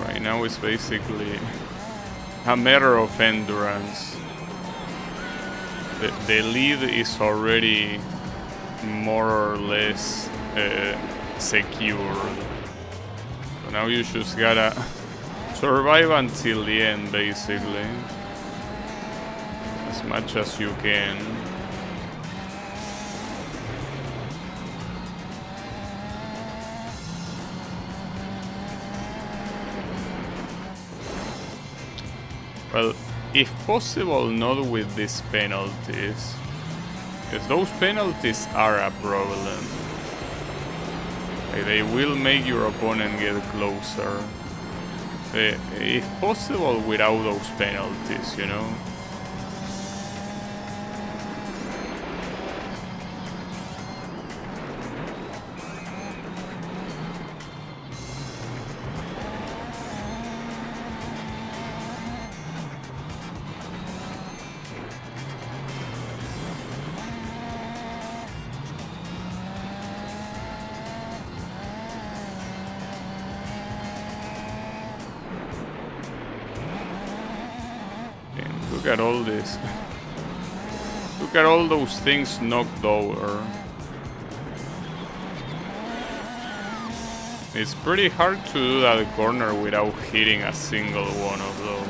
Right now it's basically a matter of endurance. The lead is already more or less secured. So now you just gotta survive until the end, basically. As much as you can. Well, if possible, not with these penalties. Because those penalties are a problem. Like, they will make your opponent get closer. If possible, without those penalties, you know? Look at all this. Look at all those things knocked over. It's pretty hard to do that corner without hitting a single one of those.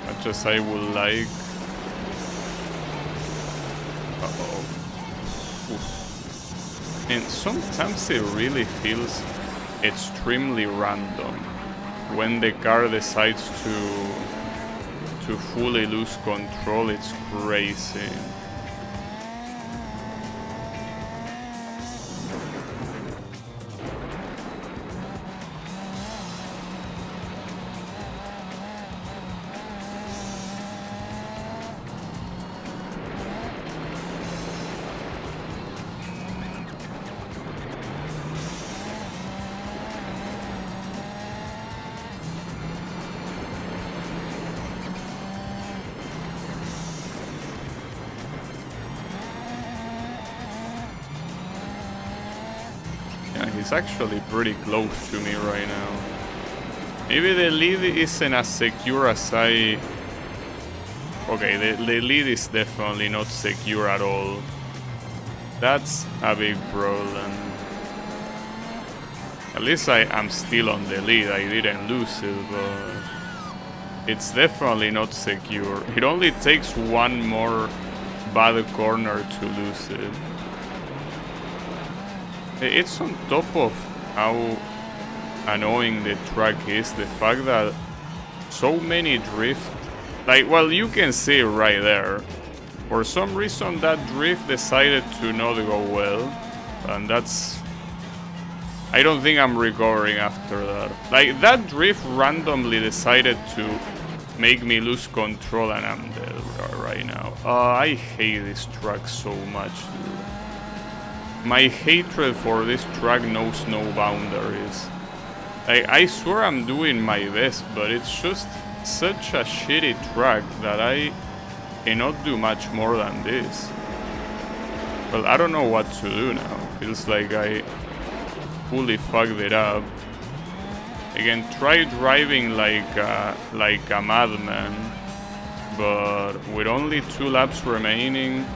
Much as I would like. Uh-oh. Oof. And sometimes it really feels extremely random when the car decides to fully lose control. It's crazy. is actually pretty close to me right now. Maybe the lead isn't as secure as I... Okay, the lead is definitely not secure at all. That's a big problem. At least I'm still on the lead. I didn't lose it, but it's definitely not secure. It only takes one more bad corner to lose it. It's on top of how annoying the track is, the fact that so many drift, like, well, you can see it right there. For some reason that drift decided to not go well, and that's... I don't think I'm recovering after that. Like, that drift randomly decided to make me lose control, and I'm dead right now. I hate this track so much, dude. My hatred for this track knows no boundaries. I swear I'm doing my best, but it's just such a shitty track that I cannot do much more than this. Well, I don't know what to do now. Feels like I fully fucked it up. Again, try driving like a madman, but with only 2 laps remaining,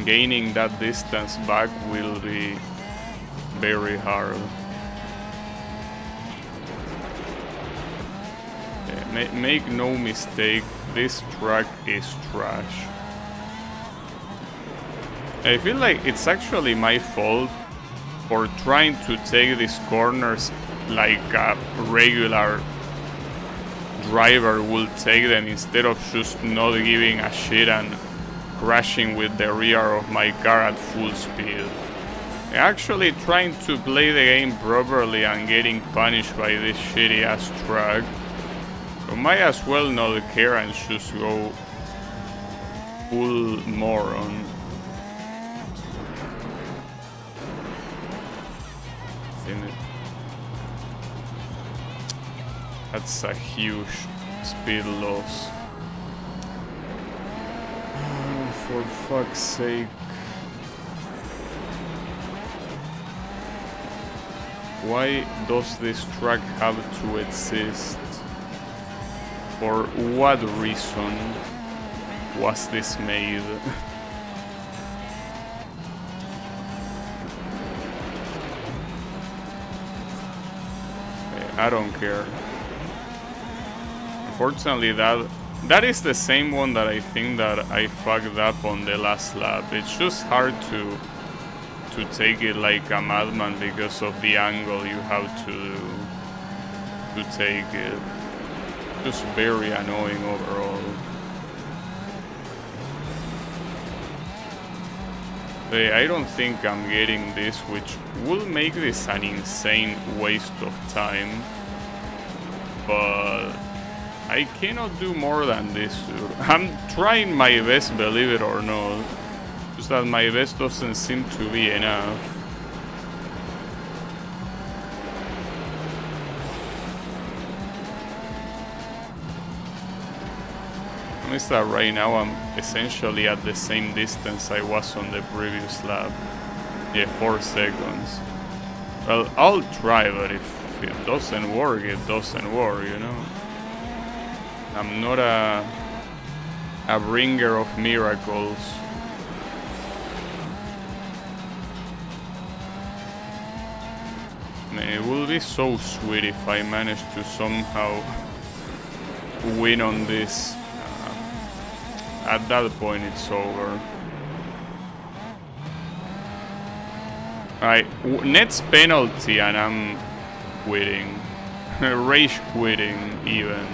gaining that distance back will be very hard. Yeah, make no mistake, this track is trash. I feel like it's actually my fault for trying to take these corners like a regular driver would take them, instead of just not giving a shit and crashing with the rear of my car at full speed. Actually trying to play the game properly and getting punished by this shitty ass track. So might as well not care and just go full moron. That's a huge speed loss. For fuck's sake. Why does this track have to exist? For what reason was this made? I don't care. Unfortunately, that is the same one that I think that I fucked up on the last lap. It's just hard to take it like a madman because of the angle you have to take it. Just very annoying overall. I don't think I'm getting this, which will make this an insane waste of time. But I cannot do more than this, dude. I'm trying my best, believe it or not. Just that my best doesn't seem to be enough. Is that right now I'm essentially at the same distance I was on the previous lap. Yeah, 4 seconds. Well, I'll try, but if it doesn't work, it doesn't work, you know? I'm not a bringer of miracles. Man, it will be so sweet if I manage to somehow win on this. At that point, it's over. Alright, Net's penalty and I'm quitting. Rage quitting, even.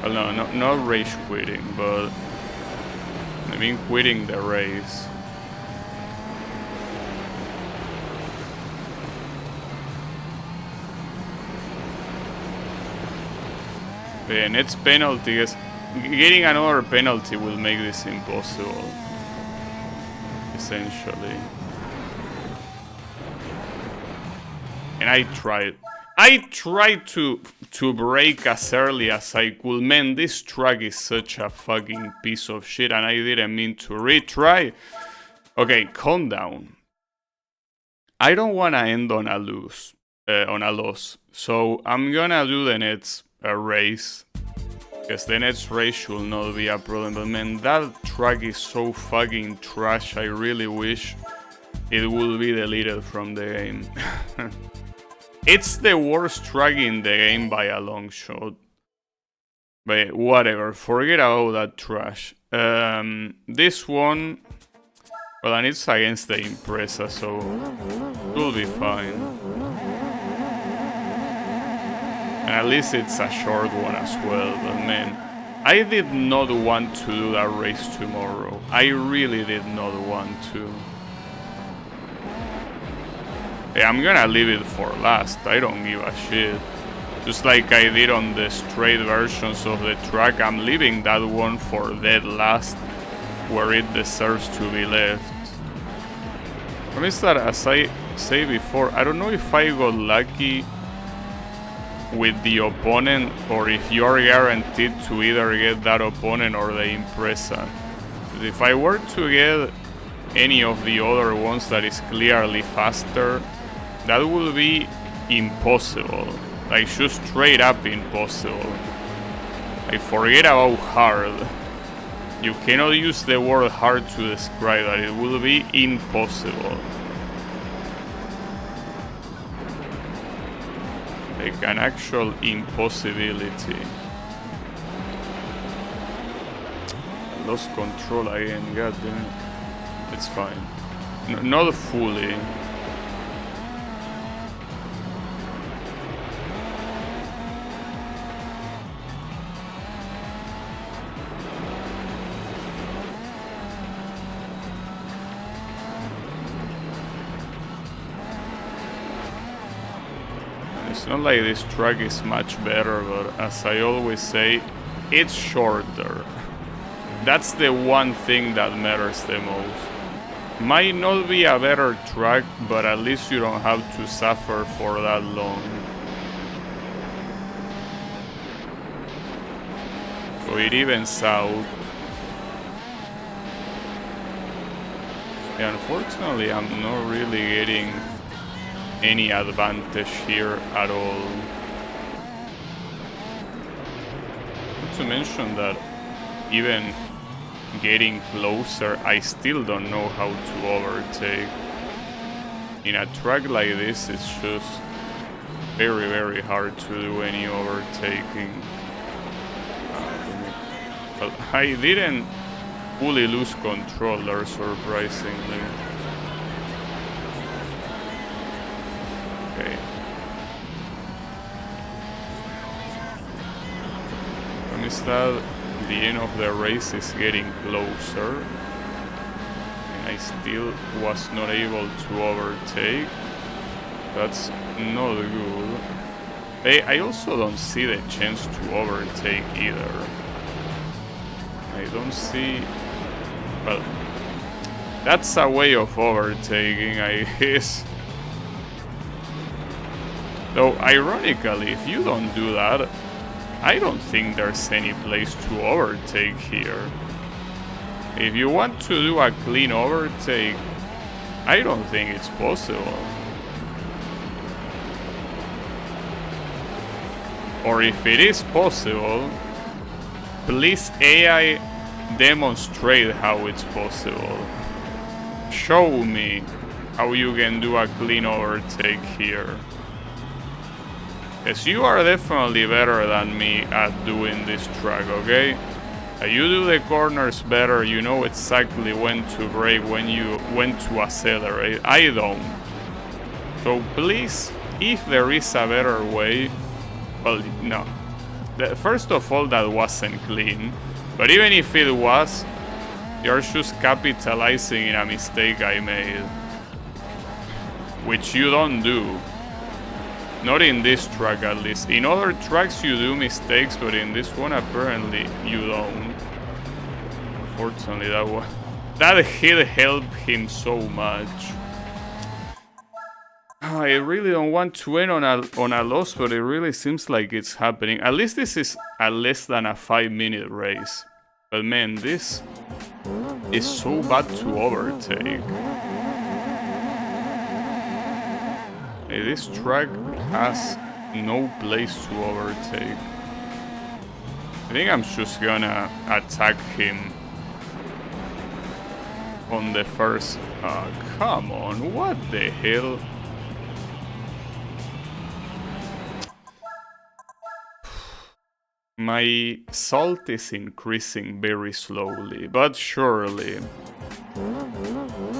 Well, no, not rage quitting, but I mean quitting the race. The Net's penalty is... Getting another penalty will make this impossible. Essentially. And I tried to brake as early as I could. Man, this track is such a fucking piece of shit and I didn't mean to retry. Okay, calm down. I don't want to end on a loss. So I'm gonna do the next race. Because the next race should not be a problem. But man, that track is so fucking trash. I really wish it would be deleted from the game. It's the worst track in the game by a long shot. But whatever, forget about that trash. This one, well, and it's against the Impreza, so it'll be fine. And at least it's a short one as well, but man, I did not want to do that race tomorrow. I really did not want to. Yeah, I'm gonna leave it for last, I don't give a shit. Just like I did on the straight versions of the track, I'm leaving that one for dead last, where it deserves to be left. I mean, that, as I say before, I don't know if I got lucky with the opponent, or if you are guaranteed to either get that opponent or the Impreza. If I were to get any of the other ones that is clearly faster, that would be impossible. Like, just straight up impossible. I forget about hard. You cannot use the word hard to describe that. It will be impossible. Like an actual impossibility. I lost control again, god damn it. It's fine. Not fully. It's not like this track is much better, but as I always say, it's shorter. That's the one thing that matters the most. Might not be a better track, but at least you don't have to suffer for that long. So it evens out. Yeah, unfortunately, I'm not really getting any advantage here at all. Not to mention that even getting closer, I still don't know how to overtake. In a track like this, it's just very, very hard to do any overtaking. But I didn't fully lose control there, surprisingly. Okay. Instead, the end of the race is getting closer, and I still was not able to overtake. That's not good. I also don't see the chance to overtake either. I don't see... Well, that's a way of overtaking, I guess. Though, ironically, if you don't do that, I don't think there's any place to overtake here. If you want to do a clean overtake, I don't think it's possible. Or if it is possible, please AI demonstrate how it's possible. Show me how you can do a clean overtake here. Yes, you are definitely better than me at doing this track, okay? You do the corners better, you know exactly when to brake, when to accelerate. I don't. So please, if there is a better way, well, no. First of all, that wasn't clean. But even if it was, you're just capitalizing in a mistake I made. Which you don't do. Not in this track, at least. In other tracks you do mistakes, but in this one apparently you don't. Unfortunately, that hit helped him so much. I really don't want to end on a loss, but it really seems like it's happening. At least this is a less than a 5-minute race. But man, this is so bad to overtake. Hey, this track has no place to overtake. I think I'm just gonna attack him on the first... come on, what the hell? My salt is increasing very slowly, but surely.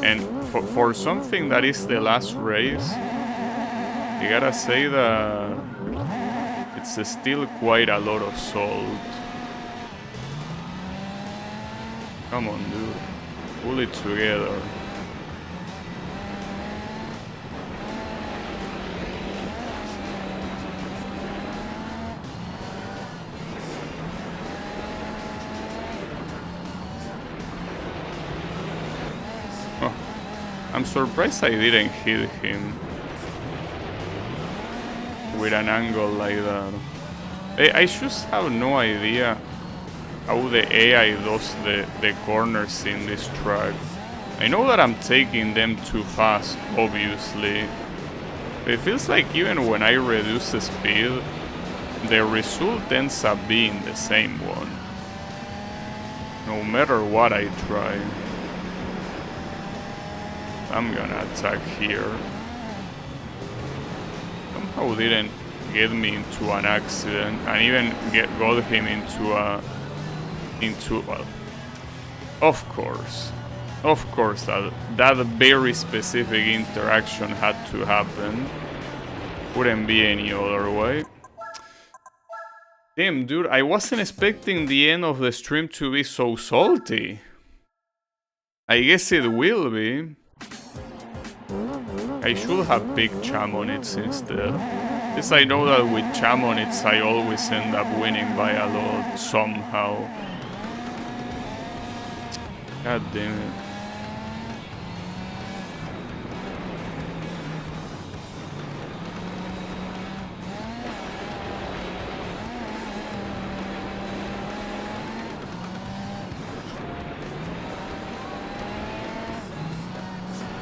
And for something that is the last race, I gotta say that it's still quite a lot of salt. Come on, dude. Pull it together. Oh, I'm surprised I didn't hit him with an angle like that. I just have no idea how the AI does the corners in this track. I know that I'm taking them too fast, obviously. But it feels like even when I reduce the speed, the result ends up being the same one. No matter what I try. I'm gonna attack here. Somehow didn't get me into an accident and even got him into a... well, of course that very specific interaction had to happen. Wouldn't be any other way. Damn, dude, I wasn't expecting the end of the stream to be so salty. I guess it will be. I should have picked Chamonix instead. Yes, I know that with Chamonix I always end up winning by a lot, somehow. God damn it.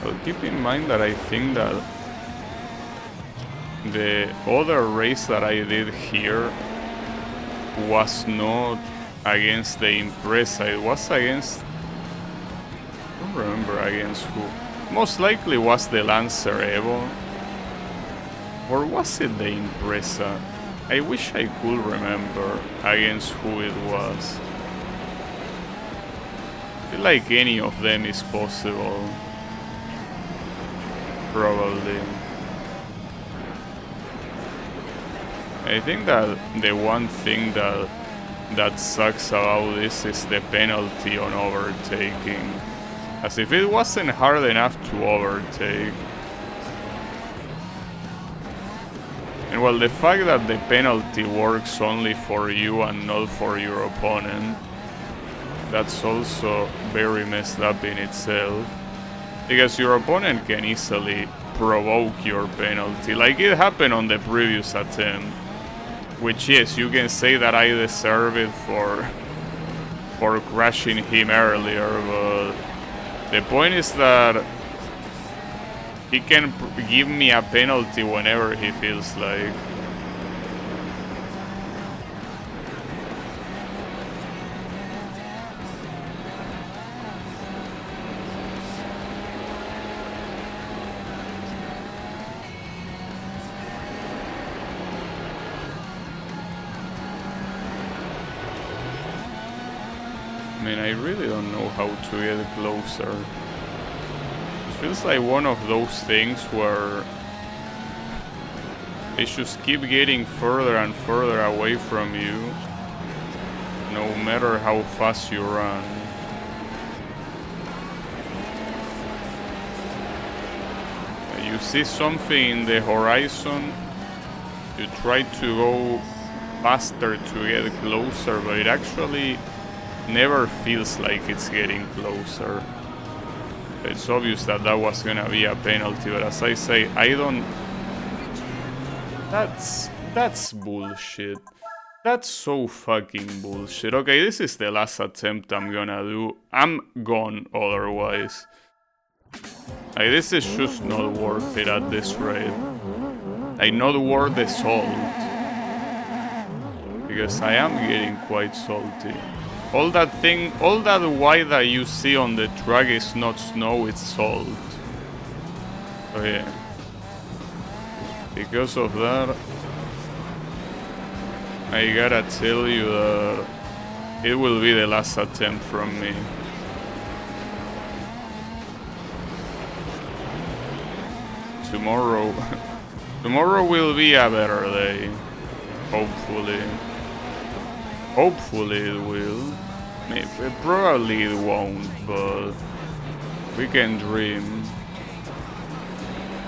Well, keep in mind that I think that the other race that I did here was not against the Impreza, it was against... I don't remember against who. Most likely was the Lancer Evo. Or was it the Impreza? I wish I could remember against who it was. I feel like any of them is possible. Probably. I think that the one thing that sucks about this is the penalty on overtaking. As if it wasn't hard enough to overtake. And well, the fact that the penalty works only for you and not for your opponent, that's also very messed up in itself. Because your opponent can easily provoke your penalty, like it happened on the previous attempt. Which, yes, you can say that I deserve it for crashing him earlier, but the point is that he can give me a penalty whenever he feels like. I mean, I really don't know how to get closer. It feels like one of those things where they just keep getting further and further away from you, no matter how fast you run. You see something in the horizon, you try to go faster to get closer, but it actually never feels like it's getting closer. It's obvious that that was gonna be a penalty, but as I say, I don't... That's bullshit. That's so fucking bullshit. Okay, this is the last attempt I'm gonna do. I'm gone otherwise. Like, this is just not worth it at this rate. Like, not worth the salt. Because I am getting quite salty. All that white that you see on the track is not snow, it's salt. So yeah. Because of that, I gotta tell you that it will be the last attempt from me. Tomorrow will be a better day. Hopefully. Hopefully it will. Maybe, probably it won't, but we can dream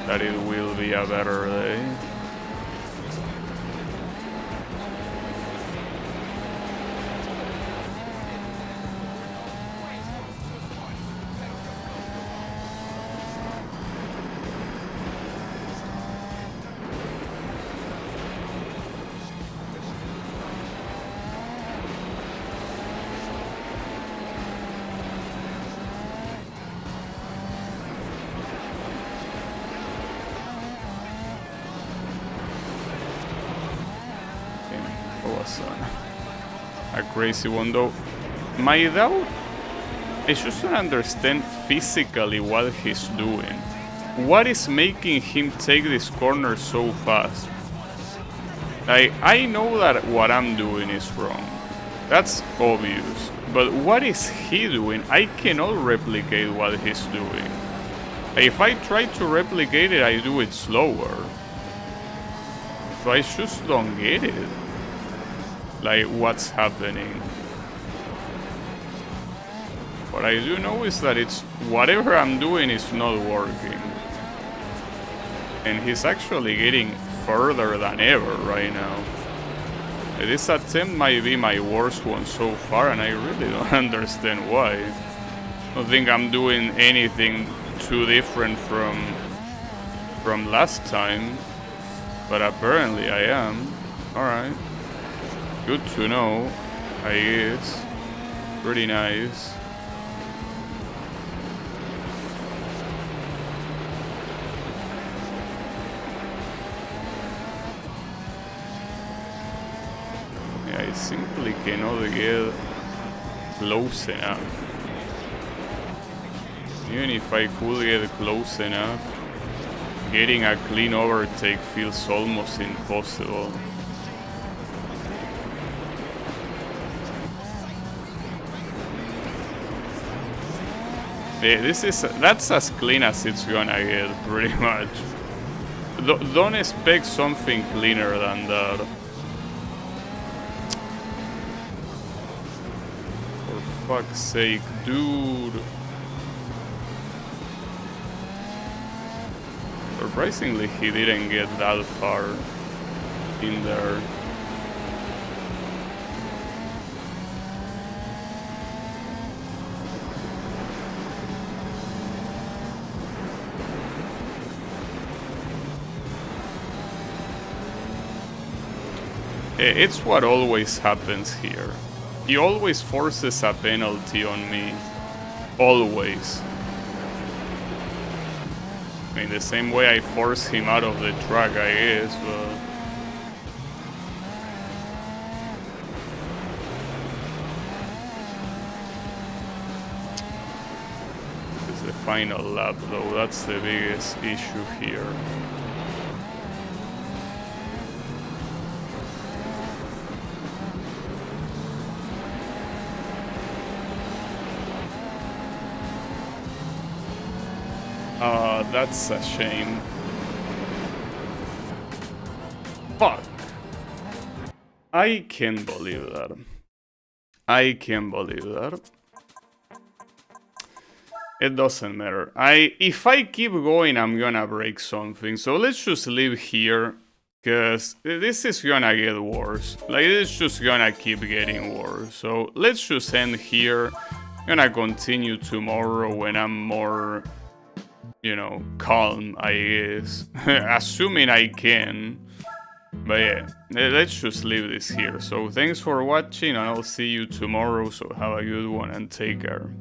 that it will be a better day. A crazy one though. My doubt, I just don't understand physically what he's doing. What is making him take this corner so fast? Like, I know that what I'm doing is wrong. That's obvious. But what is he doing? I cannot replicate what he's doing. If I try to replicate it, I do it slower. So I just don't get it. Like, what's happening? What I do know is that it's whatever I'm doing is not working. And he's actually getting further than ever right now. This attempt might be my worst one so far, and I really don't understand why. I don't think I'm doing anything too different from last time, but apparently I am. Alright. Good to know, I guess. Pretty nice. Yeah, I simply cannot get close enough. Even if I could get close enough, getting a clean overtake feels almost impossible. Yeah, that's as clean as it's gonna get, pretty much. Don't expect something cleaner than that. For fuck's sake, dude. Surprisingly, he didn't get that far in there. It's what always happens here. He always forces a penalty on me. Always. I mean, the same way I force him out of the track, I guess, but... This is the final lap, though. That's the biggest issue here. That's a shame. Fuck. I can't believe that. I can't believe that. It doesn't matter. If I keep going, I'm gonna break something. So let's just leave here, because this is gonna get worse. Like, it's just gonna keep getting worse. So let's just end here. I'm gonna continue tomorrow when I'm more, you know, calm, I guess. Assuming I can. But yeah, let's just leave this here. So thanks for watching, and I'll see you tomorrow. So have a good one and take care.